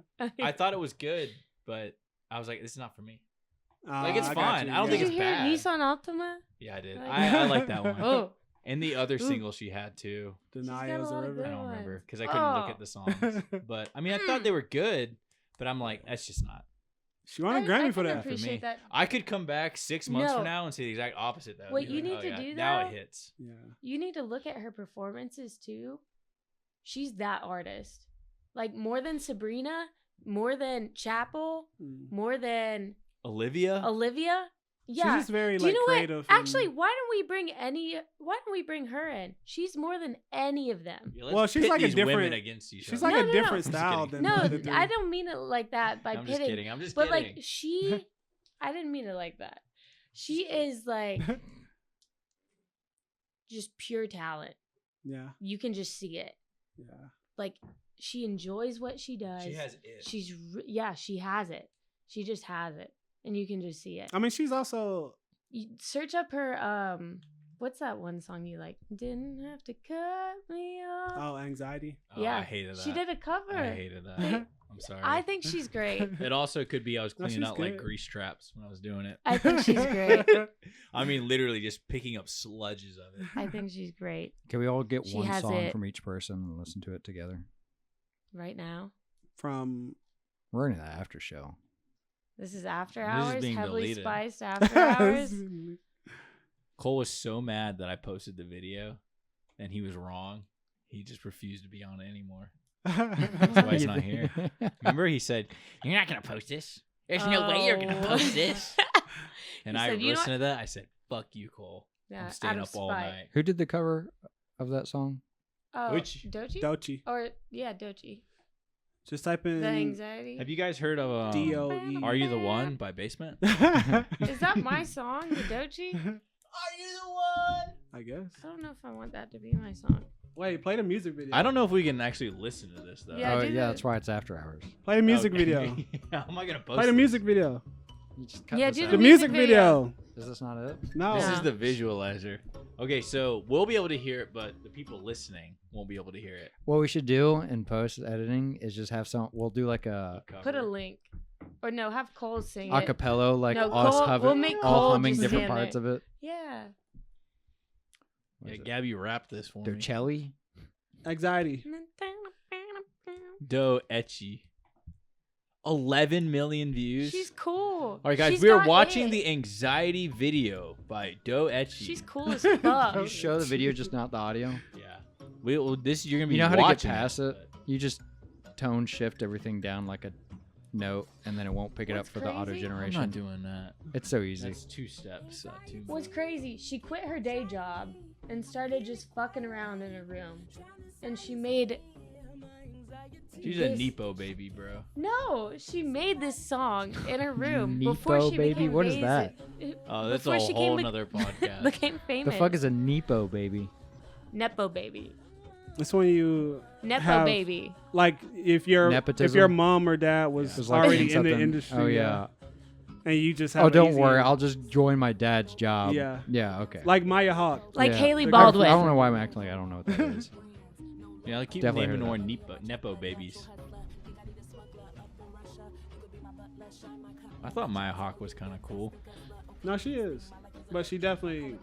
I thought it was good, but I was like, this is not for me. Like it's fine. I don't think Did it's you hear bad. Nissan Altima? Yeah, I did. I like that one. Oh. And the other single she had too. Denials or whatever. I don't remember because I couldn't look at the songs. But I mean, I thought they were good, but I'm like, that's just not. She won a Grammy for that. Appreciate that. I could come back 6 months from now and say the exact opposite. Though. What you need to do, now though, it hits. Yeah. You need to look at her performances too. She's that artist, like more than Sabrina, more than Chapel, more than Olivia. Yeah, she's just very do you know creative. What? Actually, why don't we bring her in? She's more than any of them. Yeah, well, she's like a different. Women against each she's other. like a different style than. No, the other two. I don't mean it like that by I'm pitting. just kidding. I'm just but kidding. like she, I didn't mean it like that. She is like just pure talent. Yeah. You can just see it. Yeah. Like she enjoys what she does. She has it. She has it. She just has it, and you can just see it. I mean, she's also. You search up her what's that one song you like? Didn't have to cut me off. Oh, Anxiety. Oh, yeah, I hated that. She did a cover. I hated that. I'm sorry. I think she's great. It also could be I was cleaning she's out like good. grease traps when I was doing it. I think she's great. I mean, literally just picking up sludges of it. I think she's great. Can we all get She one has song it. from each person and listen to it together? Right now. From. We're in the after show. This is after This is hours, being heavily deleted. spiced after hours. Cole was so mad that I posted the video and he was wrong. He just refused to be on it anymore. That's why he's not here. Remember, he said, "You're not going to post this. There's no way you're going to post this." And I listened to that. I said, "Fuck you, Cole. Yeah, I'm staying out up of all spite. night." Who did the cover of that song? Oh, Doichi. Doichi? Doichi. Or yeah, Doichi. Just type in The anxiety. Have you guys heard of DOE. Are You the One by Basement? Is that my song, the Dochi? Are you the one? I guess. I don't know if I want that to be my song. Wait, play the music video. I don't know if we can actually listen to this though. Yeah, Oh do yeah, the- that's why it's after hours. Play the music Okay. video. How am I gonna post Play the this? music video. You just cut Yeah, this do out. The music video. Is this not it? No. This No. is the visualizer. Okay, so we'll be able to hear it, but the people listening won't be able to hear it. What we should do in post editing is just have some. We'll do like a Put a link. Or no, have Cole sing it. acapella, like No, us Cole- humming, we'll make all Cole humming just different stand parts there. of it. Yeah. What Yeah, is it? Gabby, rap this for me. Docelli? Anxiety. Do Etchy. 11 million views. She's cool. All right, guys, She's we are got watching it. the anxiety video by Do Etchy. She's cool as fuck. You show the video, just not the audio. Yeah. This you're gonna be. You know how to get watching past it? but- You just tone shift everything down like a note, and then it won't pick it up What's for the auto crazy? I'm generation. not doing that. It's so easy. That's 2 steps. Too What's crazy? She quit her day job and started just fucking around in her room, and she made. She's this- a Nepo baby, bro. No, she made this song in her room Nepo before she baby? became What is famous. Oh, that's Before a she whole came nother podcast. became The famous. fuck is a Nepo baby? Nepo baby? It's when you Nepo have, baby. like if your Nepotism? mom or dad was It's like already saying in the something- industry. Oh yeah. And you just have. Oh, an don't easy- worry. I'll just join my dad's job. Yeah. Yeah. Okay. Like Maya Hawk. Like Yeah. Haley I- Baldwin. I don't know why I'm acting like I don't know what that is. Yeah, I keep Definitely naming heard more Nepo babies. I thought Maya Hawk was kind of cool. No, she is, but she definitely.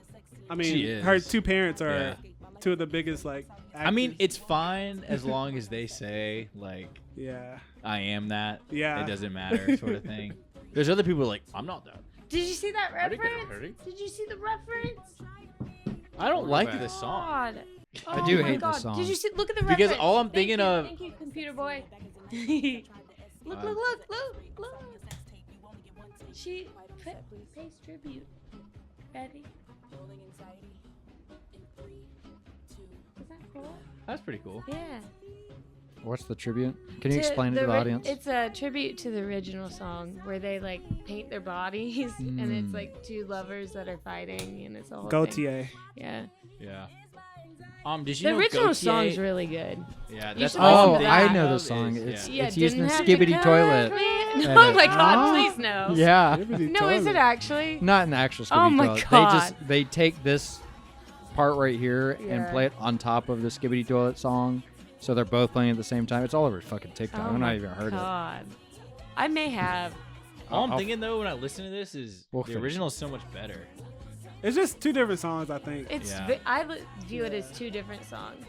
I mean, She is. her two parents are Yeah. two of the biggest like. I mean, actors. it's fine as long as they say like Yeah. I am that. Yeah. It doesn't matter, sort of thing. There's other people like I'm not that. Did you see that I didn't get reference? hurry. Did you see the reference? I don't like bad. this song God. I Oh do my hate God. this song. Did you see? Look at the Because reference. all I'm Thank thinking you, of- Thank you, computer boy. look, look. She pays tribute. Ready? Is that cool? That's pretty cool. Yeah. What's the tribute? Can you To explain it to the ri- audience? It's a tribute to the original song where they like paint their bodies and it's Mm. like two lovers that are fighting and it's a whole thing. Gautier. Yeah. Yeah. Did you The know original Gautier- song's really good. Yeah, You that's should all listen I'm to thinking I know the of song. is- It's yeah. it's used in didn't have Skibbity to Toilet. cut me. And Oh it- my God! Oh. Please no. Yeah. No, is it actually? Not in the actual Skibbity Oh my Toilet. God. They take this part right here and Yeah. play it on top of the Skibbity Toilet song, so they're both playing at the same time. It's all over fucking TikTok. Oh I've my not even heard God. I may have. All I'm I'll- thinking though when I listen to this is We'll the finish. original is so much better. It's just two different songs, I think. It's. Yeah. I view it as two different songs.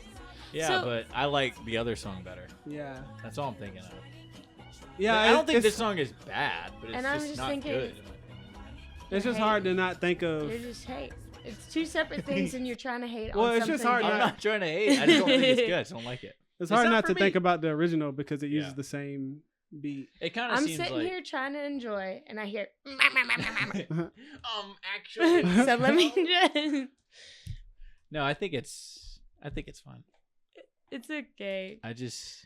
Yeah, So- but I like the other song better. Yeah. That's all I'm thinking of. Yeah. Like, I don't think it's, this song is bad, but it's And I'm just just not thinking- good. It's just hate- hard to not think of. You're just hate. It's two separate things, and you're trying to hate Well, on it's something. just hard I'm not- not trying to hate. I just don't think it's good. I just don't like it. It's It's hard not not for to think me. about the original because it uses Yeah. the same beat. It kind of I'm seems sitting like here trying to enjoy, and I hear. actually. So let me just. No, I think it's fine. It's okay. I just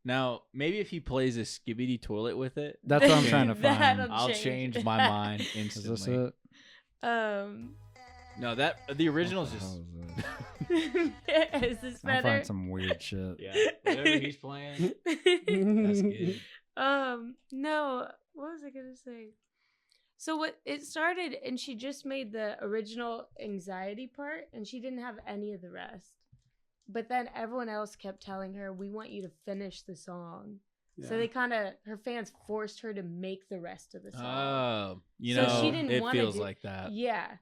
now maybe if he plays a Skibbity Toilet with it, That's what I'm trying to find. That'll I'll change. change my mind Is this instantly. it? No, that the original is just How is it? Is this I'll better? find some weird shit. yeah. Whatever he's playing, that's good. No, what was I gonna say? So what it started, and she just made the original anxiety part, and she didn't have any of the rest. But then everyone else kept telling her, "We want you to finish the song." So Yeah. they kind of, her fans forced her to make the rest of the song. Oh, you So know, she didn't it wanna feels do- like that. Yeah.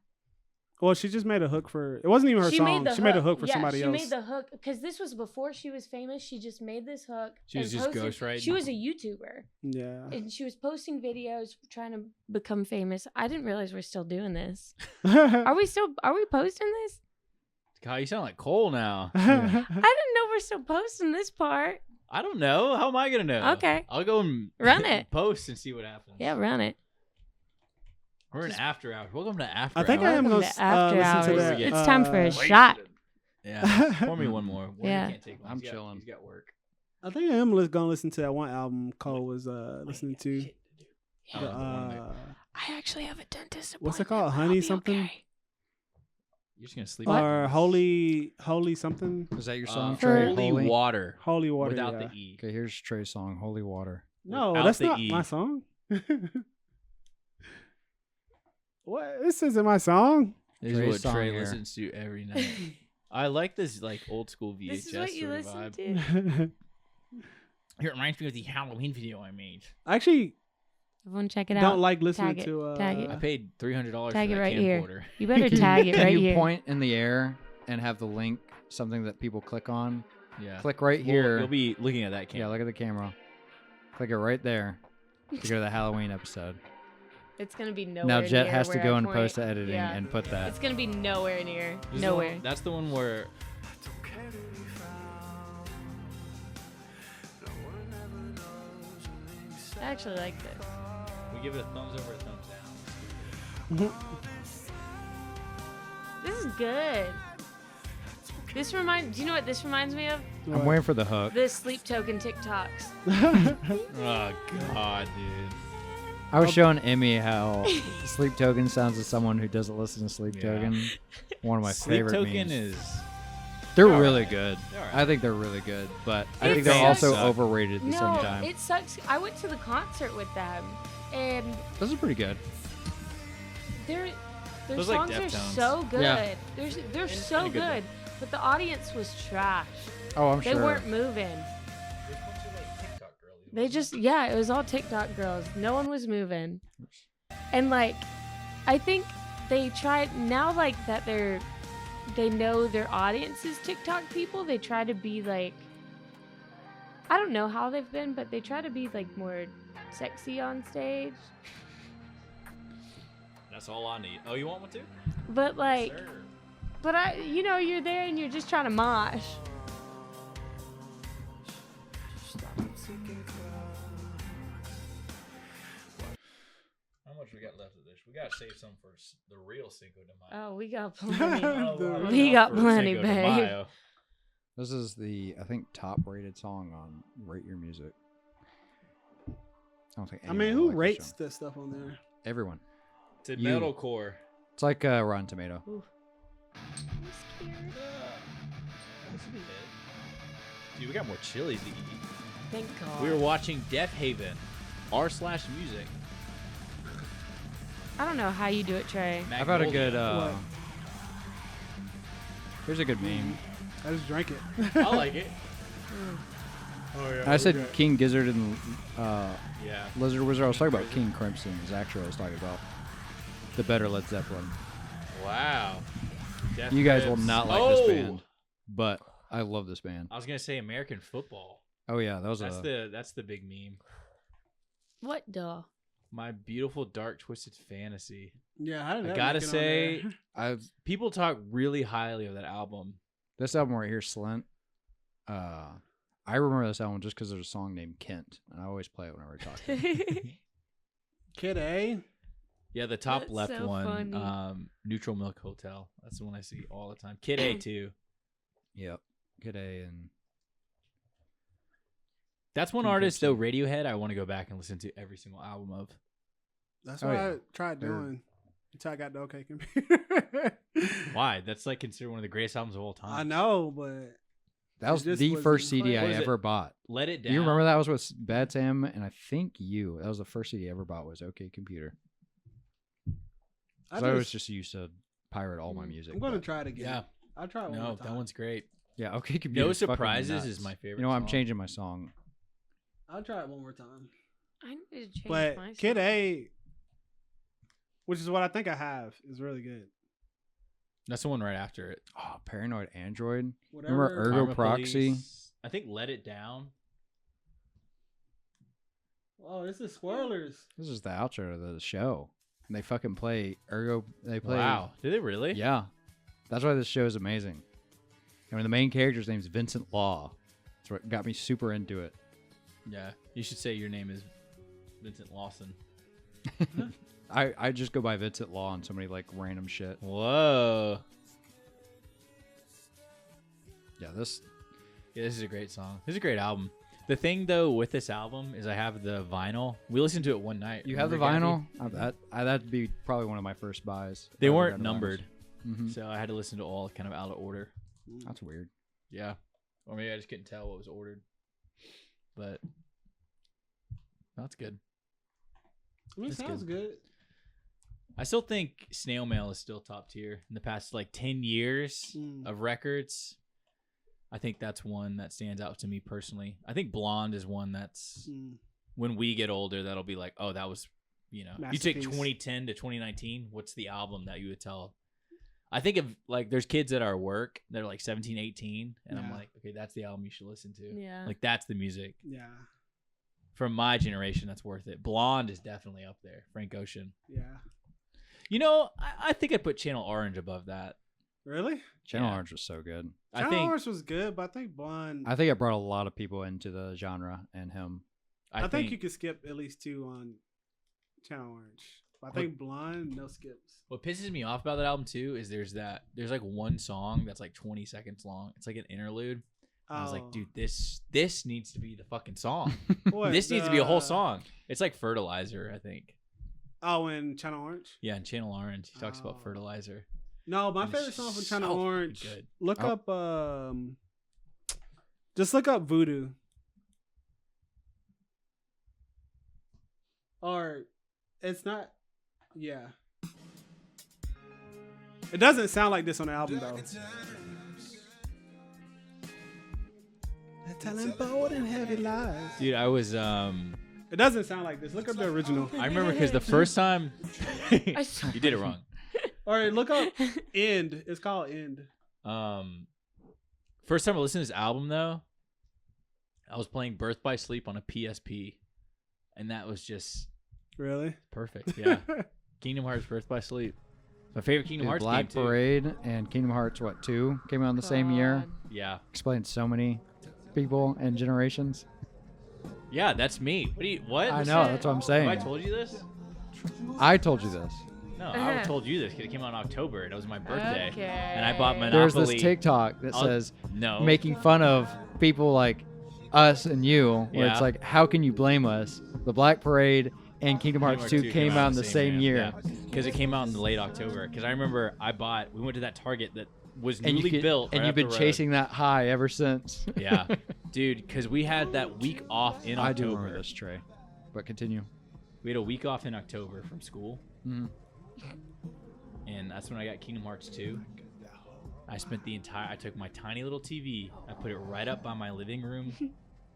Well, she just made a hook for. It wasn't even her She song. made the She made a hook for yeah, somebody else. She made the hook because this was before she was famous. She just made this hook. She was and just posted- ghostwriting? She was a YouTuber. Yeah. And she was posting videos trying to become famous. I didn't realize we're still doing this. Are we posting this? God, you sound like Cole now. I didn't know we're still posting this part. I don't know. How am I gonna know? Okay. I'll go and Run it. post and see what happens. Yeah, run it. We're in after hours. Welcome to after. I think I hours. am Welcome going to after listen to hours. that. It's time for a Wasted. shot. Yeah. Pour me one more. Warren Yeah. can't take one. I'm He's got- chilling. He's got work. I think I am gonna listen to that one album Cole was listening to. I actually have a dentist appointment. What's it called? but I'll Honey be something? okay. You're just gonna sleep. Or holy something? Is that your song, For Trey? Holy Water. Holy Water. Without yeah. the E. Okay, here's Trey's song, Holy Water. No, Without that's the not E. my song. What? This isn't my song. This is Trey's what song Trey here. listens to every night. I like this like old school VHS This is what you sort of listen vibe. to. Here, it reminds me of the Halloween video I made. Actually, Everyone check it out. don't like listening Tag it. to. Tag it. I paid $300 for Tag that it right here. camcorder. You better tag it Can right you here. point in the air and have the link, something that people click on? Yeah. Click right Well, here. You'll be looking at that camera. Yeah, look at the camera. Click it right there to go to the Halloween episode. It's gonna be nowhere. Now Jet near has to where go I in point. post editing Yeah. and put that. It's gonna be nowhere near. This is the Nowhere. one- that's the one where I actually like this. we give it a thumbs up or a thumbs down. This is good. This reminds. Do you know what this reminds me of? I'm waiting for the hook. The sleep token TikToks. Oh god, dude. I was showing Emmy how Sleep Token sounds to someone who doesn't listen to Sleep Yeah. Token. One of my Sleep favorite Token memes. is They're They're really alright. good. They're alright. I think they're really good, but I It think they're sucks. also Suck. overrated at the No, same time. it sucks. I went to the concert with them, and Those are pretty good. their Those like songs are Deftones. so good. Yeah. They're so pretty good, good, but the audience was trash. Oh, I'm They sure. weren't moving. They just it was all TikTok girls. No one was moving. And like I think they tried now like that they know their audience is TikTok people, they try to be like I don't know how they've been, but they try to be like more sexy on stage. That's all I need. Oh, you want one too? But like Sure. but you're there and you're just trying to mosh. How much we got left of this? We gotta save some for the real Cinco de Mayo. Oh, we got plenty. The- We got For plenty, Cinco de babe. Mayo. This is the, I think, top rated song on Rate Your Music. I don't think I mean, anyone who likes this rates song. this stuff on there? Everyone. It's a You. metalcore. It's like Rotten Tomato. Dude, we got more chilies to eat. Thank God. We were watching Death Haven, r/music. I don't know how you do it, Trey. I've had a good. What? Here's a good meme. I just drank it. I like it. Oh yeah. I said King Gizzard and Yeah. Lizard Wizard. I was talking about King Crimson. Is actually what I was talking about. The better Led Zeppelin. Wow. Death You guys will Grips. not like this band, but I love this band. I was gonna say American football. Oh yeah, that was That's the big meme. What the? My beautiful dark twisted fantasy. Yeah, how did that I gotta make it on say, there? I've people talk really highly of that album. this album right here, Slint. I remember this album just because there's a song named Kent, and I always play it whenever I talk. To him. Kid A. Yeah, the top That's left so one, funny. Neutral Milk Hotel. That's the one I see all the time. Kid A too. Yep, Kid A and That's one King artist though, Crimson. Radiohead. I want to go back and listen to every single album of. That's Oh, what yeah. I tried They're- doing until I got the OK Computer. Why? That's like considered one of the greatest albums of all time. I know, but that was just the wasn't first CD I What is it? ever bought. Let It Down. You remember that was with Bad Sam and I think you. That was the first CD I ever bought was OK Computer. I So I was just used to pirate all my music. I'm gonna but- try it again. Yeah. I'll try it one No, more that time. one's great. Yeah, OK Computer. No Surprises is my favorite. You know, I'm song. changing my song. I'll try it one more time. I need to change But my Kid song. A, which is what I think I have, is really good. That's the one right after it. Oh, Paranoid Android. Whatever. Remember Ergo Karma Proxy? Police. I think Let It Down. Oh, this is spoilers. This is the outro of the show. And they fucking play Ergo. They play. Wow. Did they really? Yeah. That's why this show is amazing. And the main character's name is Vincent Law. That's what got me super into it. Yeah. You should say your name is Vincent Lawson. I just go by Vincent Law and so many like random shit. Whoa. Yeah, this. Yeah, this is a great song. This is a great album. The thing though with this album is I have the vinyl. We listened to it one night. You have the Remember, vinyl? Gaffy? That'd be probably one of my first buys. They If I ever weren't got a numbered, vinyl. so I had to listen to all kind of out of order. That's weird. Yeah, or maybe I just couldn't tell what was ordered. But that's good. I mean, it sounds good. I still think Snail Mail is still top tier. In the past like 10 years of records, I think that's one that stands out to me personally. I think Blonde is one that's when we get older, that'll be like, oh, that was, you take 2010 to 2019. What's the album that you would tell? I think of like there's kids at our work that are like 17, 18, and I'm like, okay, that's the album you should listen to. Yeah. Like that's the music. Yeah. From my generation, that's worth it. Blonde is definitely up there. Frank Ocean. Yeah. I think I put Channel Orange above that. Really? Channel Orange was so good. Channel Orange was good, but I think Blonde. I think it brought a lot of people into the genre and him. I think you could skip at least 2 on Channel Orange. But I think Blonde, no skips. What pisses me off about that album too is there's like one song that's like 20 seconds long. It's like an interlude. I was like, dude, this needs to be the fucking song. This needs to be a whole song. It's like Fertilizer, I think. Oh, in Channel Orange? Yeah, in Channel Orange, he talks about fertilizer. No, my favorite song from Channel Orange. Good. Look up, just look up Voodoo. Or it's not. Yeah. It doesn't sound like this on the album though. Telling bold and heavy lies. Dude, I was It doesn't sound like this. Look up the original. I remember because the first time you did it wrong. All right, look up End. It's called End. First time I listened to this album though, I was playing Birth by Sleep on a PSP, and that was just really perfect. Yeah, Kingdom Hearts Birth by Sleep. My favorite Kingdom Hearts Black game Parade and Kingdom Hearts 2 came out in the same year. Yeah, explained so many people and generations. Yeah, that's me. What? I know, that's what I'm saying. Have I told you this? I told you this. No, I told you this because it came out in October and it was my birthday. Okay. And I bought Monopoly. There's this TikTok that says making fun of people like us and you, where it's like, how can you blame us? The Black Parade and Kingdom Hearts 2 came out in the same year. Because it came out in late October. Because I remember we went to that Target that was newly built. And you've been chasing that high ever since. Yeah. Dude, because we had that week off in October. I do remember this, Trey. But continue. We had a week off in October from school. Mm-hmm. And that's when I got Kingdom Hearts 2. I took my tiny little TV, I put it right up by my living room,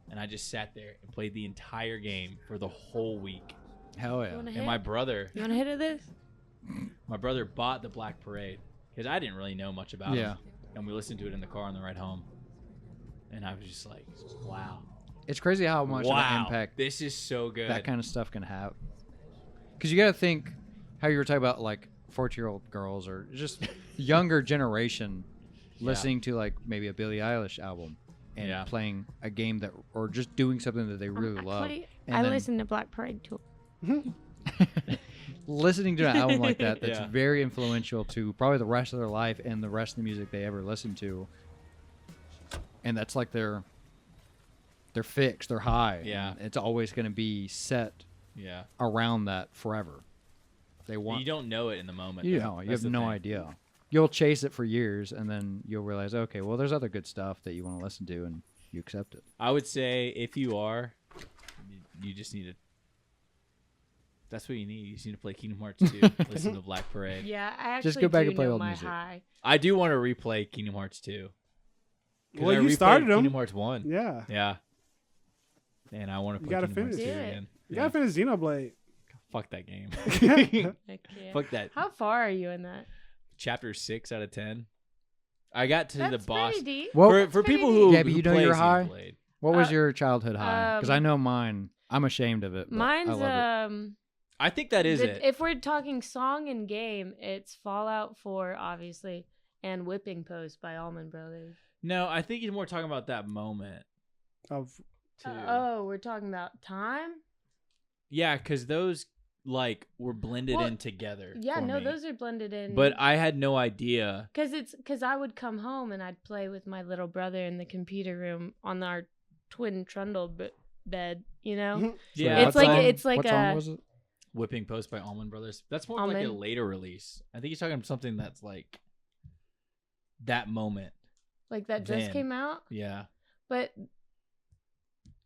and I just sat there and played the entire game for the whole week. Hell yeah. And my brother... You want a hit of this? My brother bought the Black Parade, because I didn't really know much about it. And we listened to it in the car on the ride home. And I was just like, wow. It's crazy how much of an impact this is so good. That kind of stuff can have. Because you got to think how you were talking about, like, 14-year-old girls or just younger generation listening to like maybe a Billie Eilish album and playing a game that or just doing something that they really love. I listen to Black Parade too. Listening to an album like that's very influential to probably the rest of their life and the rest of the music they ever listen to. And that's like their fix, their high. Yeah. And it's always going to be set around that forever. You don't know it in the moment. You have no idea. You'll chase it for years, and then you'll realize, okay, well, there's other good stuff that you want to listen to, and you accept it. I would say if you are, you just need to. That's what you need. You just need to play Kingdom Hearts 2, listen to Black Parade. Yeah, I actually just go back and play know old my music. high. I do want to replay Kingdom Hearts 2. Well, you started them. Kingdom Hearts 1. Yeah. Yeah. And I want to play Kingdom Hearts 2 again. You gotta finish Xenoblade. Fuck that game. Okay. Fuck that. How far are you in that? Chapter 6 out of 10. I got to the boss. Pretty deep. Well, for people who but you know play your high. Xenoblade. What was your childhood high? Because I know mine. I'm ashamed of it. But Mine's I love it. I think that is it. If we're talking song and game, it's Fallout 4, obviously, and Whipping Post by Allman Brothers. No, I think he's more talking about that moment. We're talking about time? Yeah, because those were blended in together. Yeah, for me. those are blended in. But I had no idea. Because I would come home and I'd play with my little brother in the computer room on our twin trundle bed. You know, Yeah, it's like what song was it? Whipping Post by Allman Brothers. That's more of like a later release. I think he's talking about something that's like that moment. Like that just came out? Yeah. But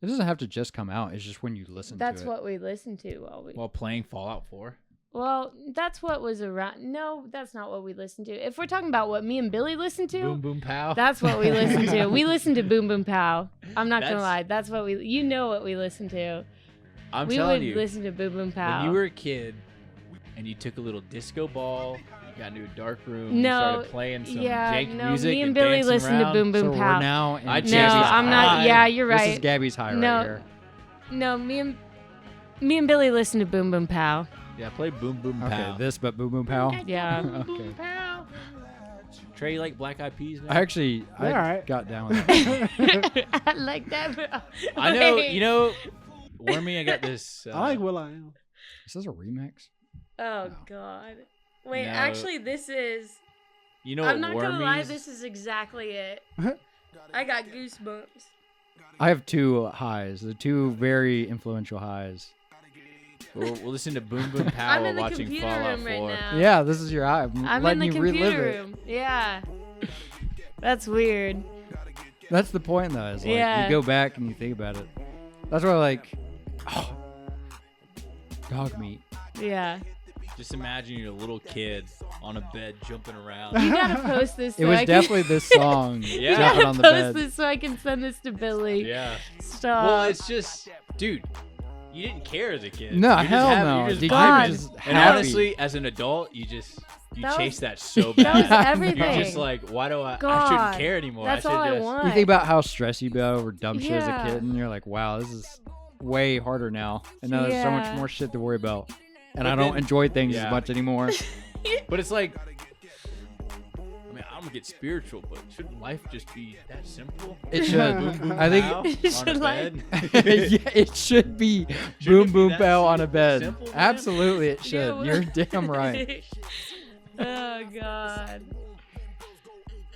it doesn't have to just come out. It's just when you listen to it. That's what we listened to while playing Fallout 4. Well, that's what was around. No, that's not what we listened to. If we're talking about what me and Billy listened to, Boom Boom Pow. That's what we listened to. We listened to Boom Boom Pow. I'm not gonna lie. That's what you know what we listened to. We would listen to Boom Boom Pow. When you were a kid and you took a little disco ball, you got into a dark room, you started playing some Jake music. Me and Billy listened to Boom Boom Pow. We're now in Gabby's I'm not. Yeah, you're right. This is Gabby's high right here. No, me and Billy listened to Boom Boom Pow. Yeah, play Boom Boom Pow. Okay, this but Boom Boom Pow. Yeah. Boom Pow. Trey, you like Black Eyed Peas, man? I got down with that. I like that. Bro. I know. You know, Wormy, I got this. I like Will I Am. Is this a remix? Oh God! Wait, No. actually, this is. You know, I'm not gonna lie. Wormies- This is exactly it. I got goosebumps. I have two highs. The two very influential highs. We'll listen to Boom Boom Pow I'm while in the watching computer Fallout room 4. right now. Yeah, this is your high. I'm letting in the you relive computer it. room. Yeah. That's weird. That's the point, though. Is like Yeah. you go back and you think about it. That's why, like, dog meat. Yeah. Just imagine you're a little kid on a bed jumping around. You gotta post this. It was definitely this song. Yeah. You jumping gotta on the post bed. this so I can send this to Billy. Yeah. Stop. Well, it's just, dude, you didn't care as a kid. No, You're just hell happy- no. You're just Dude, vibing. you were just And happy. honestly, as an adult, you That was- chase that so bad. That was everything. You're just like, why do I God, shouldn't care anymore. That's I should all I just. want. You think about how stressed you'd be out over dumb shit as a Yeah. kid, and you're like, wow, this is way harder now. And now there's so much Yeah. more shit to worry about. And But I don't then- enjoy things yeah. as much anymore. But it's like, I mean, I'm gonna get spiritual, but shouldn't life just be that simple? It should. Boom, boom, I think pow It on a should, bed. yeah, it should be Shouldn't boom it be boom that pow on a bed. simple, man? Absolutely, it should. Yeah, You're damn right. Oh God.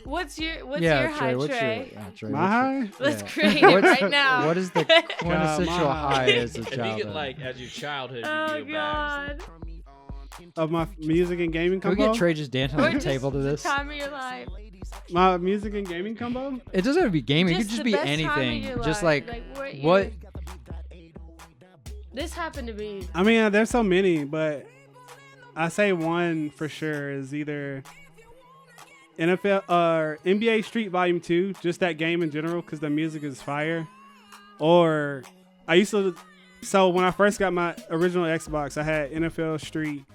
What's your yeah, high, Trey, what's Trey? your yeah, Trey, My what's your- high? Let's yeah. create it What's- right now. What is the quintessential my high as a If you child? could, like, as your childhood, Oh you go back. God. Of my music and gaming Can we combo? get Trey just dancing Or on the just table to the this? time of your life. My music and gaming combo? It doesn't have to be gaming. It Just could just the be best time of anything. your Just life. like what? what? This happened to me. I mean, there's so many, but I say one for sure is either NFL or NBA Street Volume 2, just that game in general, because the music is fire. Or I used to, so when I first got my original Xbox, I had NFL Street,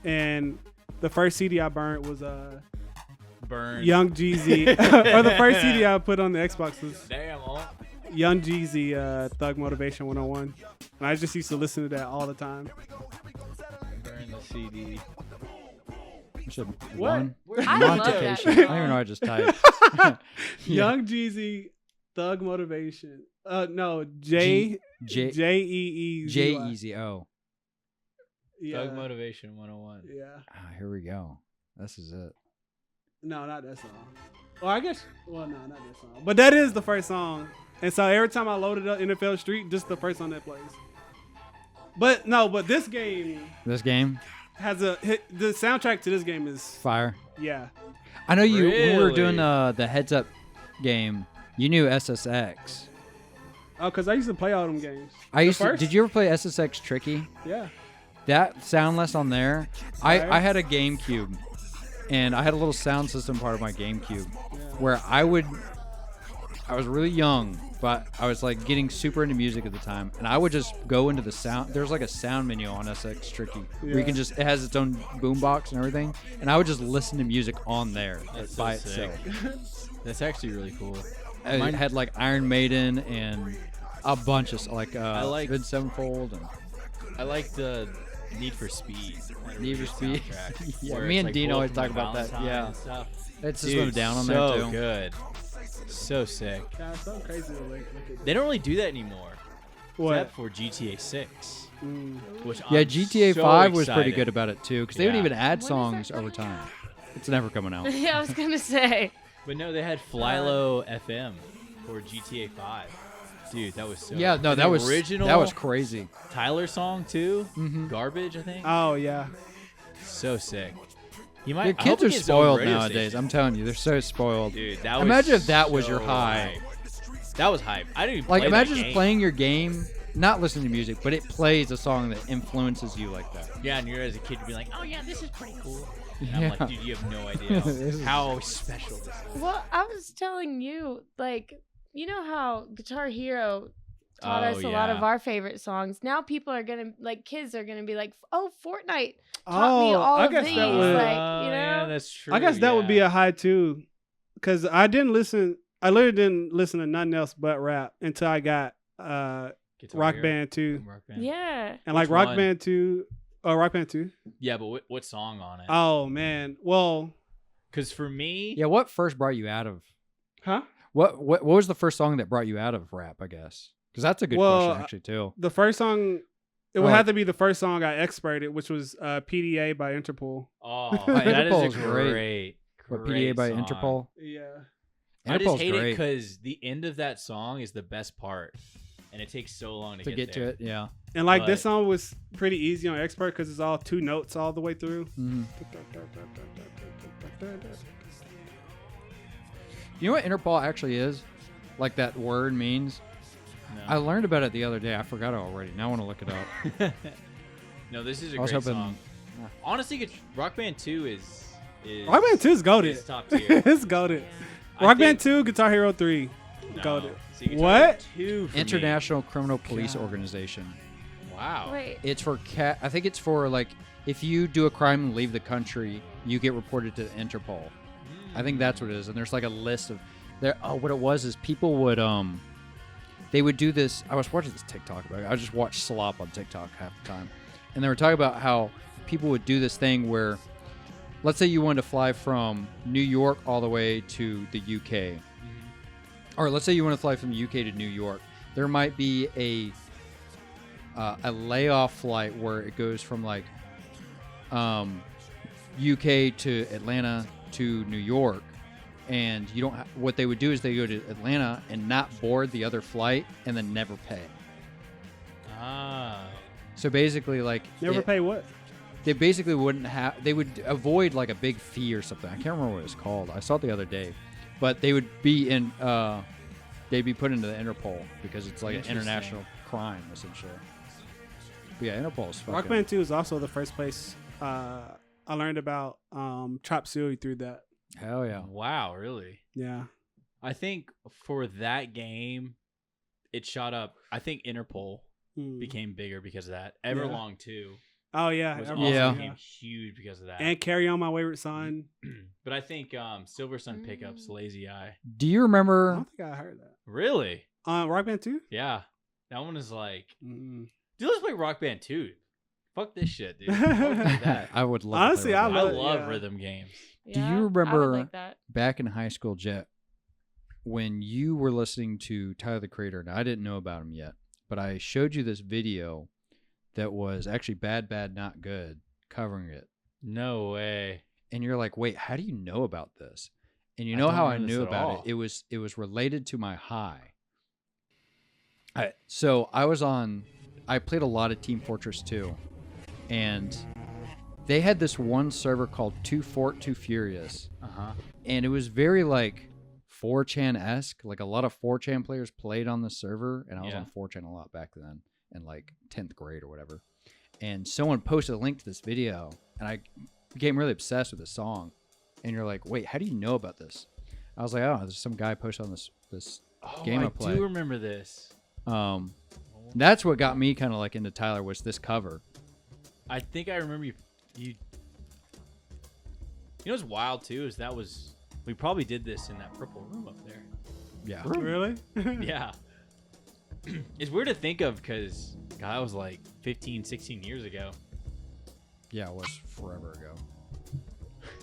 and the first CD I burned was Burn. Young Jeezy, or the first CD I put on the Xbox was Damn, oh. Young Jeezy, Thug Motivation 101. And I just used to listen to that all the time. Burn the CD. What? I love Montification. that I don't even know. I just typed. Yeah. Young Jeezy, Thug Motivation. No, J J J E E J Easy O. Yeah. Thug Motivation 101. Yeah. Ah, here we go. This is it. No, not that song. Well, I guess. Well, no, not that song. But that is the first song. And so every time I loaded up NFL Street, just the first song that plays. But no, but this game This game, has the soundtrack to this game is fire. yeah. I know you when we were doing Really? the heads up game. You knew SSX. Oh, because I used to play all them games. I used to. first? Did you ever play SSX Tricky? Yeah. That soundless on there. Fire. I had a GameCube, and I had a little sound system part of my GameCube, where I was really young, but I was like getting super into music at the time, and I would just go into the sound. There's like a sound menu on SX Tricky where you can just, it has its own boombox and everything, and I would just listen to music on there That's by so sick. itself. That's actually really cool. It had like Iron Maiden and a bunch of like I like- Vid Sevenfold and I like the Need for Speed. Had a Need for really Speed. good soundtrack, Yeah, where me and and Dean always talk about that, yeah. It's just went down on there so too. good. So sick. God, it's so crazy to look at They don't really do that anymore. What? Except for GTA 6. Which Yeah, I'm GTA so 5 was pretty excited. good about it too, because they would Yeah. even add When is songs that over coming time. It's never coming out. Yeah, I was gonna say. But no, they had Flylo FM for GTA 5. Dude, that was so. Yeah, no, and that the was original. That was crazy. Tyler song too. Mm-hmm. Garbage, I think. Oh yeah. So sick. You might. Your I hope kids he are gets his own spoiled radio nowadays. station. I'm telling you, they're so spoiled. Dude, that was imagine if that was your so high. hype. That was hype. I didn't even Like play imagine that just game. playing your game, not listening to music, but it plays a song that influences you like that. Yeah, and you're as a kid, you'd be like, "Oh yeah, this is pretty cool." And Yeah. I'm like, "Dude, you have no idea This is- how special this is." Well, I was telling you, like, you know how Guitar Hero taught us a lot of yeah. our favorite songs. Now people are gonna like kids are gonna be like, "Oh, Fortnite taught me all I of guess these." that would- Like, Oh, you know, yeah, that's true. I guess that would be yeah. a high too, because I literally didn't listen to nothing else but rap until I got Guitar Rock Hero. Band 2. Rock Band. yeah. And like Which Rock one? Band 2, Rock Band 2. Yeah, but what song on it? Oh man, well, Because for me, Yeah, what first brought you out of? huh? What was the first song that brought you out of rap? I guess because that's a good Well, question actually too. The first song, it would Oh. have to be the first song I exported, which was PDA by Interpol. oh, Interpol's that is a great. great. What PDA by song. Interpol? Yeah. I just Interpol's hate it great. because the end of that song is the best part, and it takes so long to To get there. to it, yeah. And like this But- song was pretty easy on export because it's all 2 notes all the way through. Mhm. You know what Interpol actually is? Like that word means? No. I learned about it the other day. I forgot it already. Now I want to look it up. No, this is a I was great hoping- song. Honestly, Rock Band 2 is Rock Band 2 is goated. is top tier. It's goated. I Rock Band think- 2, Guitar Hero 3. No. Goated. See, Guitar What? Hero 2 for me. International Criminal Police God. Organization. Wow. Wait. It's for I think it's for like if you do a crime and leave the country, you get reported to Interpol. I think that's what it is. And there's like a list of there. Oh, what it was is people would they would do this. I was watching this TikTok about it. I just watched slop on TikTok half the time, and they were talking about how people would do this thing where, let's say you wanted to fly from New York all the way to the UK, or let's say you want to fly from the UK to New York. There might be a layoff flight where it goes from like UK to Atlanta to New York, and you don't. What they would do is they go to Atlanta and not board the other flight, and then never pay. Ah. So basically, like Never pay what? They basically wouldn't have. They would avoid like a big fee or something. I can't remember what it's called. I saw it the other day, but they would be in. They'd be put into the Interpol because it's like an international crime essentially. But yeah, Interpol's fucking. Rock Band 2 is also the first place I learned about Chop Suey through that. Hell yeah! Wow, really? Yeah. I think for that game, it shot up. I think Interpol became bigger because of that. Everlong too. Oh yeah, was Everlong, also yeah. became huge because of that. And Carry On My Wayward Son. But I think Silver Sun Pickups, Lazy Eye. Do you I remember? don't think I heard that. Really? Rock Band 2? Yeah. That one is like, dude, let's play Rock Band 2. Fuck this shit, dude. I would play that. I would love. Honestly, to play I with I that. love yeah. rhythm games. Do Yeah, you I would remember like that. back in high school, Jet, when you were listening to Tyler the Creator? And I didn't know about him yet, but I showed you this video that was actually Bad, Not Good covering it. No way. And you're like, wait, how do you know about this? And you I know don't how I know this knew at about all. it? It was related to my high. So I played a lot of Team Fortress 2, and they had this one server called Too Fort, Too Furious. Uh-huh. And it was very like 4chan-esque. Like a lot of 4chan players played on the server, and I was Yeah. on 4chan a lot back then in like 10th grade or whatever. And someone posted a link to this video, and I became really obsessed with the song. And you're like, wait, how do you know about this? I was like, oh, there's some guy posted on this game I play. I do remember this. That's what got me kind of like into Tyler was this cover. I think I remember you. You know what's wild too is we probably did this in that purple room up there. Yeah. Really? Yeah. It's weird to think of because that was like 15, 16 years ago. Yeah, it was forever ago.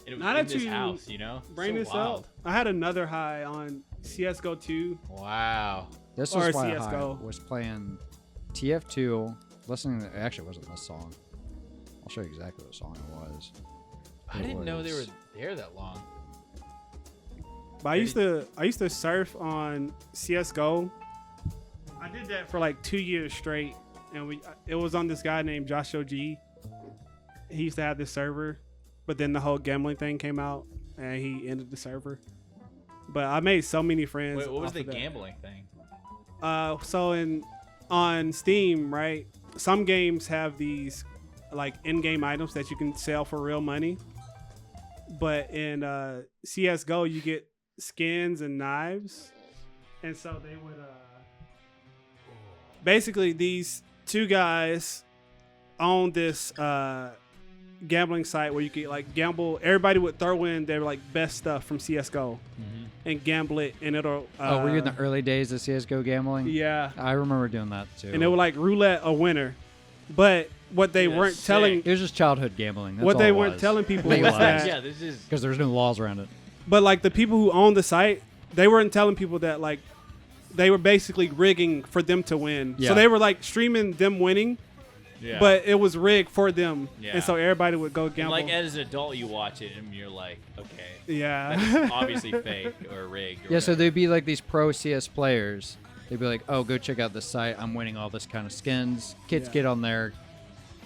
And it was Now in that this you house, you know? Bring So this wild. up. I had another high on CSGO 2. Wow. This Or was why CS:GO. I was playing TF2, listening to, actually it wasn't this song. I'll show you exactly what song it was. I It didn't know they were was- there that long. But I used to surf on CSGO I did that for like 2 years straight, and it was on this guy named Joshua G. He used to have this server, but then the whole gambling thing came out, and he ended the server. But I made so many friends. Wait, what was off the of that. gambling thing? So on Steam, right? Some games have these like in-game items that you can sell for real money, but in CS:GO you get skins and knives, and so they would basically these two guys own this gambling site where you could like gamble. Everybody would throw in their like best stuff from CS:GO and gamble it, and it'll. Were you in the early days of CS:GO gambling? Yeah, I remember doing that too. and it would like roulette a winner, but what they weren't telling. It was just childhood gambling. That's what all they it weren't was. telling people was Legalized. that This is because there's no laws around it. But like the people who own the site, they weren't telling people that like they were basically rigging for them to win. Yeah. So they were like streaming them winning, but it was rigged for them. Yeah. And so everybody would go And gamble. like as an adult, you watch it and you're like, okay, yeah, that's obviously fake or rigged. Or Yeah, so whatever. they'd be like these pro CS players. They'd be like, oh, go check out this site. I'm winning all this kind of skins. Kids get on there,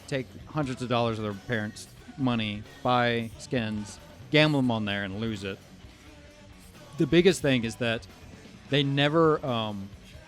take hundreds of dollars of their parents' money, buy skins, gamble them on there, and lose it. The biggest thing is that they never,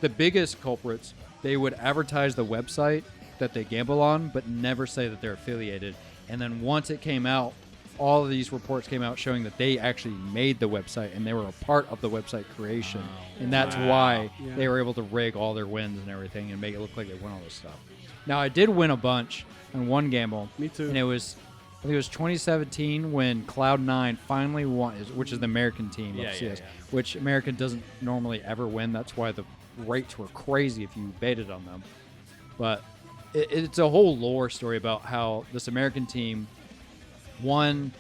the biggest culprits, they would advertise the website that they gamble on, but never say that they're affiliated. And then once it came out, all of these reports came out showing that they actually made the website and they were a part of the website creation. And that's why they were able to rig all their wins and everything and make it look like they won all this stuff. Now, I did win a bunch on one gamble. Me too. And I think it was 2017 when Cloud9 finally won, which is the American team of CS, which American doesn't normally ever win. That's why the rates were crazy if you baited on them. But it's a whole lore story about how this American team won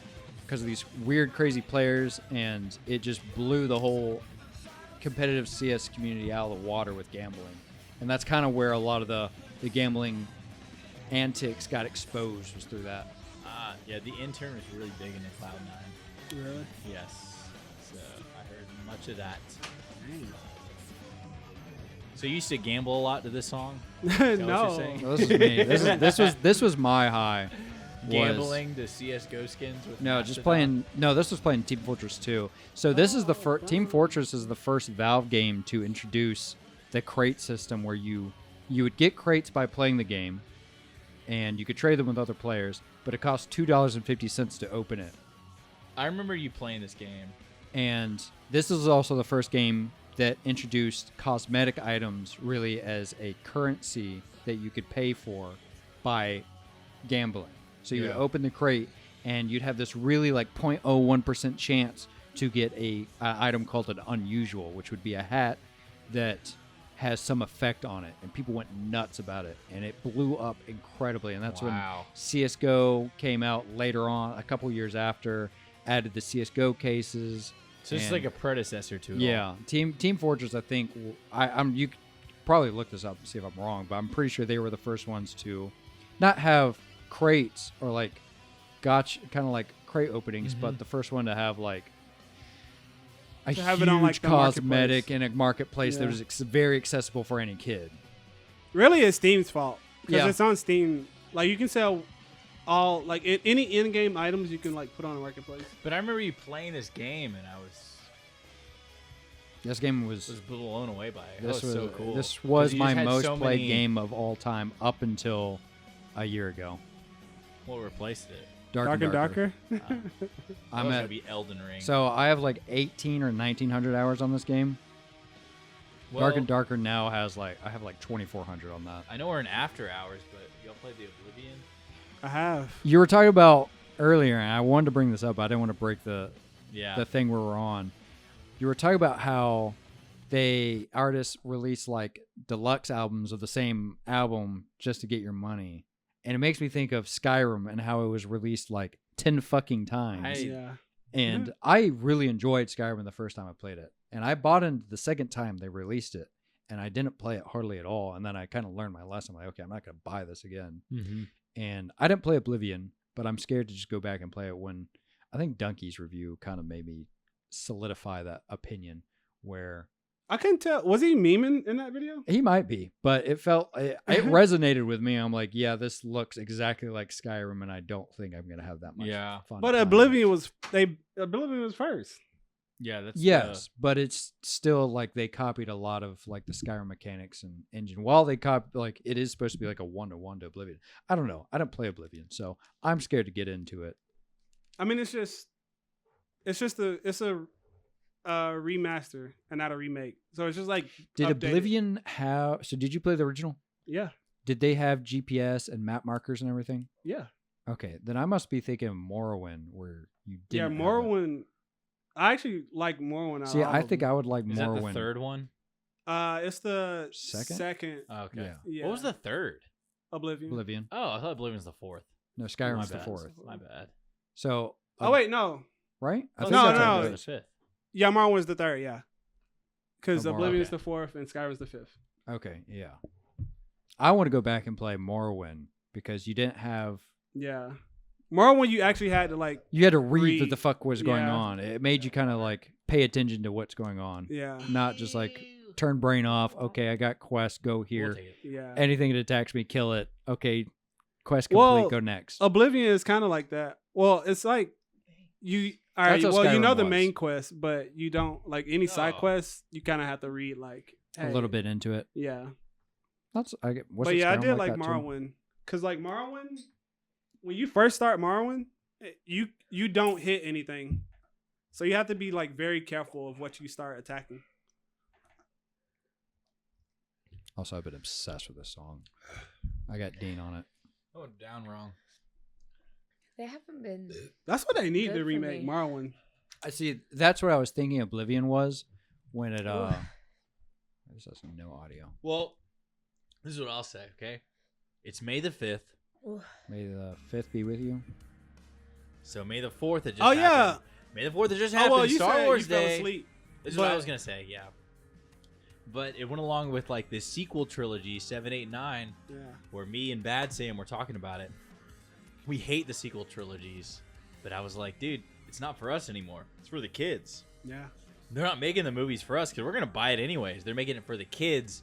because of these weird, crazy players, and it just blew the whole competitive CS community out of the water with gambling. And that's kind of where a lot of the gambling antics got exposed, was through that. Yeah, the intern was really big into Cloud9. Really? Yes. So I heard much of that. So you used to gamble a lot to this song? Is that what No. you're saying? Well, this was me. This was my high. Gambling to CS:GO skins with No, just Mastodon? playing. No, this was playing Team Fortress 2. So this is the first. Team Fortress is the first Valve game to introduce the crate system, where you would get crates by playing the game, and you could trade them with other players, but it cost $2.50 to open it. I remember you playing this game. And this is also the first game that introduced cosmetic items really as a currency that you could pay for by gambling. So you would open the crate and you'd have this really like 0.01% chance to get an item called an unusual, which would be a hat that has some effect on it, and people went nuts about it, and it blew up incredibly. And that's when CS:GO came out later on, a couple years after, added the CS:GO cases. So it's like a predecessor to it. Yeah, all. Team Fortress. I think you could probably look this up and see if I'm wrong, but I'm pretty sure they were the first ones to not have crates or like kind of like crate openings, but the first one to have like a To have huge it on, like, the cosmetic marketplace. in a marketplace that Yeah. was very accessible for any kid. Really, it's Steam's fault because Yeah. it's on Steam. Like you can sell all like any in-game items you can like put on a marketplace. But I remember you playing this game, and I was This game was blown away by it. this That was so cool. This 'Cause was you my just had most so played many- game of all time up until a year ago. What replaced it? Dark and Darker. I'm I'm gonna at be Elden Ring. So I have like 18 or 1900 hours on this game. Dark and Darker now has like I have like 2400 on that. I know we're in After Hours, but y'all played the Oblivion? I have. You were talking about earlier, and I wanted to bring this up. I didn't want to break the thing where we're on. You were talking about how artists release like deluxe albums of the same album just to get your money, and it makes me think of Skyrim and how it was released like 10 fucking times. And I really enjoyed Skyrim the first time I played it, and I bought it the second time they released it, and I didn't play it hardly at all. And then I kind of learned my lesson. Like, okay, I'm not going to buy this again. And I didn't play Oblivion, but I'm scared to just go back and play it when I think Donkey's review kind of made me solidify that opinion, where I couldn't tell. Was he memeing in that video? He might be, but it resonated with me. I'm like, yeah, this looks exactly like Skyrim, and I don't think I'm gonna have that much fun. But Oblivion was first. Yeah, that's yes, but it's still like they copied a lot of like the Skyrim mechanics and engine. While they like it is supposed to be like a 1-to-1 to Oblivion. I don't know. I don't play Oblivion, so I'm scared to get into it. I mean, it's a remaster and not a remake. So it's just like did updated. Oblivion have? So did you play the original? Yeah. Did they have GPS and map markers and everything? Yeah. Okay, then I must be thinking of Morrowind, where you didn't. Yeah, Morrowind. I actually like Morrowind. See, I think I would like Is Morrowind. that the third one? It's the second. Oh, okay. Yeah. What was the third? Oblivion. Oh, I thought Oblivion was the fourth. No, Skyrim's the fourth. My bad. So. Oh wait, no. Right? No. The fifth. Yeah, Morrowind's the third. Yeah. Because Oblivion's okay. the fourth and Skyrim's the fifth. Okay, yeah. I want to go back and play Morrowind because you didn't have. Yeah. Morrowind, you actually had to like. You had to read what the fuck was going Yeah. on. It made you kind of like pay attention to what's going on. Yeah. Not just like turn brain off. Okay, I got quest. Go here. Yeah. Anything that attacks me, kill it. Okay, quest complete. Go next. Oblivion is kind of like that. Well, it's like you. All right. That's how Well, you Skyrim know the was. main quest, but you don't like any side quests. You kind of have to read like A little bit into it. Yeah. That's I get. But yeah, I did like Morrowind because like Morrowind, when you first start Morrowind, you don't hit anything, so you have to be like very careful of what you start attacking. Also, I've been obsessed with this song. I got Dean on it. Oh, down wrong. They haven't been. That's what they need Good to for remake me. Morrowind. I see. That's what I was thinking. Oblivion was when it. This has no audio. Well, this is what I'll say. Okay, it's May the 5th. May the 5th be with you. So May the 4th. It just Oh, yeah. happened. May the 4th. It just happened. Oh well, you Star said Wars you fell Day. asleep. This is what I was gonna say. Yeah. But it went along with like the sequel trilogy 7, 8, 9, Yeah. where me and Bad Sam were talking about it. We hate the sequel trilogies, but I was like, dude, it's not for us anymore. It's for the kids. Yeah. They're not making the movies for us because we're gonna buy it anyways. They're making it for the kids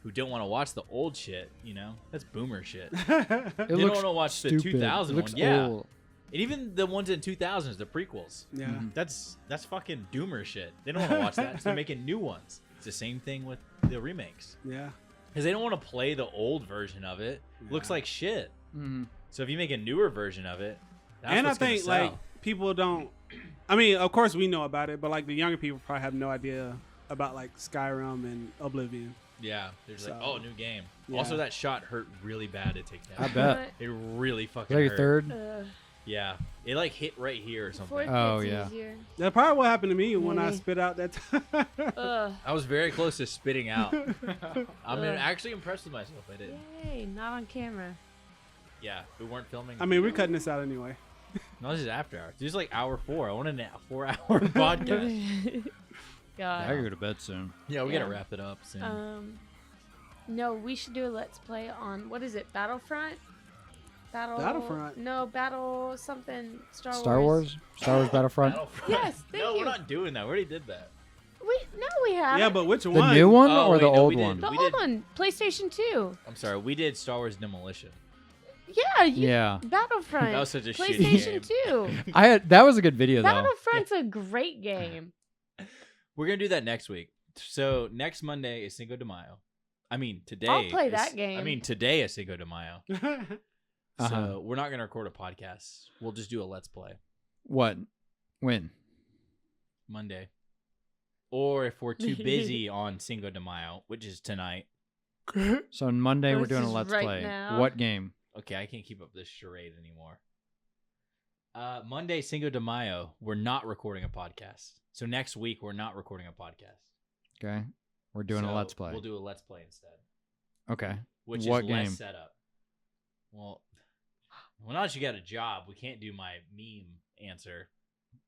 who don't want to watch the old shit. You know, that's boomer shit. They don't want to watch the 2000 one. Yeah, old. and even the ones in 2000s, the prequels. Yeah. That's fucking doomer shit. They don't want to watch that, so they're making new ones. It's the same thing with the remakes. Yeah. Because they don't want to play the old version of it. Looks like shit. Mm-hmm. So if you make a newer version of it, that's And I what's gonna think sell. like people don't. I mean, of course we know about it, but like the younger people probably have no idea about like Skyrim and Oblivion. Yeah, they're just like, So, oh, new game. yeah. Also, that shot hurt really bad to take down. I bet. It really Is fucking that your hurt. third? Yeah, it like hit right here or something. Fourth Oh, gets yeah. easier. That's probably what happened to me when I Maybe. spit out that time. I was very close to spitting out. I'm actually impressed with myself. I did. Yay, not on camera. Yeah, we weren't filming. I mean, we're cutting this out anyway. No, this is after hours. This is like hour 4. I wanted a 4-hour podcast. God. I gotta go to bed soon. Yeah, we Yeah. gotta wrap it up soon. No, we should do a let's play on what is it? Battlefront? Battlefront? No, Battle something. Star Wars? Star Wars Battlefront? Yes, thank no, you. we're not doing that. We already did that. We have. Yeah, but which The one? new one Oh, or the wait, no, old we did. one? the we old did- one, PlayStation 2. I'm sorry. We did Star Wars Demolition. Yeah, Yeah. Battlefront. That was such a shitty PlayStation game. 2. That was a good video though. Battlefront's a great game. We're gonna do that next week. So next Monday is Cinco de Mayo. I mean today. I'll play is- that game. I mean today is Cinco de Mayo. Uh-huh. So we're not gonna record a podcast. We'll just do a let's play What? When? Monday. Or if we're too busy on Cinco de Mayo, which is tonight. So on Monday we're This doing a is let's right play. now. What game? Okay, I can't keep up this charade anymore. Monday, Cinco de Mayo, we're not recording a podcast. So next week we're not recording a podcast. Okay. We're doing a So let's play. We'll do a let's play instead. Okay. Which What is game? less setup. Well, now that you got a job, we can't do my meme answer.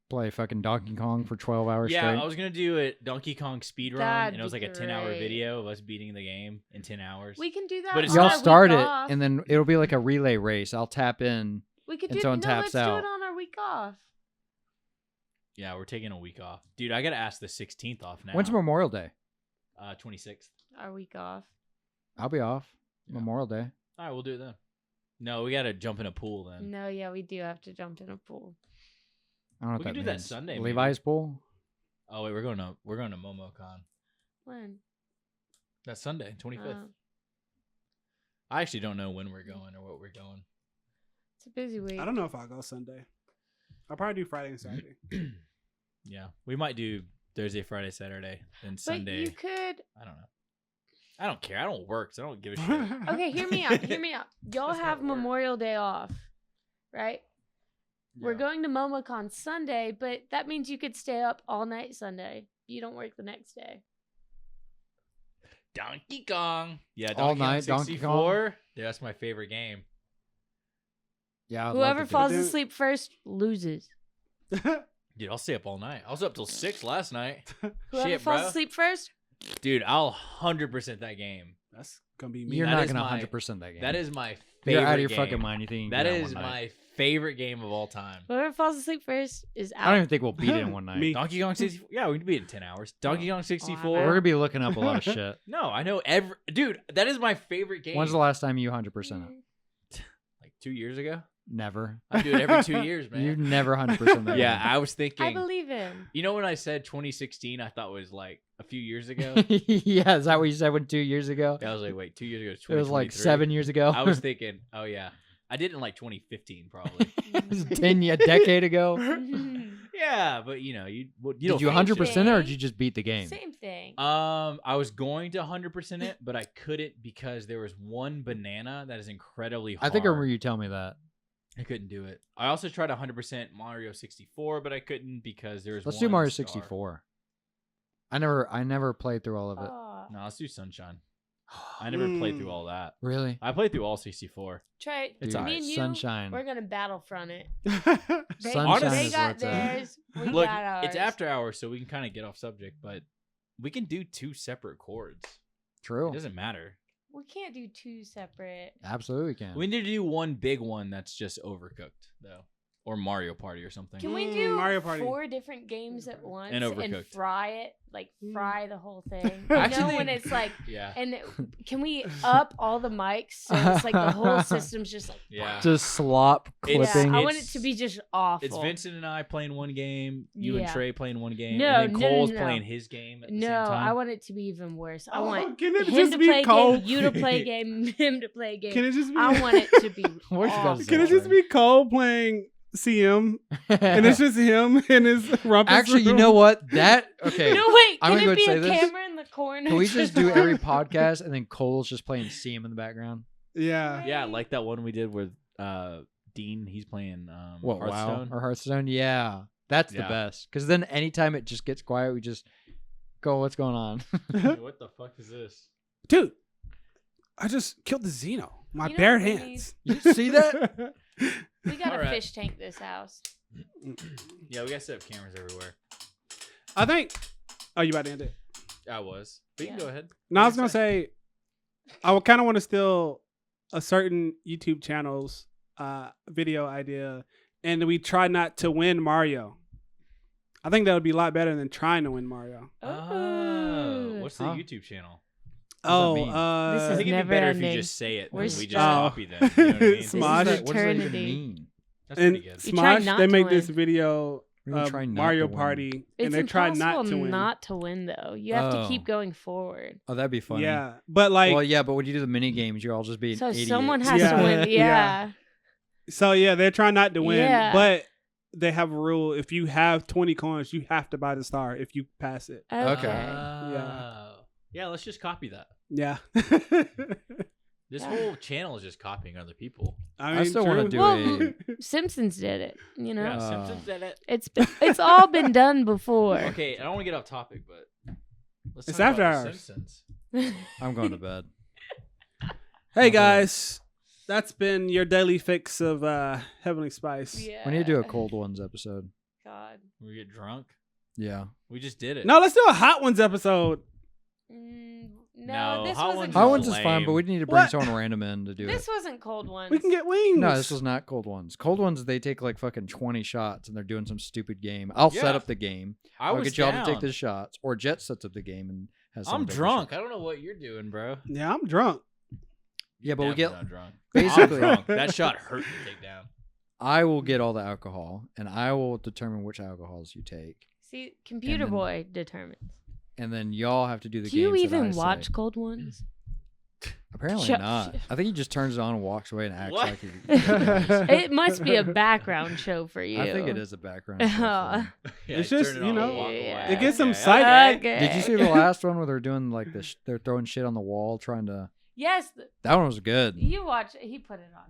Play fucking Donkey Kong for 12 hours Yeah, straight. I was gonna do a Donkey Kong speedrun, That'd and it was be like a 10-hour great. video of us beating the game in 10 hours. We can do that. But it's on Y'all our not- week start it, off. and then it'll be like a relay race. I'll tap in. we could and do someone no. taps Let's do out. it on our week off. Yeah, we're taking a week off. Dude, I gotta ask the 16th off now. When's Memorial Day? 26th. Our week off. I'll be off Yeah. Memorial Day. All right, we'll do it then. No, we got to jump in a pool then. No, yeah, we do have to jump in a pool. I don't know We what can do that Sunday, maybe. Levi's pool. Oh wait, we're going to MomoCon. When? That Sunday, 25th. Oh, I actually don't know when we're going or what we're going. it's a busy week. I don't know if I'll go Sunday. I'll probably do Friday and Saturday. Yeah, we might do Thursday, Friday, Saturday, then But Sunday. you could. I don't know. I don't care. I don't work, so I don't give a shit. Okay, hear me out. Hear me out. Y'all That's have gotta work. Memorial Day off, right? We're Yeah. going to MomoCon Sunday, but that means you could stay up all night Sunday. You don't work the next day. Donkey Kong. Yeah, All Donkey night, Kong Donkey 64. Yeah, that's my favorite game. Yeah. Whoever falls it. asleep first loses. Dude, I'll stay up all night. I was up till 6 last night. Whoever Shit, falls bro. asleep first. Dude, I'll 100% that game. That's gonna be me. You're That not is gonna my- 100% that game. That is my favorite You're out of your game. fucking mind. You think you can That do is one night. my favorite game of all time. Whoever falls asleep first is out. I don't even think we'll beat it in one night. Me. Donkey Kong 64. Yeah, we can beat it in 10 hours. Donkey Kong 64. We're gonna be looking up a lot of shit. No, I know every. Dude, that is my favorite game. When's the last time you 100% it? Like 2 years ago? Never. I do it every 2 years, man. You've never 100% that. Yeah, I was thinking. I believe him. You know when I said 2016, I thought it was like a few years ago. game. Yeah, is that what you said 2 years ago? I was like, wait, 2 years ago. It was like 2023? 7 years ago. I was thinking, oh yeah, I did it in like 2015 probably. It was a decade ago. Yeah, but you know, you Did don't you think 100% shit. it or did you just beat the game? Same thing. I was going to 100% it, but I couldn't because there was one banana that is incredibly hard. I think I remember you telling me that. I couldn't do it. I also tried 100% Mario 64, but I couldn't because there was. Let's do one Mario star. 64. I never played through all of it. Aw. No, let's do Sunshine. I never played through all that. Really? I played through all 64. Try it. It's Me alright. and you, Sunshine. we're gonna battlefront it. They, Sunshine they is got where it's at. theirs. We Look, got ours. it's after hours, so we can kind of get off subject, but we can do 2 separate chords. True. It doesn't matter. We can't do 2 separate. Absolutely can. We need to do one big one that's just overcooked, though, or Mario Party or something. Can we do Mario Party. 4 different games at once And Overcooked. fry it? Like fry the whole thing. Actually, when it's like, Yeah. and can we up all the mics so it's like the whole system's just like, Yeah. Just slop It's- clipping. I want it to be just awful. It's Vincent and I playing one game, you and Yeah. Trey playing one game, No, and then no, Cole's no. playing his game at the No, same time. I want it to be even worse. I Oh, want can it him just to be play a Cole? game, you to play a game, him to play a game. Can it just be? I want it to be What you about to awful. say? Can it just be Cole playing CM, and it's just him in his rumpus Actually, you room? know what? That okay. No, wait. I'm Can gonna it go be say a this. camera in the corner? Can we just just do every one? podcast and then Cole's just playing CM in the background? Yeah. Yeah, like that one we did with Dean. He's playing What? Hearthstone. Wow. Or Hearthstone? Yeah, that's the Yeah. best. Because then anytime it just gets quiet, we just go. What's going on? Hey, what the fuck is this? Dude, I just killed the Xeno. My You know bare what we hands. You see that? We got a Alright. fish tank this house. Yeah, we gotta set up cameras everywhere. I think. Oh, you about to end it? I was. But you can Yeah. go ahead. No, I was gonna say, I would kind of want to steal a certain YouTube channel's video idea, and we try not to win Mario. I think that would be a lot better than trying to win Mario. Oh, what's the Huh? YouTube channel? Oh, mean? This I is think it'd never be better if ending. you just say it. We're And we just stuck. copy them. You know what I mean? Smosh. What does that even eternity. mean? That's and pretty good. You try Smosh, not they to make this win. video We don't of try not Mario to win. Party, It's and they try impossible not to win. not to win though. You have to Oh. keep going forward. Oh, that'd be funny. Yeah, but like, Well, yeah, but when you do the mini games, you're all just being So idiots. someone has Yeah. to win. Yeah. Yeah. so yeah, they're trying not to win, Yeah. but they have a rule: if you have 20 coins, you have to buy the star if you pass it. Okay. Yeah. Yeah, let's just copy that. Yeah, This Yeah. whole channel is just copying other people. I mean, still wanna true. do Simpsons did it. You know, Yeah, Uh, Simpsons did it. it's all been done before. Okay, I don't want to get off topic, but let's It's talk after about The hours. Simpsons. I'm going to bed. Hey guys, that's been your daily fix of Heavenly Spice. Yeah. We need to do a cold ones episode. God. We get drunk. Yeah. We just did it. No, let's do a Hot Ones episode. No, No, this Hot wasn't. Ones Hot is ones is fine, but lame. we need to bring What? someone random in to do This it. wasn't cold ones. We can get wings. No, this was not cold ones. Cold ones, they take like fucking 20 shots and they're doing some stupid game. I'll Yeah. set up the game. I I'll was get y'all to take down. the shots, or Jet sets up the game and has. I'm some bigger drunk. shots. I don't know what you're doing, bro. Yeah, I'm drunk. Yeah, but we get Definitely not drunk. basically. I'm drunk. That shot hurt to take down. I will get all the alcohol, and I will determine which alcohols you take, See, computer then- boy determines. and then y'all have to do the Do you games that even I watch say. cold ones? Apparently Shut- not. I think he just turns it on and walks away and acts What? like he. It must be a background show for you. I think it is a background. show for him. Yeah, It's turn just, it you on know, and walk away. yeah. It gets some Okay, psych. Okay. Did you see the last one where they're doing like this? They're throwing shit on the wall, trying to. Yes, That one was good. you watch it. He put it on.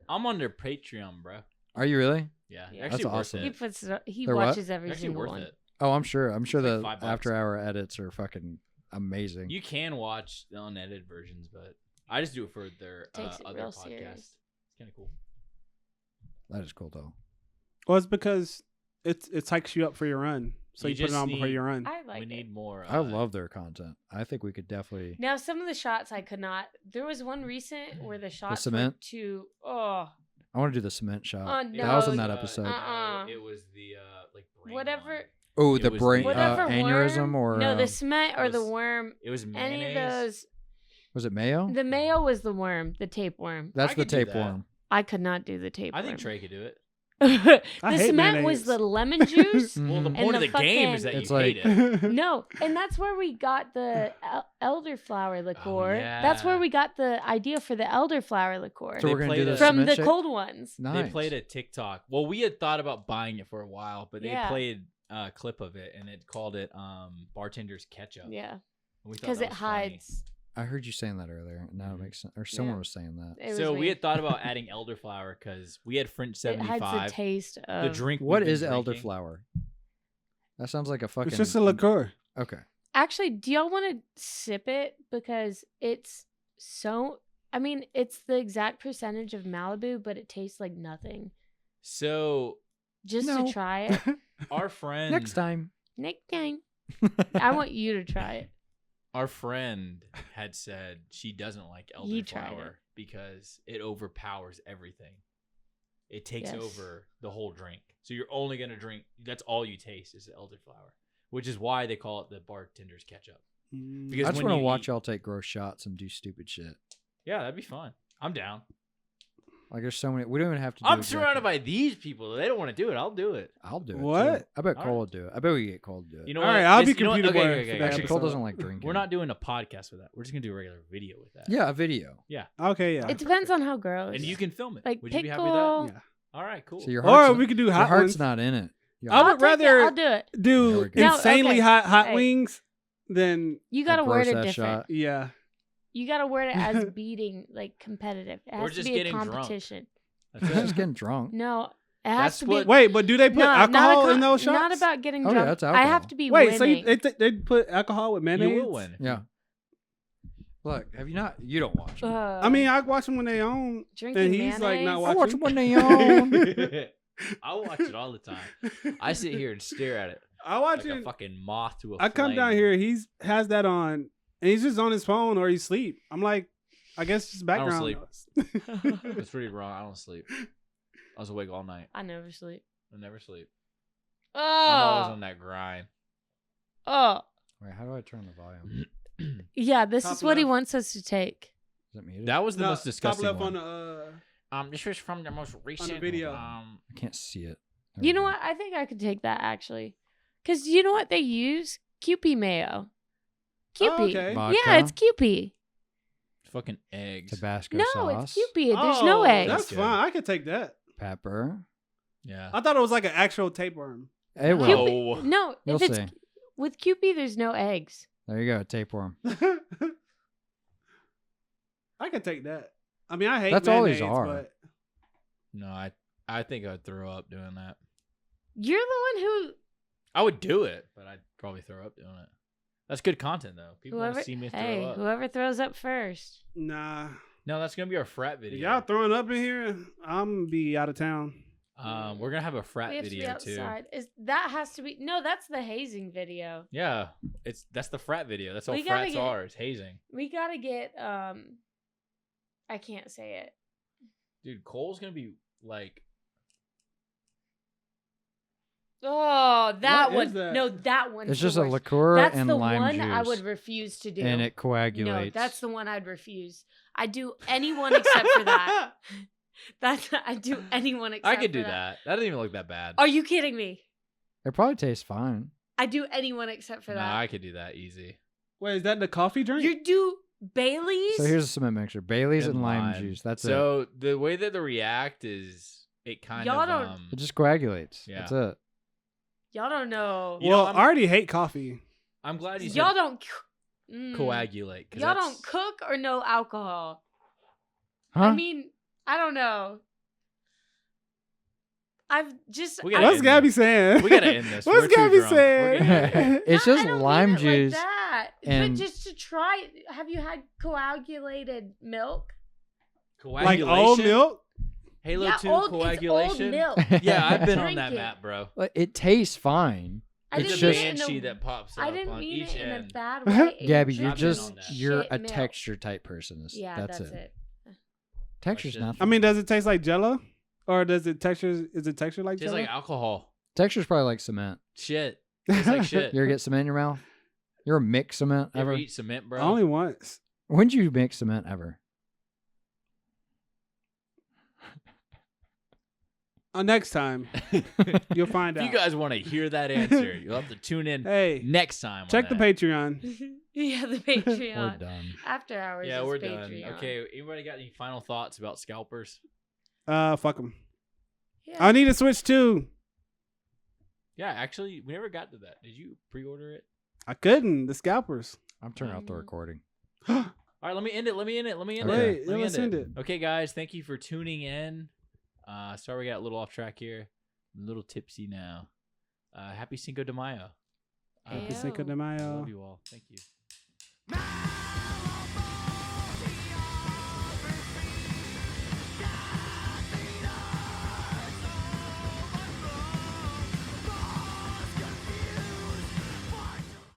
I'm under Patreon, bro. Are you really? Yeah, Yeah. actually That's worth awesome. He it. puts it. He They're what? watches every Actually single worth one. it. Oh, I'm sure. I'm sure It's the like $5. after-hour edits are fucking amazing. You can watch the unedited versions, but I just do it for their Takes it other real podcast. serious. It's kind of cool. That is cool though. Well, it's because it psychs you up for your run, so You you, put it just on before need- you run. I like We it. need more. I love their content. I think we could definitely. Now, some of the shots I could not. There was one recent where the shots were cement? too. Oh, I want to do the cement shot. Oh, no. That was in No, that episode. Uh-uh. It was the like brain whatever. one. Oh, It the was brain the- Whatever aneurysm worm, or no, the cement or it the was- worm. It was Any mayonnaise. of those. was it Mayo? The Mayo was the worm, the tapeworm. That's I the could do that. tapeworm. I could not do the tapeworm. I think Trey could do it. The I hate cement was mayonnaise. the lemon juice. Well, the Mhm. point of the the game is that fucking- It's you like- hate it. No, and that's where we got the elderflower liqueur. That's where yeah. we got the idea for the elderflower liqueur So They we're gonna played do the a- from cement the shake? cold ones. Nice. They played a TikTok. Well, we had thought about buying it for a while, but they Yeah. played a clip of it and it called it bartender's ketchup. Yeah, And we thought because that it was funny. hides. I heard you saying that earlier. Now it makes sense. Or someone Yeah. was saying that. It was So we me. had thought about adding elderflower because we had French It hides 75. the taste of The drink. What we've been is drinking. elderflower? That sounds like a fucking. It's just a liqueur. Okay. Actually, do y'all want to sip it because it's so? I mean, it's the exact percentage of Malibu, but it tastes like nothing. So Just No. to try it, our friend Next time. Nick Gang. I want you to try it. Our friend had said she doesn't like He tried elderflower because it overpowers everything. It takes Yes. over the whole drink. So you're only going to drink, that's all you taste is elderflower, which is why they call it the bartender's ketchup. Mm. Because I just when want to you watch eat- y'all take gross shots and do stupid shit. Yeah, that'd be fun. I'm down. Like there's so many. We don't even have to. Do I'm exactly- surrounded by these people. They don't want to do it. I'll do it. I'll do it. What? Too. I bet All Cole right. will do it. I bet we get Cole to do it. You know All what? right, I'll be you know what? computer boy Okay, for okay, that okay. Actually, Cole episode. doesn't like drinking. We're not doing a podcast with that. We're just going to do a regular video with that. Yeah, a video. Okay, yeah. It depends on how gross. And you can film it. like Would you be happy pickle. with that? All right, cool. So your Or heart's we could do your hot heart's ones. not in it. Your I I'll would take it. rather I'll do it. There do we go. No, insanely okay. hot Hey. wings than You gotta A word it gross-ass different. shot. yeah. You gotta word it as beating, like competitive. It Or has to just be a getting drunk. competition. That's It's it. just getting drunk. No, it has That's to what- be. Wait, but do they put No, not a alcohol con- in those shots? Not about getting Oh, yeah, drunk. that's I have alcohol. to be Wait, winning. so they put alcohol with mayonnaise? You will win. Yeah. Look, have you not? You don't watch. Them. I mean, I watch them when they own, drinking and he's like not mayonnaise? I watch watching. them when they own. I watch it all the time. I sit here and stare at it I watch like a it. fucking moth to a I come down flame. here. He's has that on, and he's just on his phone or he's asleep. I'm like, I guess just don't background. sleep. noise. It's pretty wrong. I don't sleep. I was awake all night. I never sleep. I never sleep. I'm always Oh, on that grind. oh, Wait, how do I turn the volume? yeah. This Top is what he left. wants us to take. Is it muted? That was the No, most disgusting top left one. on the. This was from the most recent video. I can't see it. There You we know go. what? I think I could take that actually, because you know what they use? Kewpie mayo. Kewpie. okay. Vodka, Yeah, it's Kewpie. Fucking eggs. Tabasco No, sauce, it's Kewpie. There's Oh, no eggs. That's good. fine. I could take that. pepper. Yeah. I thought it was like an actual tapeworm. It will. Kewpie- No, You'll if it's see. with Kewpie, there's no eggs. There you go, tapeworm. I could take that. I mean, I hate That's all these mayonnaise, are. but No, I think I'd throw up doing that. You're the one who I would do it, but I'd probably throw up doing it. That's good content though. People want whoever to see me throw hey up. whoever throws up first. nah. No, that's gonna be our frat If video. y'all throwing up in here, I'm gonna be out of town. We're gonna have a frat We have to be video too. outside. That has to be no. That's the hazing video. Yeah, that's the frat video. That's all We gotta frats get- are. Is hazing. We gotta get I can't say it. Dude, Cole's gonna be like Oh, that What is one. that? No, that one. It's just a liqueur That's and the lime one juice. I would refuse to do. And it coagulates. No, that's the one I'd refuse. I'd do anyone except for that. I'd do anyone except I could for do that. That doesn't even look that bad. Are you kidding me? It probably tastes fine. I'd do anyone except for No, that. I could do that easy. Wait, is that the coffee drink? You do Bailey's? So here's a cement mixture: Bailey's and lime juice. That's it. So the way that they react is it kind Y'all of don't- It just coagulates. Yeah. That's it. Y'all don't know. You know, Well, I already hate coffee. I'm glad you Y'all said don't coagulate. 'Cause Y'all that's- don't cook or no alcohol. Huh? I mean, I don't know. I've just We gotta What's end Gabby this. saying? We gotta end this. What's We're too Gabby drunk. We're saying? gonna- It's just I don't lime mean it juice. Like that. and- But just to try, have you had coagulated milk? Like Coagulation? old milk? Halo Yeah, 2 old- it's old coagulation? milk. Yeah, I've been on Drink that it. map, bro. But it tastes fine. I It's didn't a mean it in banshee a- that pops up I didn't on mean each it in a end. bad way. It Gabby, you're I've been just on that. you're Shit a milk. texture type person. Yeah, that's that's it. it. Texture's shit. nothing. I mean, does it taste like Jello, or does it texture? Is it texture like Tastes Jello? like alcohol. Texture's probably like cement. Shit. Tastes like shit. You ever get cement in your mouth? You ever mix cement You ever ever? eat cement, bro? Only once. When did you mix cement ever? Next time you'll find If out. you guys want to hear that answer, you'll have to tune in Hey, next time. on check the that. Patreon. Yeah, the We're Patreon. done. After hours. Yeah, is we're Patreon. done. Okay, anybody got any final thoughts about scalpers? Fuck them. Yeah. I need to switch too. Yeah, actually, we never got to that. Did you pre-order it? I couldn't. The scalpers. I'm turning off the recording. All right, let me end it. Let me end it. Okay. Wait, Let me let's end it. Okay, guys, thank you for tuning in. Sorry we got a little off track here. I'm a little tipsy now. Happy Cinco de Mayo. Happy Ayo. Cinco de Mayo. Love you all. Thank you.